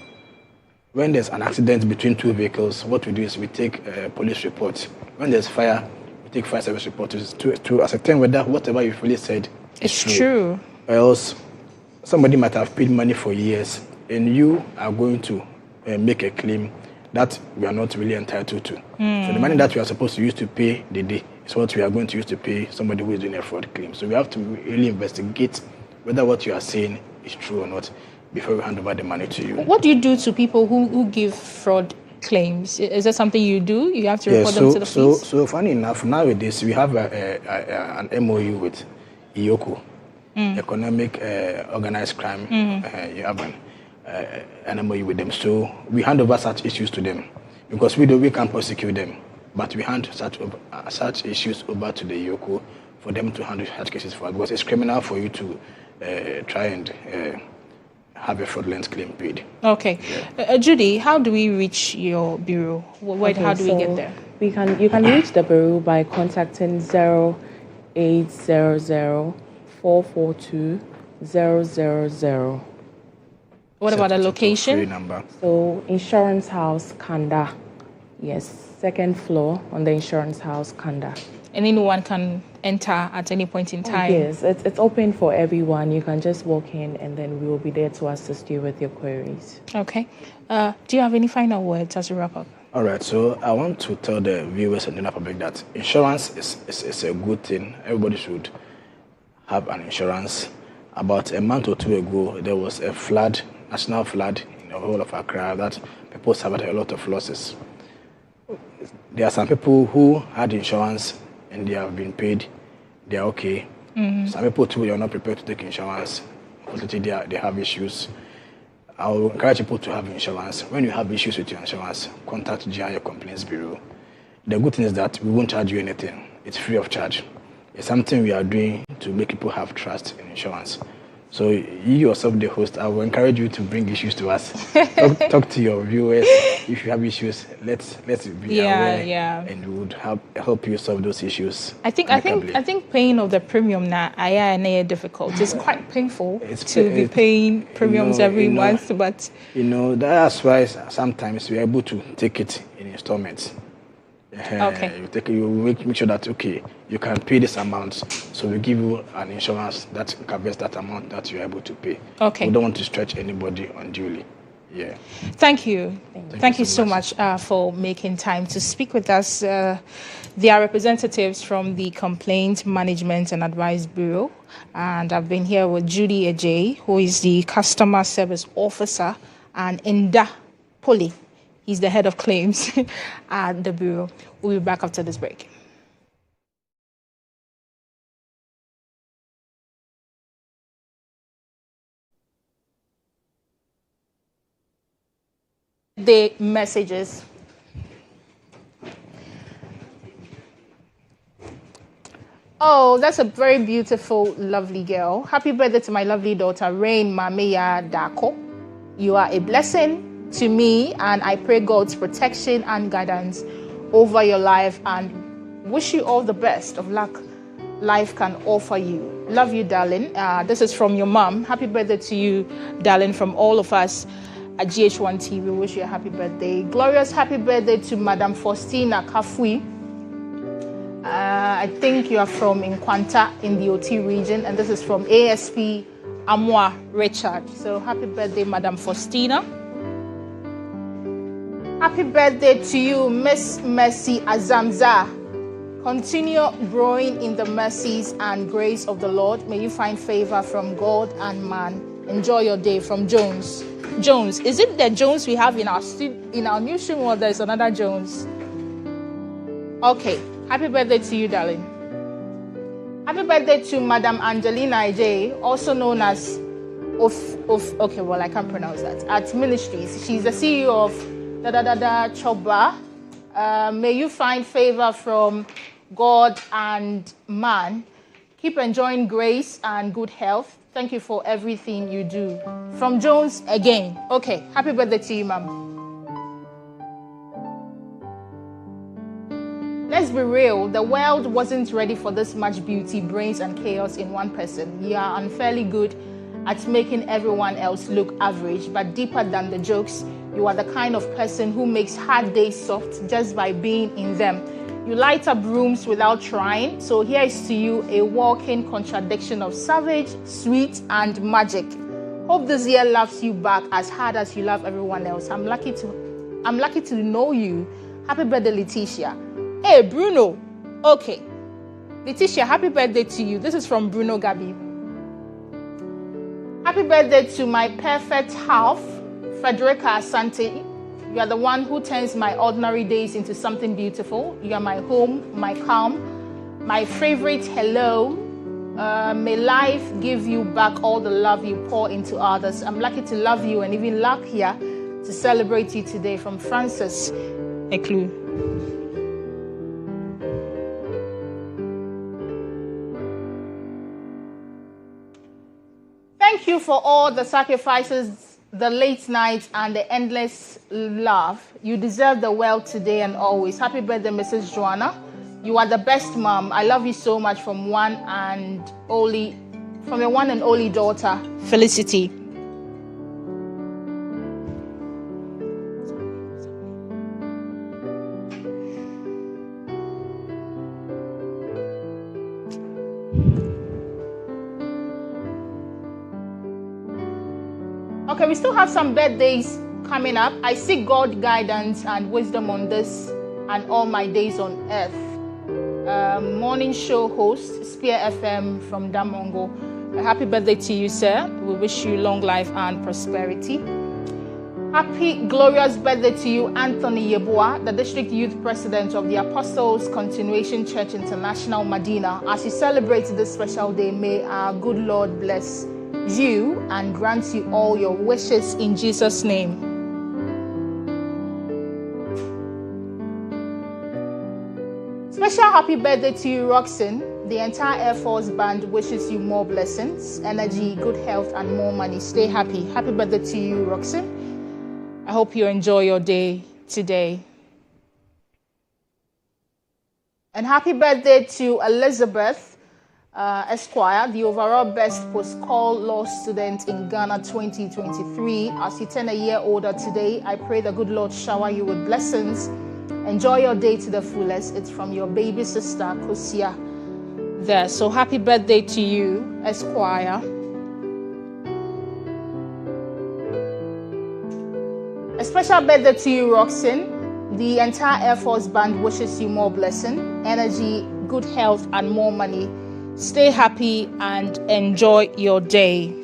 When there's an accident between two vehicles, what we do is we take a police report. When there's fire, we take fire service report to ascertain whether whatever you've really said is true. Or else somebody might have paid money for years and you are going to make a claim that we are not really entitled to. So the money that we are supposed to use to pay Dede is what we are going to use to pay somebody who is doing a fraud claim. So we have to really investigate whether what you are saying is true or not before we hand over the money to you. What do you do to people who give fraud claims? Is that something you do? You have to report them to the police? So funny enough, nowadays we have an MOU with GHOne, Economic Organized Crime. You have an MOU with them. So we hand over such issues to them because we can't prosecute them, but we hand such issues over to the GHOne for them to handle such cases for us because it's criminal for you to try and have a fraudulent claim paid. Okay. Yeah. Judy, how do we reach your bureau? How do we get there? You can reach the bureau by contacting 0800 442 000. What about the location? Number. So Insurance House, Kanda. Yes, second floor on the Insurance House, Kanda. And anyone can enter at any point in time? Yes, it's open for everyone. You can just walk in and then we will be there to assist you with your queries. Okay. Do you have any final words as we wrap up? All right, so I want to tell the viewers and the public that insurance is a good thing. Everybody should have an insurance. About a month or two ago, there was a flood, national flood in the whole of Accra that people suffered a lot of losses. There are some people who had insurance and they have been paid, they are okay. Some people too, they are not prepared to take insurance. Unfortunately, they have issues. I will encourage people to have insurance. When you have issues with your insurance, contact GHOne Complaints Bureau. The good thing is that we won't charge you anything. It's free of charge. It's something we are doing to make people have trust in insurance. So you yourself, the host, I will encourage you to bring issues to us. Talk to your viewers. If you have issues, let's be aware, and we would help you solve those issues. I think paying of the premium now is difficult. It's quite painful to be paying premiums every month, but that's why sometimes we are able to take it in installments. Okay. You make sure that you can pay this amount, so we give you an insurance that covers that amount that you're able to pay. Okay. We don't want to stretch anybody unduly. Yeah. Thank you. Thank you so much for making time to speak with us. They are representatives from the Complaint Management and Advice Bureau, and I've been here with Judy Ajay, who is the Customer Service Officer, and Inda Poli. He's the head of claims at the Bureau. We'll be back after this break. the messages. Oh, that's a very beautiful, lovely girl. Happy birthday to my lovely daughter, Rain Mameya Dako. You are a blessing to me, and I pray God's protection and guidance over your life and wish you all the best of luck life can offer you. Love you, darling. This is from your mom. Happy birthday to you, darling, from all of us at GHOne TV. We wish you a happy birthday. Glorious happy birthday to Madam Faustina Kafui. I think you are from Nkwanta in the OT region, and this is from ASP Amwa Richard. So happy birthday, Madam Faustina. Happy birthday to you, Miss Mercy Azamza. Continue growing in the mercies and grace of the Lord. May you find favor from God and man. Enjoy your day. From Jones. Jones, is it the Jones we have in our newsroom, or there's another Jones? Okay. Happy birthday to you, darling. Happy birthday to Madam Angelina J, also known as okay, well, I can't pronounce that, at Ministries. She's the CEO of Choba. May you find favor from God and man. Keep enjoying grace and good health. Thank you for everything you do. From Jones again. Okay, happy birthday to you, ma'am. Let's be real, the world wasn't ready for this much beauty, brains, and chaos in one person. You are unfairly good at making everyone else look average, but deeper than the jokes, you are the kind of person who makes hard days soft just by being in them. You light up rooms without trying, so here is to you a walking contradiction of savage, sweet, and magic. Hope this year loves you back as hard as you love everyone else. I'm lucky to know you. Happy birthday, Letitia. Hey, Bruno. Okay. Letitia, happy birthday to you. This is from Bruno Gabi. Happy birthday to my perfect half, Frederica Asante. You are the one who turns my ordinary days into something beautiful. You are my home, my calm, my favorite hello. May life give you back all the love you pour into others. I'm lucky to love you and even luck here to celebrate you today. From Francis Eklu. Thank you for all the sacrifices, the late nights, and the endless love. You deserve the world today and always. Happy birthday, Mrs. Joanna. You are the best mom. I love you so much from your one and only daughter, Felicity. Okay, we still have some birthdays coming up. I seek God guidance and wisdom on this and all my days on earth. Morning show host, Spear FM from Damongo. A happy birthday to you, sir. We wish you long life and prosperity. Happy, glorious birthday to you, Anthony Yeboah, the District Youth President of the Apostles Continuation Church International, Medina. As you celebrate this special day, may our good Lord bless you and grant you all your wishes in Jesus' name. Special happy birthday to you, Roxanne. The entire Air Force Band wishes you more blessings, energy, good health, and more money. Stay happy. Happy birthday to you, Roxanne. I hope you enjoy your day today. And happy birthday to Elizabeth Esquire, the overall best post-call law student in Ghana 2023. As you turn a year older today, I pray the good Lord shower you with blessings. Enjoy your day to the fullest. It's from your baby sister, Kosia. There. So happy birthday to you, Esquire. A special birthday to you, Roxanne. The entire Air Force Band wishes you more blessing, energy, good health, and more money. Stay happy and enjoy your day.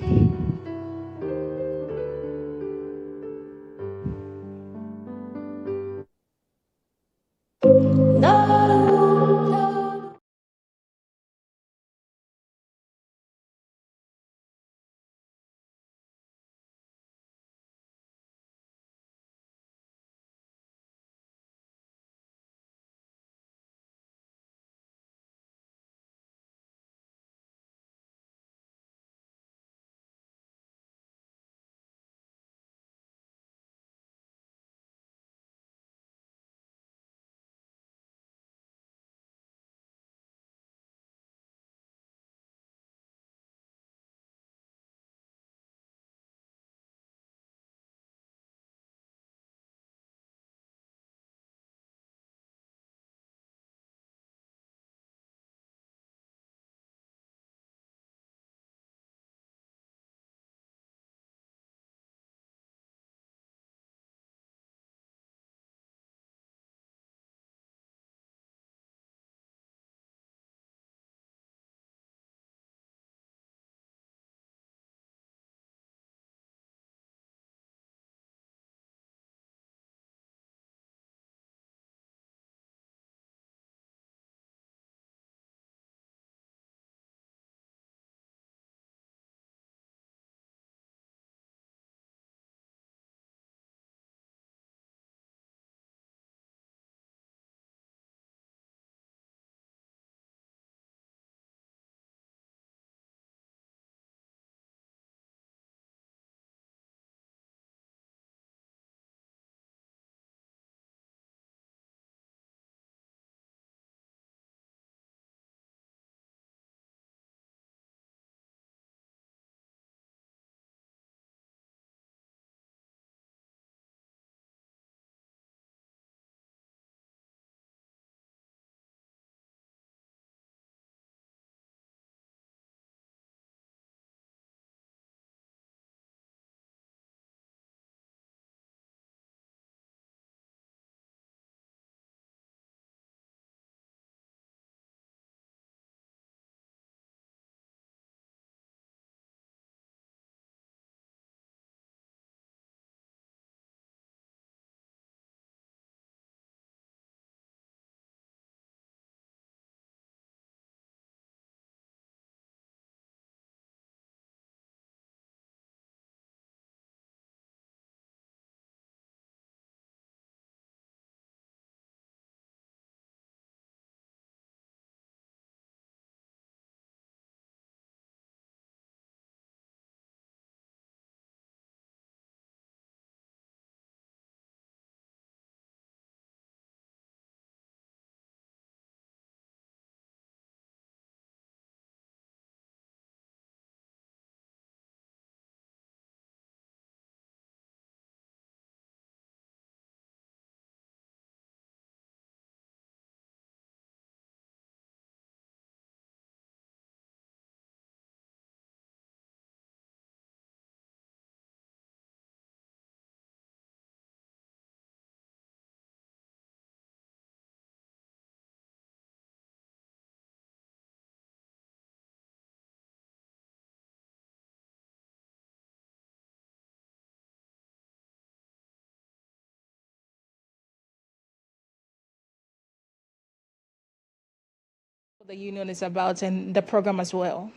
The union is about and the program as well.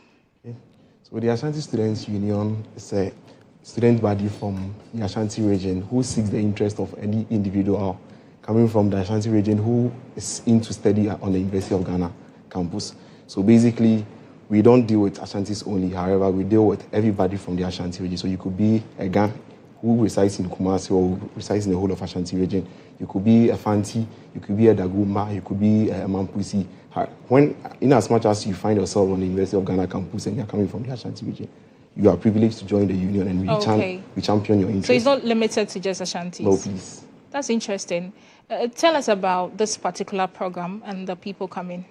Okay. So the Ashanti Students Union is a student body from the Ashanti region who seeks the interest of any individual coming from the Ashanti region who is into study on the University of Ghana campus. So basically, we don't deal with Ashantis only. However, we deal with everybody from the Ashanti region. So you could be a Ghan who resides in Kumasi or who resides in the whole of Ashanti region. You could be a Fanti, you could be a Daguma, you could be a Mampusi. In as much as you find yourself on the University of Ghana campus and you're coming from the Ashanti region, you are privileged to join the union and we champion your interest. So it's not limited to just Ashantis? No, please. That's interesting. Tell us about this particular program and the people coming.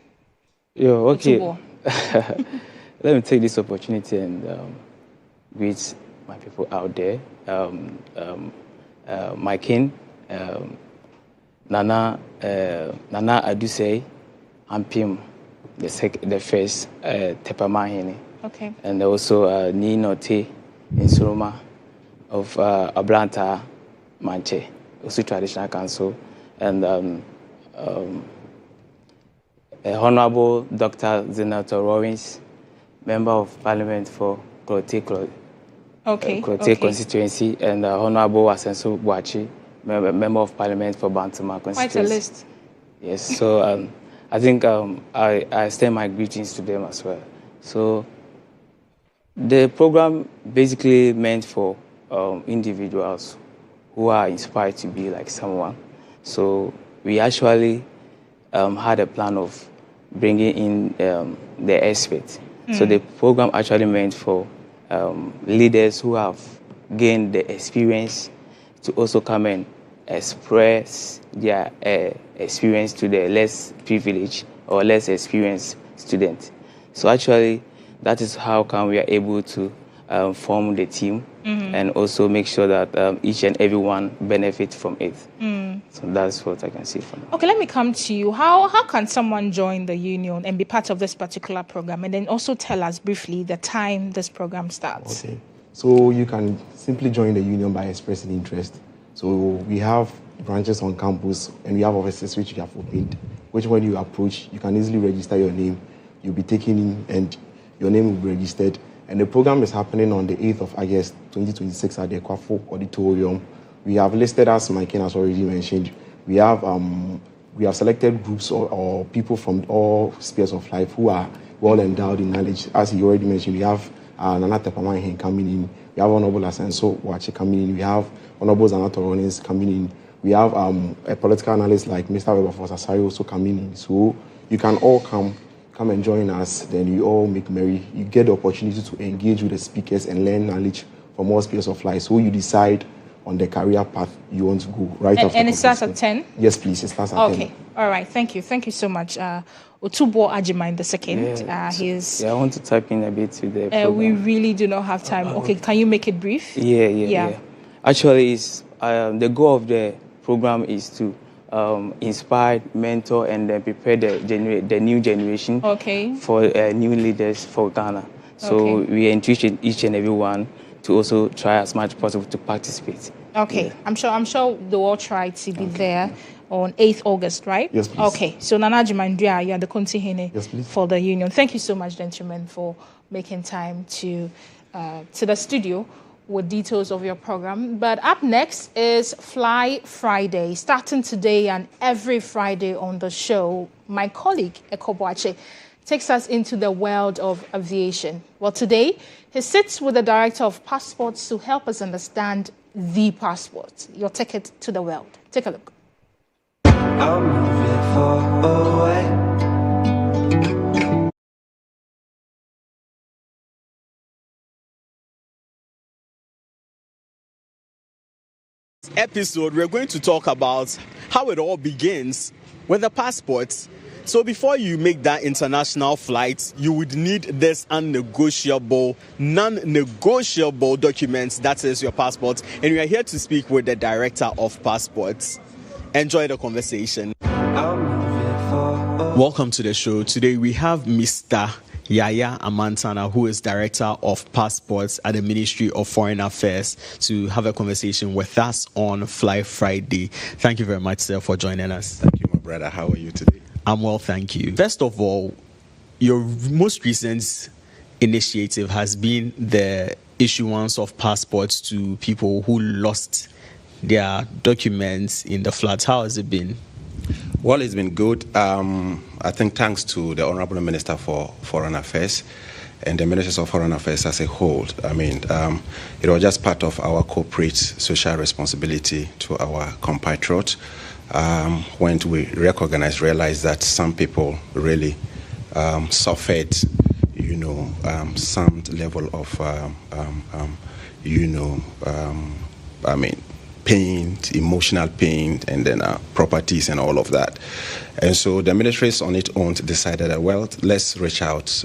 Okay. Let me take this opportunity and greet my people out there. My king, Nana Adusei, Ampim, the first Tepamahini. Okay. And also Nino T in Suruma of Ablanta Manche, also traditional council, and Honorable Dr. Zenator Rollins, Member of Parliament for Klote constituency, and Honorable Asenso Boachi, Member of Parliament for Bantama constituency. Quite a list. Yes, so I think I extend my greetings to them as well. So the program basically meant for individuals who are inspired to be like someone. So we actually had a plan of bringing in the experts. So the program actually meant for leaders who have gained the experience to also come and express their experience to the less privileged or less experienced students. So actually, that is how come we are able to form the team and also make sure that each and everyone benefits from it. So that's what I can say for now. Okay, let me come to you. How can someone join the union and be part of this particular program? And then also tell us briefly the time this program starts. Okay, so you can simply join the union by expressing interest. So we have branches on campus and we have offices which we have opened, which when you approach, you can easily register your name. You'll be taken in and your name will be registered. And the program is happening on the 8th of August 2026 at the Kwafo Auditorium. We have listed, as my king has already mentioned, we have selected groups or people from all spheres of life who are well endowed in knowledge. As he already mentioned, we have Nana Tepamahin coming in. We have Honorable Asenso Wache coming in. We have Honorable Zanato Rollins coming in. We have a political analyst like Mr. Weber for Sasari also coming in. So you can all come and join us. Then we all make merry. You get the opportunity to engage with the speakers and learn knowledge from all spheres of life. So you decide on the career path you want to go right after. And it starts at 10? Yes, please. It starts at 10. Okay. All right. Thank you. Thank you so much. Otubo Ajima II. I want to type in a bit to the program. We really do not have time. Okay, can you make it brief? Yeah. Actually, it's, the goal of the program is to inspire, mentor, and then prepare the new generation for new leaders for Ghana. So we encourage each and every one to also try as much as possible to participate. Okay, yeah. I'm sure they will all try to be there on 8th August, right? Yes, please. Okay, so Nana Jimandria, you are the Kontihene for the union. Thank you so much, gentlemen, for making time to the studio with details of your program. But up next is Fly Friday, starting today and every Friday on the show. My colleague, Eko Boache, takes us into the world of aviation. Well, today, he sits with the director of passports to help us understand the passport, your ticket to the world. Take a look. I'm moving far away. Episode, we're going to talk about how it all begins with the passports. So before you make that international flight, you would need this non-negotiable document, that is your passport. And we are here to speak with the director of passports. Enjoy the conversation. Welcome to the show. Today we have Mr. Yaya Amantana, who is Director of Passports at the Ministry of Foreign Affairs, to have a conversation with us on Fly Friday. Thank you very much, sir, for joining us. Thank you, my brother. How are you today? I'm well, thank you. First of all, your most recent initiative has been the issuance of passports to people who lost their documents in the floods. How has it been? Well, it's been good. I think thanks to the Honorable Minister for Foreign Affairs and the Ministers of Foreign Affairs as a whole. I mean, it was just part of our corporate social responsibility to our compatriots when we realized that some people really suffered, some level of, pain, emotional pain, and then properties and all of that. And so the ministries on its own decided that, well, let's reach out,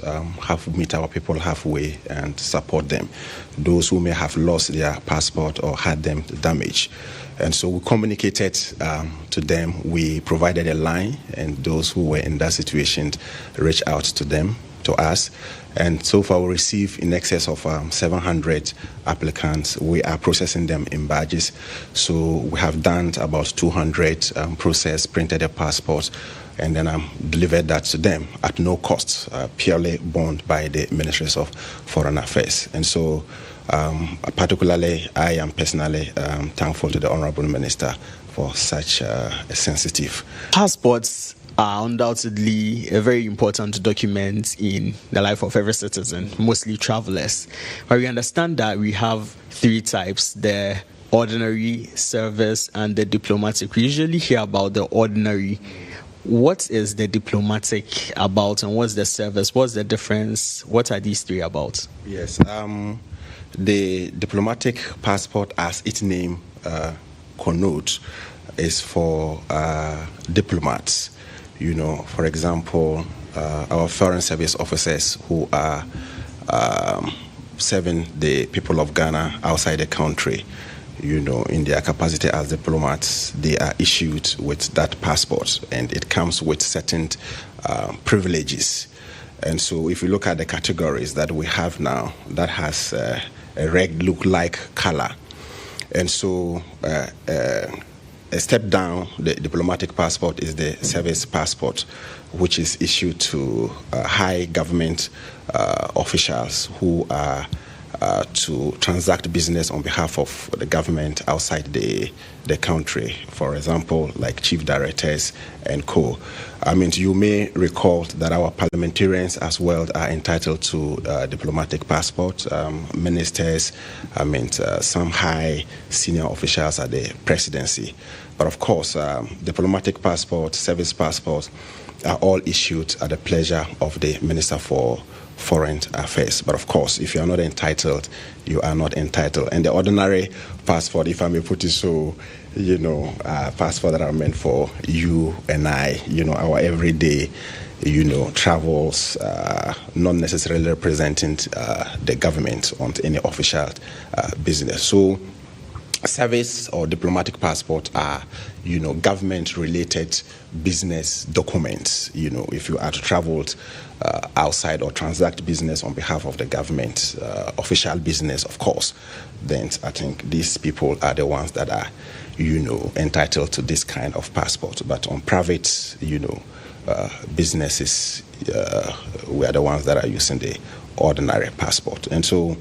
meet our people halfway and support them, those who may have lost their passport or had them damaged. And so we communicated to them. We provided a line, and those who were in that situation reached out to us. And so far, we received in excess of 700 applicants. We are processing them in batches. So we have done about 200 processed, printed a passport, and then delivered that to them at no cost, purely borne by the Ministries of Foreign Affairs. And so particularly, I am personally thankful to the Honorable Minister for such a sensitive. Passports are undoubtedly a very important document in the life of every citizen, mostly travelers. But we understand that we have three types: the ordinary, service, and the diplomatic. We usually hear about the ordinary. What is the diplomatic about, and what's the service? What's the difference? What are these three about? Yes, the diplomatic passport, as its name connotes, is for diplomats. For example, our foreign service officers who are serving the people of Ghana outside the country, in their capacity as diplomats, they are issued with that passport, and it comes with certain privileges. And so if you look at the categories that we have now, that has a red look-like color. And so a step down, the diplomatic passport is the service passport, which is issued to high government officials who are to transact business on behalf of the government outside the country. For example, like chief directors and co. You may recall that our parliamentarians as well are entitled to diplomatic passport. Ministers, some high senior officials at the presidency. But of course, diplomatic passport, service passports are all issued at the pleasure of the Minister for Foreign Affairs. But of course, if you are not entitled, you are not entitled. And the ordinary passport, if I may put it so, passport that are meant for you and I, our everyday, travels, not necessarily representing the government on any official business. So service or diplomatic passport are, government-related business documents. If you are to travel outside or transact business on behalf of the government, official business, of course, then I think these people are the ones that are, entitled to this kind of passport. But on private, businesses, we are the ones that are using the ordinary passport. And so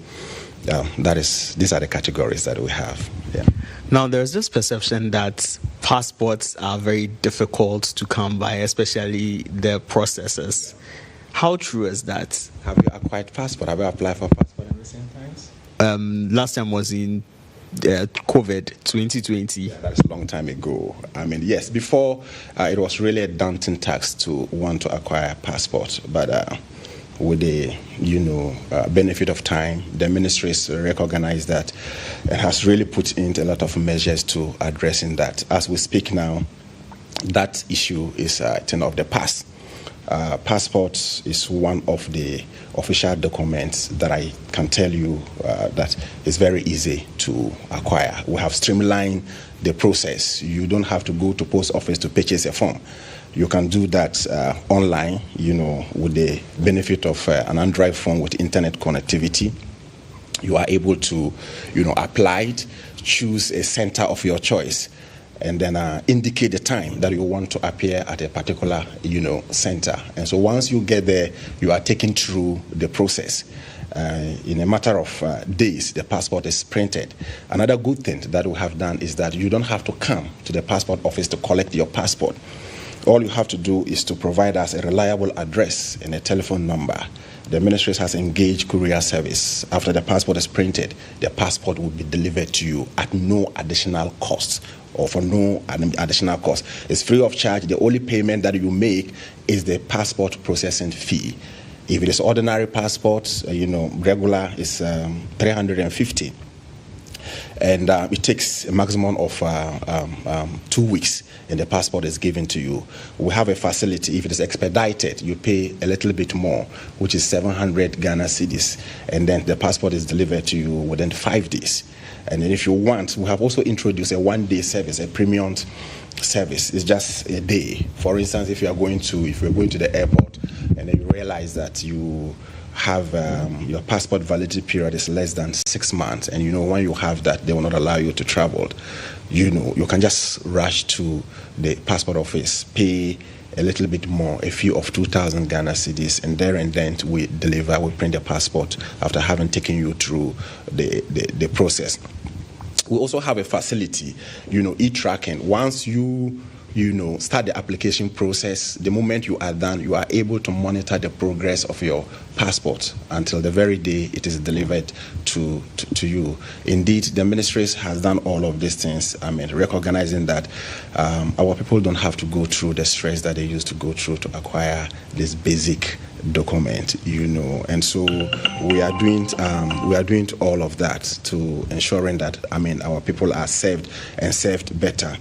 these are the categories that we have. Yeah. Now, there's this perception that passports are very difficult to come by, especially the processes. How true is that? Have you acquired passport? Have you applied for passport at the same time? Last time was in COVID 2020. Yeah, that's a long time ago. Yes, before it was really a daunting task to want to acquire a passport, but with the benefit of time, the ministries recognize that and has really put in a lot of measures to addressing that. As we speak now, that issue is a thing of the past. Passport is one of the official documents that I can tell you that is very easy to acquire. We have streamlined the process. You don't have to go to post office to purchase a form. You can do that online, with the benefit of an Android phone with internet connectivity. You are able to, apply it, choose a center of your choice, and then indicate the time that you want to appear at a particular, center. And so once you get there, you are taken through the process. In a matter of days, the passport is printed. Another good thing that we have done is that you don't have to come to the passport office to collect your passport. All you have to do is to provide us a reliable address and a telephone number. The ministry has engaged courier service. After the passport is printed, the passport will be delivered to you at no additional cost, or for no additional cost. It's free of charge. The only payment that you make is the passport processing fee. If it is ordinary passport, regular is 350. And it takes a maximum of 2 weeks, and the passport is given to you. We have a facility. If it is expedited, you pay a little bit more, which is 700 Ghana cedis, and then the passport is delivered to you within 5 days. And then if you want, we have also introduced a one-day service, a premium service. It's just a day. For instance, if you're going to the airport and then you realize that you have your passport validity period is less than 6 months, and when you have that, they will not allow you to travel. You can just rush to the passport office, pay a little bit more, a fee of 2,000 Ghana cedis, and there and then we print the passport after having taken you through the process. We also have a facility, e-tracking. Once you start the application process, the moment you are done, you are able to monitor the progress of your passport until the very day it is delivered to you. Indeed, the ministry has done all of these things, recognizing that our people don't have to go through the stress that they used to go through to acquire this basic document, and so we are doing all of that to ensuring that our people are served and served better.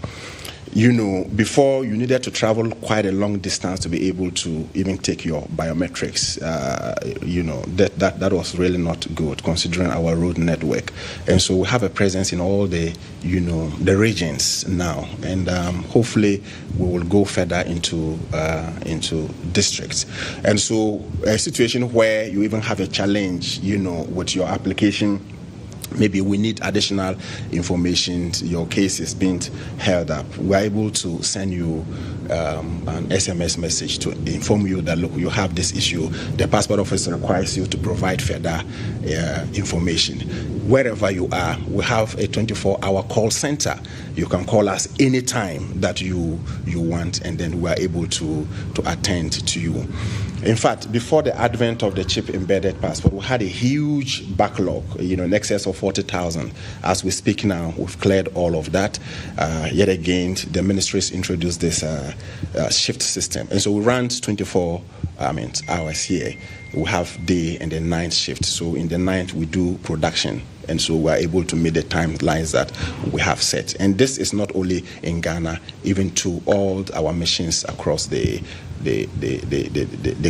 Before you needed to travel quite a long distance to be able to even take your biometrics. That was really not good considering our road network. And so we have a presence in all the regions now, and hopefully we will go further into districts. And so a situation where you even have a challenge, with your application. Maybe we need additional information. Your case is being held up. We're able to send you an SMS message to inform you that, look, you have this issue. The passport office requires you to provide further information. Wherever you are, we have a 24-hour call center. You can call us anytime that you want, and then we're able to attend to you. In fact, before the advent of the chip-embedded passport, we had a huge backlog, in excess of 40,000. As we speak now, we've cleared all of that. Yet again, the ministries introduced this shift system. And so we run 24 hours here. We have day and the night shift. So in the night, we do production. And so we're able to meet the timelines that we have set. And this is not only in Ghana, even to all our missions across the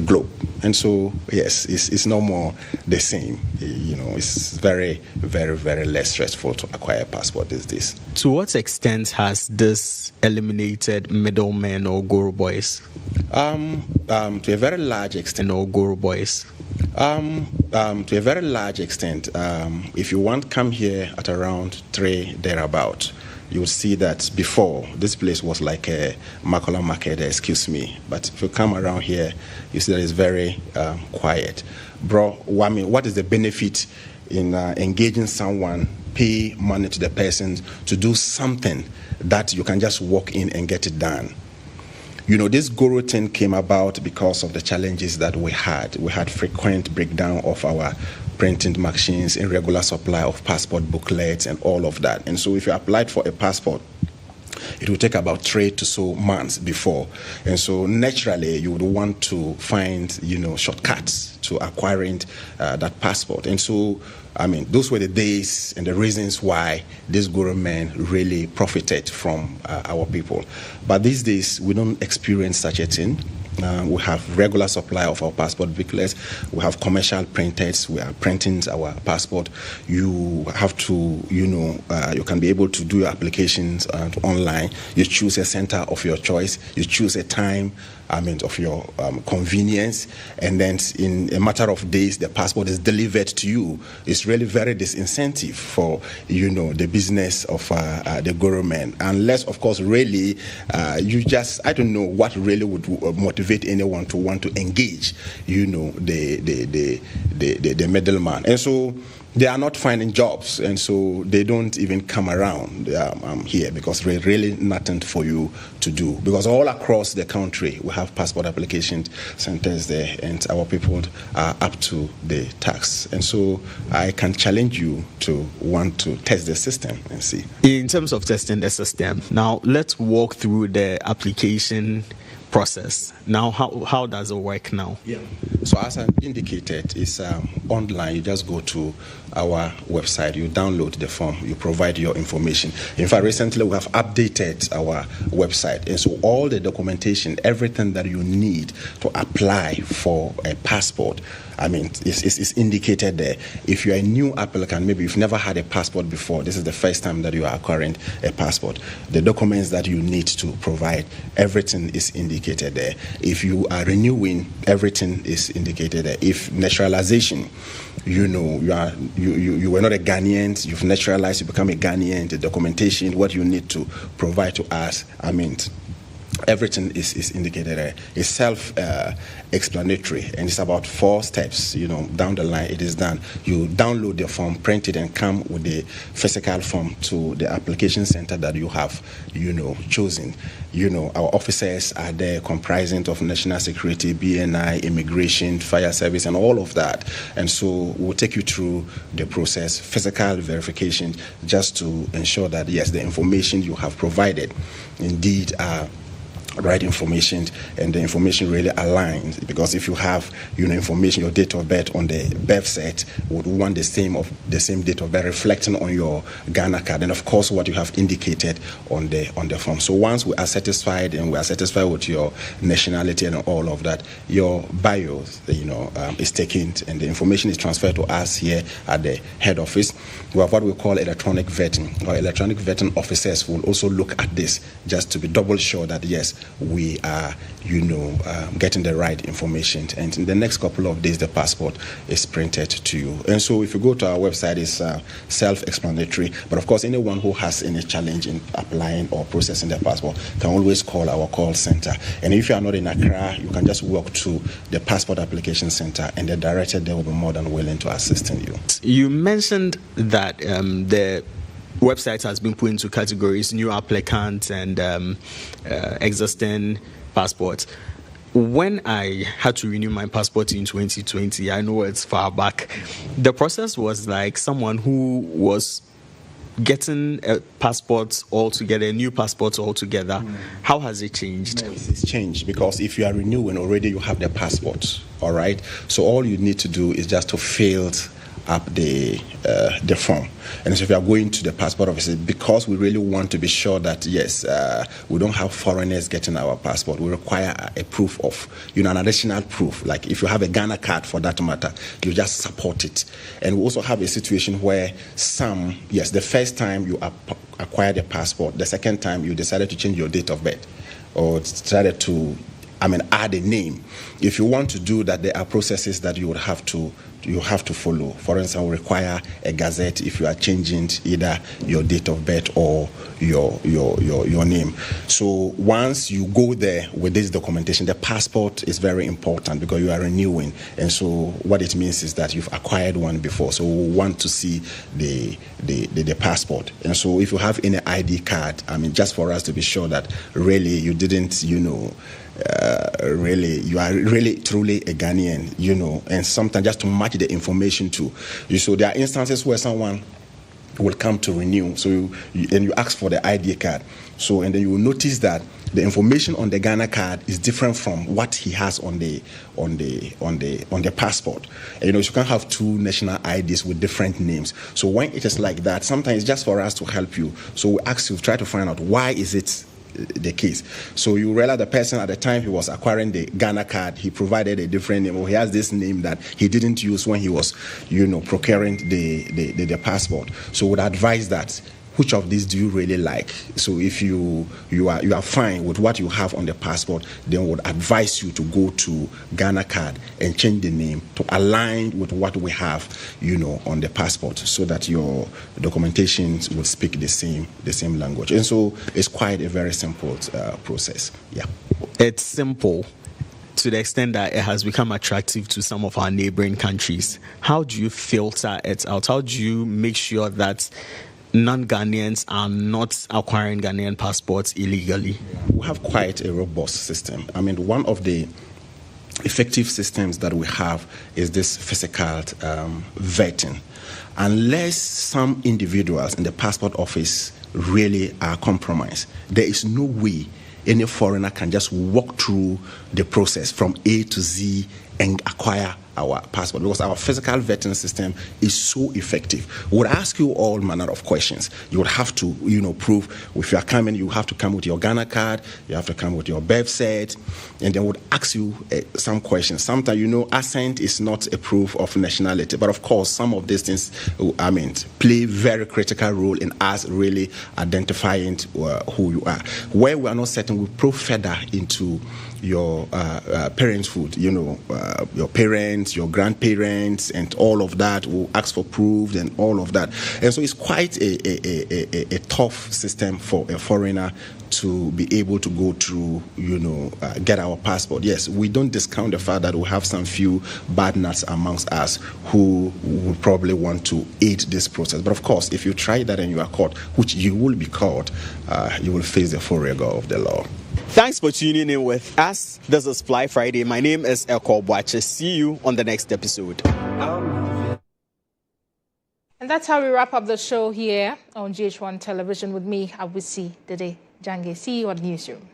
globe. And so, yes, it's no more the same. It's very, very, very less stressful to acquire a passport these days. To what extent has this eliminated middlemen or guru boys? To a very large extent. Or guru boys? To a very large extent. If you want to come here at around 3 thereabout, you will see that before, this place was like a Makola market, excuse me. But if you come around here, you see that it's very quiet. Bro, what is the benefit in engaging someone, pay money to the person to do something that you can just walk in and get it done? This Goro thing came about because of the challenges that we had. We had frequent breakdown of our printing machines, irregular supply of passport booklets, and all of that. And so if you applied for a passport, it would take about 3 to so months before. And so naturally, you would want to find, shortcuts to acquiring that passport. And so, those were the days and the reasons why these Guru men really profited from our people. But these days, we don't experience such a thing. We have regular supply of our passport booklets. We have commercial printers. We are printing our passport. You have to, you can be able to do your applications online. You choose a center of your choice. You choose a time, of your convenience, and then in a matter of days, the passport is delivered to you. It's really very disincentive for, the business of the government, unless, of course, really, I don't know what really would motivate anyone to want to engage, the middleman. And so they are not finding jobs, and so they don't even come around here because there's really nothing for you to do. Because all across the country, we have passport application centers there, and our people are up to the task. And so I can challenge you to want to test the system and see. In terms of testing the system, now let's walk through the application process. Now, how does it work now? Yeah. So as I indicated, it's online. You just go to our website, you download the form, you provide your information. In fact, recently we have updated our website, and so all the documentation, everything that you need to apply for a passport, it's indicated there. If you're a new applicant, maybe you've never had a passport before, this is the first time that you are acquiring a passport, the documents that you need to provide, everything is indicated there. If you are renewing, everything is indicated there. If naturalization, you were not a Ghanaian, you've naturalized, you become a Ghanaian, the documentation, what you need to provide to us, everything is indicated there. It's self-explanatory, and it's about 4 steps. Down the line, it is done. You download the form, print it, and come with the physical form to the application center that you have, chosen. Our officers are there, comprising of national security, BNI, immigration, fire service, and all of that. And so we'll take you through the process, physical verification, just to ensure that yes, the information you have provided indeed are right information, and the information really aligns. Because if you have information, your date of birth on the birth cert would want the same date of birth reflecting on your Ghana card, and of course what you have indicated on the form. So once we are satisfied, and we are satisfied with your nationality and all of that, your bios is taken, and the information is transferred to us here at the head office. We have what we call electronic vetting. Our electronic vetting officers will also look at this just to be double sure that yes, we are, getting the right information. And in the next couple of days, the passport is printed to you. And so if you go to our website, it's self-explanatory. But of course, anyone who has any challenge in applying or processing their passport can always call our call center. And if you are not in Accra, you can just walk to the passport application center, and the director there will be more than willing to assist you. You mentioned that the website has been put into categories: new applicants and existing passports. When I had to renew my passport in 2020, I know it's far back, the process was like someone who was getting a passport altogether, a new passport altogether. How has it changed? No, it's changed because if you are renewing already, you have the passport, all right? So all you need to do is just to fill up the form. And so if you are going to the passport office, because we really want to be sure that yes, we don't have foreigners getting our passport, we require a proof of, an additional proof. Like if you have a Ghana card for that matter, you just support it. And we also have a situation where the first time you acquired a passport, the second time you decided to change your date of birth or decided to add a name. If you want to do that, there are processes that you have to follow. For instance, we require a gazette if you are changing either your date of birth or your name. So once you go there with this documentation, the passport is very important because you are renewing. And so what it means is that you've acquired one before. So we want to see the passport. And so if you have any ID card, just for us to be sure that really you didn't, really you are really truly a Ghanaian, and sometimes just to match the information to you. So there are instances where someone will come to renew, so you ask for the ID card, and then you will notice that the information on the Ghana card is different from what he has on the passport. And, you can't have 2 national IDs with different names. So when it is like that, sometimes it's just for us to help you. So we ask you, try to find out why is it the case. So you realize the person at the time he was acquiring the Ghana card, he provided a different name, or he has this name that he didn't use when he was, procuring the passport. So would advise that which of these do you really like? So if you are fine with what you have on the passport, then would advise you to go to Ghana card and change the name to align with what we have, on the passport, so that your documentations will speak the same language. And so it's quite a very simple process. Yeah, it's simple to the extent that it has become attractive to some of our neighboring countries. How do you filter it out? How do you make sure that non-Ghanaians are not acquiring Ghanaian passports illegally? We have quite a robust system. I mean, one of the effective systems that we have is this physical vetting. Unless some individuals in the passport office really are compromised, there is no way any foreigner can just walk through the process from A to Z and acquire our passport, because our physical vetting system is so effective. We would ask you all manner of questions. You would have to, prove if you are coming, you have to come with your Ghana card, you have to come with your birth cert, and then would ask you some questions. Sometimes, accent is not a proof of nationality, but of course, some of these things, play very critical role in us really identifying who you are. Where we are not certain, we probe further into your parenthood, your parents, your grandparents, and all of that. Will ask for proof and all of that. And so it's quite a tough system for a foreigner to be able to go through, get our passport. Yes, we don't discount the fact that we have some few bad nuts amongst us who would probably want to aid this process. But of course, if you try that and you are caught, which you will be caught, you will face the full rigor of the law. Thanks for tuning in with us. This is Fly Friday. My name is Kodjo. See you on the next episode. And that's how we wrap up the show here on GHOne Television with me, Awisi, Dede, Jange. See you on Newsroom.